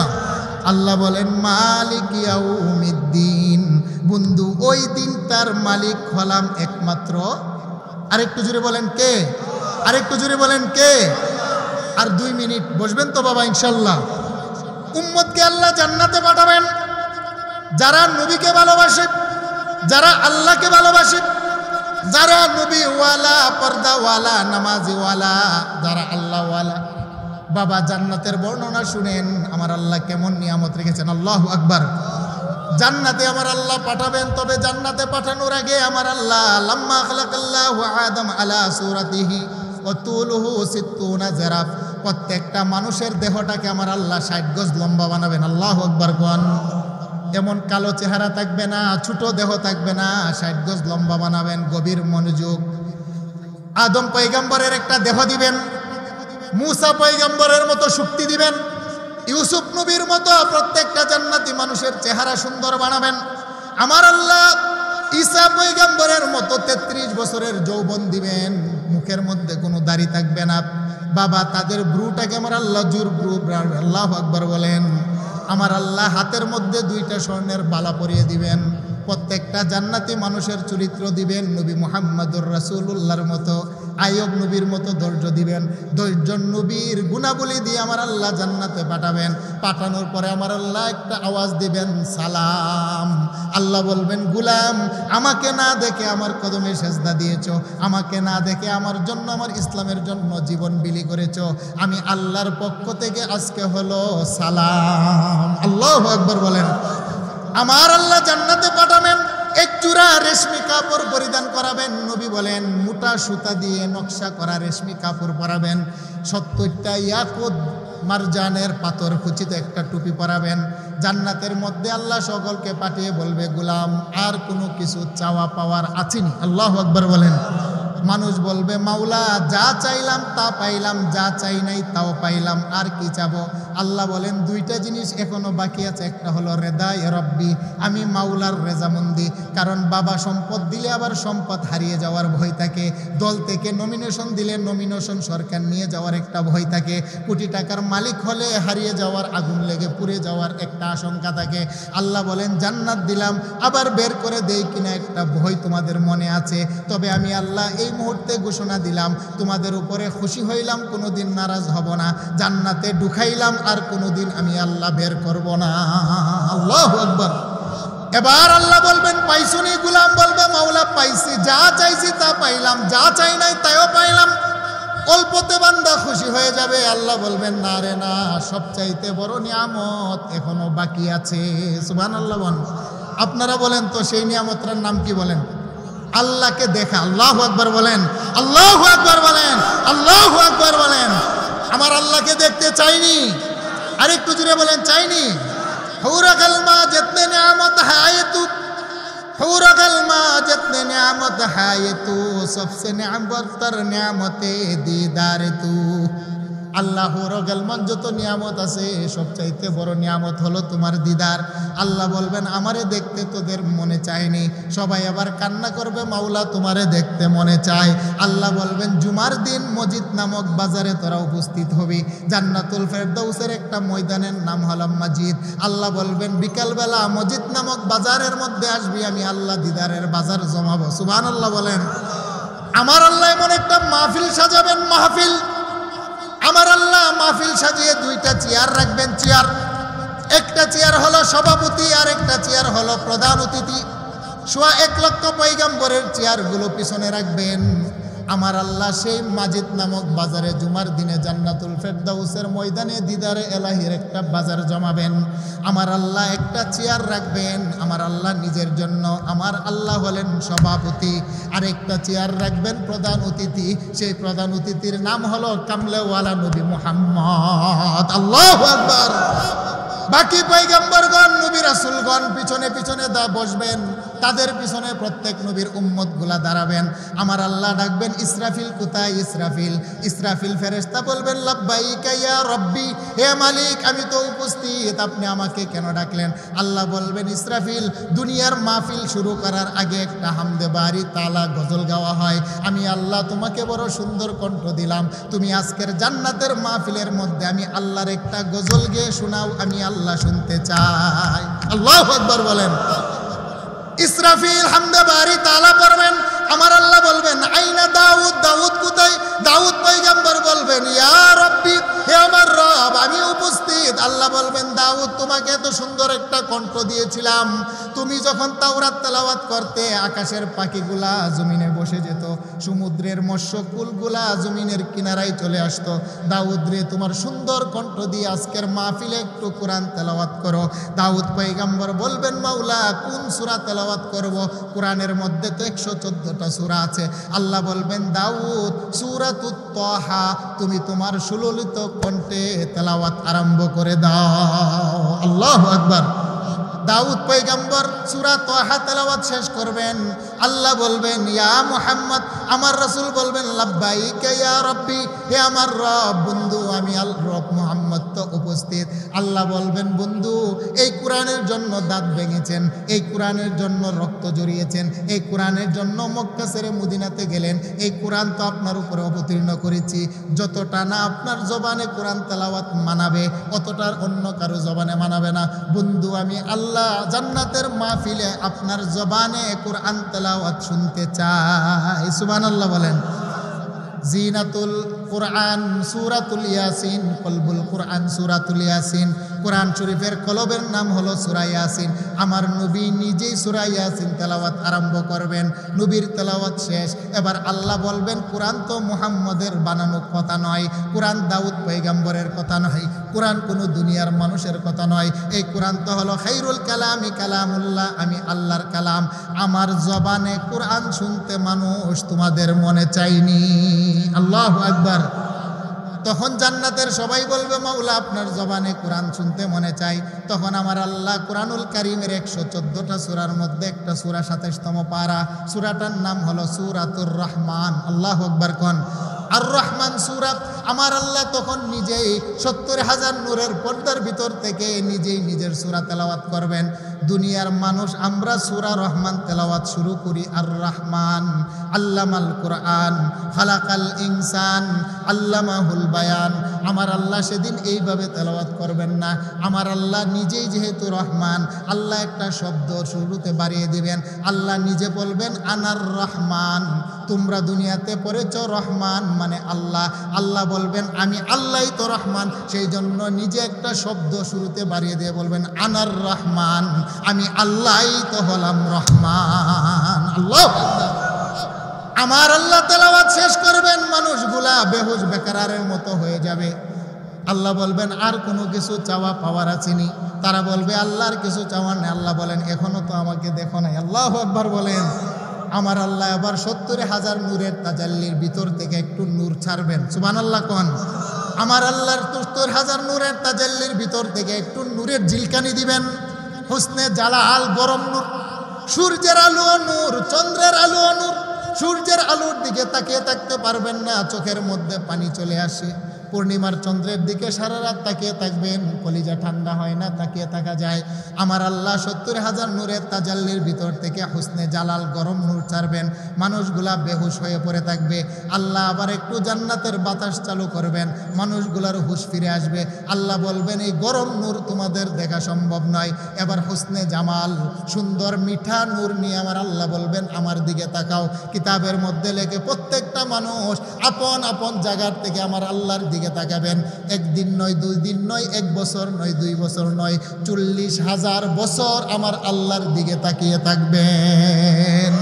আল্লাহ বলেন, মালিক ইয়াউমিদ্দিন। বন্ধু ওই দিন তার মালিক হলাম একমাত্র, আরেকটু জোরে বলেন কে? আরেকটু জোরে বলেন কে? আর 2 মিনিট বসবেন তো বাবা ইনশাল্লাহ। উম্মতকে আল্লাহ জান্নাতে পাঠাবেন যারা নবীকে ভালোবাসে, যারা আল্লাহকে ভালোবাসে, যারা নবীওয়ালা, পর্দাওয়ালা, নামাজিওয়ালা, যারা আল্লাহওয়ালা। বাবা জান্নাতের বর্ণনা শুনেন, আমার আল্লাহ কেমন নিয়ামত রেখেছেন। আল্লাহু আকবার। জান্নাতে আমার আল্লাহ পাঠাবেন, তবে জান্নাতে পাঠানোর আগে আমার আল্লাহ লাম্মা খালাকাল্লাহু আদম আলা সূরাতিহি ওয়া তুলুহু 60 জিরাফ, প্রত্যেকটা মানুষের দেহটাকে আমার আল্লাহ 60 গজ লম্বা বানাবেন। আল্লাহু আকবার কোন। এমন কালো চেহারা থাকবে না, ছোট দেহ থাকবে না, 60 গজ লম্বা বানাবেন। গভীর মনোযোগ। আদম পয়গম্বরের একটা দেহ দিবেন, মুসা পয়গম্বরের মতো শক্তি দিবেন, ইউসুফ নবীর মতো প্রত্যেকটা জান্নাতি মানুষের চেহারা সুন্দর বানাবেন। আমার আল্লাহ ঈসা পয়গম্বরের মতো 33 বছরের যৌবন দিবেন, মুখের মধ্যে কোনো দাড়ি থাকবে না। বাবা তাদের ব্রুটাকে আমার আল্লাহ জুর ব্রু। আল্লাহু আকবার বলেন। আমার আল্লাহ হাতের মধ্যে 2টা স্বর্ণের বালা পরিয়ে দিবেন। প্রত্যেকটা জান্নাতি মানুষের চরিত্র দিবেন নবী মুহাম্মদুর রাসূলুল্লাহর মতো, আইয়ুব নবীর মতো ধৈর্য দিবেন। ধৈর্য নবীর গুণাবলী দিয়ে আমার আল্লাহ জান্নাতে পাঠাবেন। পাঠানোর পরে আমার আল্লাহ একটা আওয়াজ দিবেন, সালাম। আল্লাহ বলবেন, গুলাম আমাকে না দেখে আমার কদমে সেজদা দিয়েছো, আমাকে না দেখে আমার জন্য, আমার ইসলামের জন্য জীবন বিলি করেছো, আমি আল্লাহর পক্ষ থেকে আজকে হলো সালাম। আল্লাহু আকবার বলেন। আমার আল্লাহ জান্নাতে পাঠাবেন, এক জোড়া রেশমি কাপড় পরিধান করাবেন। নবী বলেন, মোটা সুতা দিয়ে নকশা করা রেশমি কাপড় পরাবেন। 70টা ইয়াকুত মারজানের পাথর খচিত একটা টুপি পরাবেন। জান্নাতের মধ্যে আল্লাহ সকলকে পাঠিয়ে বলবে, গোলাম আর কোনো কিছু চাওয়া পাওয়ার আছেনি? আল্লাহু আকবার বলেন। মানুষ বলবে, মাওলা যা চাইলাম তা পাইলাম, যা চাই নাই তাও পাইলাম, আর কি চাবো? আল্লাহ বলেন, 2টা জিনিস এখনো বাকি আছে। একটা হলো রেদায়ে রব্বি, আমি মাওলার রেজামন্দি। কারণ বাবা সম্পদ দিলে আবার সম্পদ হারিয়ে যাওয়ার ভয় থাকে, দল থেকে নমিনেশন দিলে নমিনেশন সরকার নিয়ে যাওয়ার একটা ভয় থাকে, কোটি টাকার মালিক হলে হারিয়ে যাওয়ার, আগুন লেগে পুড়ে যাওয়ার একটা আশঙ্কা থাকে। আল্লাহ বলেন, জান্নাত দিলাম, আবার বের করে দেই কিনা একটা ভয় তোমাদের মনে আছে। তবে আমি আল্লাহ এই মুহূর্তে ঘোষণা দিলাম, তোমাদের উপরে খুশি হইলাম, কোনোদিন নারাজ হব না। জান্নাতে ঢুকাইলাম, আর কোনোদিন আমি আল্লাহ বের করব না। আল্লাহু আকবার। এবার আল্লাহ বলবেন, পাইছুনি? গোলাম বলবে, মাওলা পাইছি, যা চাইছি তা পাইলাম, যা চাই নাই তাও পাইলাম। অল্পতে বান্দা খুশি হয়ে যাবে। আল্লাহ বলবেন, না রে না, সবচাইতে বড় নিয়ামত এখনো বাকি আছে। সুবহানাল্লাহ বলেন। আপনারা বলেন তো সেই নিয়ামতটার নাম কি? বলেন। আল্লাহকে দেখা। আল্লাহু আকবার বলেন। আল্লাহু আকবার বলেন। আল্লাহু আকবার বলেন। আমার আল্লাহকে দেখতে চাইনি, আরেকটু জুড়ে বলেন চাইনি? হুরা কালমা जितने नियामत है ये तू, हुरा कलमा जितने नियामत है ये तू, सबसे नियामतर नियामते दीदार तू। আল্লাহর গলমান যত নিয়ামত আছে সবচাইতে বড় নিয়ামত হলো তোমার দিদার। আল্লাহ বলবেন আমারে দেখতে তোদের মনে চায়নি, সবাই আবার কান্না করবে মাওলা তোমারে দেখতে মনে চায়। আল্লাহ বলবেন জুমার দিন মসজিদ নামক বাজারে তোরা উপস্থিত হবি, জান্নাতুল ফেরদাউসের একটা ময়দানের নাম হলো মসজিদ। আল্লাহ বলবেন বিকালবেলা মসজিদ নামক বাজারের মধ্যে আসবি, আমি আল্লাহ দিদারের বাজার জমাবো। সুবহানাল্লাহ বলেন। আমার আল্লাহ এমন একটা মাহফিল সাজাবেন, মাহফিল আমার আল্লাহ মাহফিল সাজিয়ে দুইটা চেয়ার রাখবেন। চেয়ার, একটা চেয়ার হলো সভাপতি আর একটা চেয়ার হলো প্রধান অতিথি। 1 লক্ষ পয়গম্বরের চেয়ারগুলো পিছনে রাখবেন। আমার আল্লাহ সেই মাজিদ নামক বাজারে জুমার দিনে জান্নাতুল ফেরদাউসের ময়দানে দিদারে এলাহির একটা বাজার জমাবেন। আমার আল্লাহ একটা চেয়ার রাখবেন আমার আল্লাহ নিজের জন্য, আমার আল্লাহ হলেন সভাপতি। আর একটা চেয়ার রাখবেন প্রধান অতিথি, সেই প্রধান অতিথির নাম হলো কামলেওয়ালা নবী মুহাম্মদ। আল্লাহু আকবার। বাকি পয়গম্বরগণ নবী রাসূলগণ পিছনে পিছনে বসবেন, তাদের পিছনে প্রত্যেক নবীর উম্মতগুলা দাঁড়াবেন। আমার আল্লাহ ডাকবেন ইসরাফিল কোথায়? ইসরাফিল। ইসরাফিল ফেরেশতা বলবেন লাব্বাইকা ইয়া রব্বি, হে মালিক আমি তো উপস্থিত, আপনি আমাকে কেন ডাকলেন? আল্লাহ বলবেন ইসরাফিল, দুনিয়ার মাহফিল শুরু করার আগে একটা হামদে বারি তালা গজল গাওয়া হয়, আমি আল্লাহ তোমাকে বড় সুন্দর কণ্ঠ দিলাম, তুমি আজকের জান্নাতের মাহফিলের মধ্যে আমি আল্লাহর একটা গজল গেয়ে শোনাও, আমি আল্লাহ শুনতে চাই। আল্লাহু আকবার বলেন। ইসরাফিল হামদে বারি তালা পড়বেন। আমার আল্লাহ বলবেন আইনা দাউদ, দাউদ কোথায়? দাউদ পয়গম্বর বলবেন ইয়া রব্বি, হে আমার রব আমি উপস্থিত। আল্লাহ বলবেন দাউদ তোমাকে এত সুন্দর একটা কণ্ঠ দিয়েছিলাম, তুমি যখন তাওরাত তেলাওয়াত করতে আকাশের পাখিগুলা জমিনে বসে যেত, সমুদ্রের মৎস্যকুলগুলা জমিনের কিনারায় চলে আসতো। দাউদ রে তোমার সুন্দর কণ্ঠ দিয়ে আজকের মাহফিলে একটু কোরআন তেলাওয়াত করো। দাউদ পয়গম্বর বলবেন মাওলা কোন সূরা তেলাওয়াত করব? কোরআনের মধ্যে তো 114টা সূরা আছে। আল্লাহ বলবেন দাউদ সূরাতুত তাহা তুমি তোমার সুললিত কণ্ঠে তেলাওয়াত আরম্ভ করে দাও। আল্লাহু আকবার। দাউদ পয়গম্বর সূরা তাহা তেলাওয়াত শেষ করবেন। আল্লাহ বলবেন ইয়া মুহাম্মদ, আমার রাসূল বলবেন লাব্বাইকা ইয়া রব্বি, হে আমার রব। বন্ধু আমি রব মুহাম্মদ তো উপস্থিত। আল্লাহ বলবেন বন্ধু এই কোরআনের জন্য দাঁত ভেঙেছেন, এই কোরআনের জন্য রক্ত জড়িয়েছেন, এই কোরআনের জন্য মক্কা ছেড়ে মদিনাতে গেলেন, এই কোরআন তো আপনার উপরে অবতীর্ণ করেছি, যতটা না আপনার জবানে কোরআন তেলাওয়াত মানাবে অতটার অন্য কারো জবানে মানাবে না। বন্ধু আমি আল্লাহ জান্নাতের মাহফিলে আপনার জবানে কোরআন তেলাওয়াত শুনতে চাই। সুবহানাল্লাহ বলেন। জিনাতুল কোরআন সূরাতুল ইয়াসিন, কলবুল কোরআন সূরাতুল ইয়াসিন। কোরআন শরীফের কলবের নাম হলো সূরা ইয়াসিন। আমার নবী নিজেই সূরা ইয়াসিন তেলাওয়াত আরম্ভ করবেন। নবীর তেলাওয়াত শেষ, এবার আল্লাহ বলবেন কোরআন তো মুহাম্মদের বানানো কথা নয়, কোরআন দাউদ পয়গম্বরের কথা নয়, কোরআন কোনো দুনিয়ার মানুষের কথা নয়, এই কোরআন তো হলো খায়রুল কালামি কালামুল্লাহ, আমি আল্লাহর কালাম। আমার জবানে কোরআন শুনতে মানুষ তোমাদের মনে চাইনি। আল্লাহু আকবার। তখন জান্নাতের সবাই বলবে মাওলা আপনার জবানে কোরআন শুনতে মনে চাই। তখন আমার আল্লাহ কোরআনুল কারীমের 114টা সূরার মধ্যে একটা সূরা 27তম পারা, সূরাটার নাম হলো সূরাতুর রহমান। আল্লাহু আকবার কোন। আর রহমান সূরা আমার আল্লাহ তখন নিজেই 70,000 নূরের পর্দার ভিতর থেকে নিজেই নিজের সূরা তেলাওয়াত করবেন। দুনিয়ার মানুষ আমরা সূরা রহমান তেলাওয়াত শুরু করি আর রহমান আল্লামাল কোরআন খালাকাল ইনসান আল্লামাহুল বায়ান। আমার আল্লাহ সেদিন এইভাবে তেলাওয়াত করবেন না। আমার আল্লাহ নিজেই যেহেতু রহমান, আল্লাহ একটা শব্দ শুরুতে বাড়িয়ে দিবেন। আল্লাহ নিজে বলবেন আনার রহমান। তোমরা দুনিয়াতে পড়েছ রহমান মানে আল্লাহ, আল্লাহ বলবেন আমি আল্লাহই তো রহমান, সেই জন্য নিজে একটা শব্দ শুরুতে বাড়িয়ে দিয়ে বলবেন আনার রহমান, আমি আল্লাহই তো হলাম রহমান। আল্লাহ আমার আল্লাহ তেলাওয়াত শেষ করবেন, মানুষগুলা বেহুশ বেকারের মতো হয়ে যাবে। আল্লাহ বলবেন আর কোনো কিছু চাওয়া পাওয়ার আছেনি? তারা বলবে আল্লাহর কিছু চাওয়ার নেই। আল্লাহ বলেন এখনো তো আমাকে দেখো নাই। আল্লাহু আকবার বলেন। আমার আল্লাহ আবার 70,000 নূরের তাজাল্লির ভিতর থেকে একটু নূর ছাড়বেন। সুবহানাল্লাহ কোন। আমার আল্লাহর ৭০,০০০ নূরের তাজাল্লির ভিতর থেকে একটু নূরের ঝিলকানি দিবেন। হুসনে জালাল, গরম নূর, সূর্যের আলো নূর, চন্দ্রের আলো নূর। সূর্যের আলোর দিকে তাকিয়ে থাকতে পারবেন না, চোখের মধ্যে পানি চলে আসে। পূর্ণিমার চন্দ্রের দিকে সারা রাত তাকিয়ে থাকবেন, কলিজা ঠান্ডা হয় না, তাকিয়ে থাকা যায়। আমার আল্লাহ ৭০,০০০ নূরের তাজাল্লির ভিতর থেকে হুসনে জালাল, গরম নূর ছাড়বেন, মানুষগুলা বেহুশ হয়ে পড়ে থাকবে। আল্লাহ আবার একটু জান্নাতের বাতাস চালু করবেন, মানুষগুলার হুশ ফিরে আসবে। আল্লাহ বলবেন, এই গরম নূর তোমাদের দেখা সম্ভব নয়, এবার হুসনে জামাল, সুন্দর মিঠা নূর নিয়ে আমার আল্লাহ বলবেন, আমার দিকে তাকাও। কিতাবের মধ্যে লেখে প্রত্যেকটা মানুষ আপন আপন জায়গার থেকে আমার আল্লাহর দিকে তাকাবেন। একদিন নয়, 2 দিন নয়, 1 বছর নয়, 2 বছর নয়, 40,000 বছর আমার আল্লাহর দিকে তাকিয়ে থাকবেন।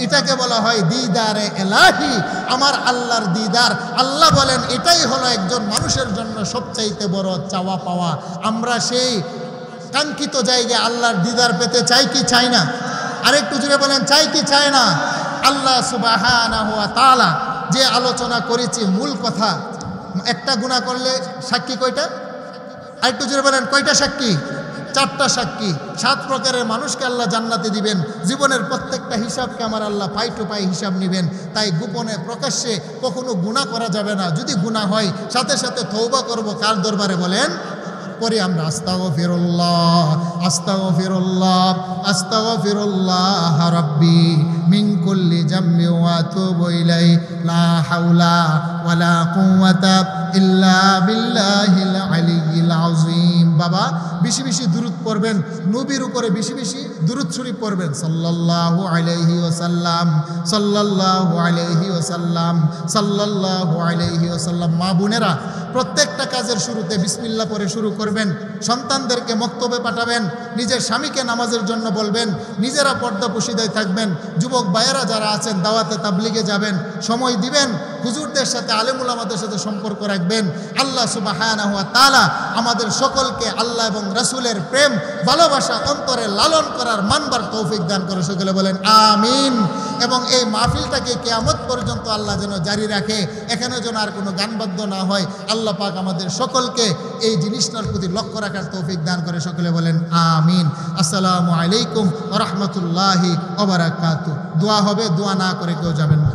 এটাকে বলা হয় দিদারে এলাহি, আমার আল্লাহর দিদার। আল্লাহ বলেন এটাই হলো একজন মানুষের জন্য সবচাইতে বড় চাওয়া পাওয়া। আমরা সেই কাঙ্ক্ষিত জায়গায় আল্লাহর দিদার পেতে চাই কি চাই না? আরেকটু জুড়ে বলেন, চাই কি চাই না? আল্লাহ সুবহানাহু ওয়া তাআলা যে আলোচনা করেছি, মূল কথা, একটা গুনাহ করলে সাক্ষী কয়টা? আরেকটু জোরে বলেন, কয়টা সাক্ষী? 4টা সাক্ষী। 7 প্রকারের মানুষকে আল্লাহ জান্নাতে দিবেন। জীবনের প্রত্যেকটা হিসাবকে আমার আল্লাহ পাই টু পাই হিসাব নেবেন। তাই গোপনে প্রকাশ্যে কখনো গুনাহ করা যাবে না। যদি গুনাহ হয় সাথে সাথে তওবা করব। কার দরবারে বলেন? পরে আমরা আস্তাগফিরুল্লাহ, আস্তাগফিরুল্লাহ, আস্তাগফিরুল্লাহ রাব্বি মিন কুল্লি জামবি ওয়া আতুবু ইলাইহি লা হাওলা ওয়ালা কুওয়াতা ইল্লা বিল্লাহিল আলিয়্যিল আযীম। বাবা বেশি বেশি দুরূদ পড়বেন, নবীর উপরে বেশি বেশি দুরূদ শরীফ পড়বেন। সাল্লাল্লাহু আলাইহি ওয়াসাল্লাম, সাল্লাল্লাহু আলাইহি ওয়াসাল্লাম, সাল্লাল্লাহু আলাইহি ওয়াসাল্লাম। মা বোনেরা, প্রত্যেকটা কাজের শুরুতে বিসমিল্লাহ পড়ে শুরু করবেন। সন্তানদেরকে মক্তবে পাঠাবেন, নিজের স্বামীকে নামাজের জন্য বলবেন, নিজেরা পর্দা পুশিদায় থাকবেন। যুবক ভাইয়েরা যারা আছেন দাওয়াতে তাবলিগে যাবেন, সময় দিবেন, হুজুরদের সাথে আলেম উলামাদের সাথে সম্পর্ক রাখবেন। আল্লাহ সুবহানাহু ওয়া তাআলা আমাদের সকলকে আল্লাহ এবং রাসূলের প্রেম ভালোবাসা অন্তরে লালন করার মানবার তৌফিক দান করে। সকলে বলেন আমিন। এবং এই মাহফিলটাকে কিয়ামত পর্যন্ত আল্লাহ যেন জারি রাখে, এখানে যেন আর কোনো গানবাদ্য না হয়। আল্লাহ পাক আমাদের সকলকে এই জিনিসটার প্রতি লক্ষ্য রাখার তৌফিক দান করে। সকলে বলেন আমিন। আসসালামু আলাইকুম ওয়া রাহমাতুল্লাহি ওয়া বারাকাতুহু। দোয়া হবে, দোয়া না করে কেউ যাবেন না।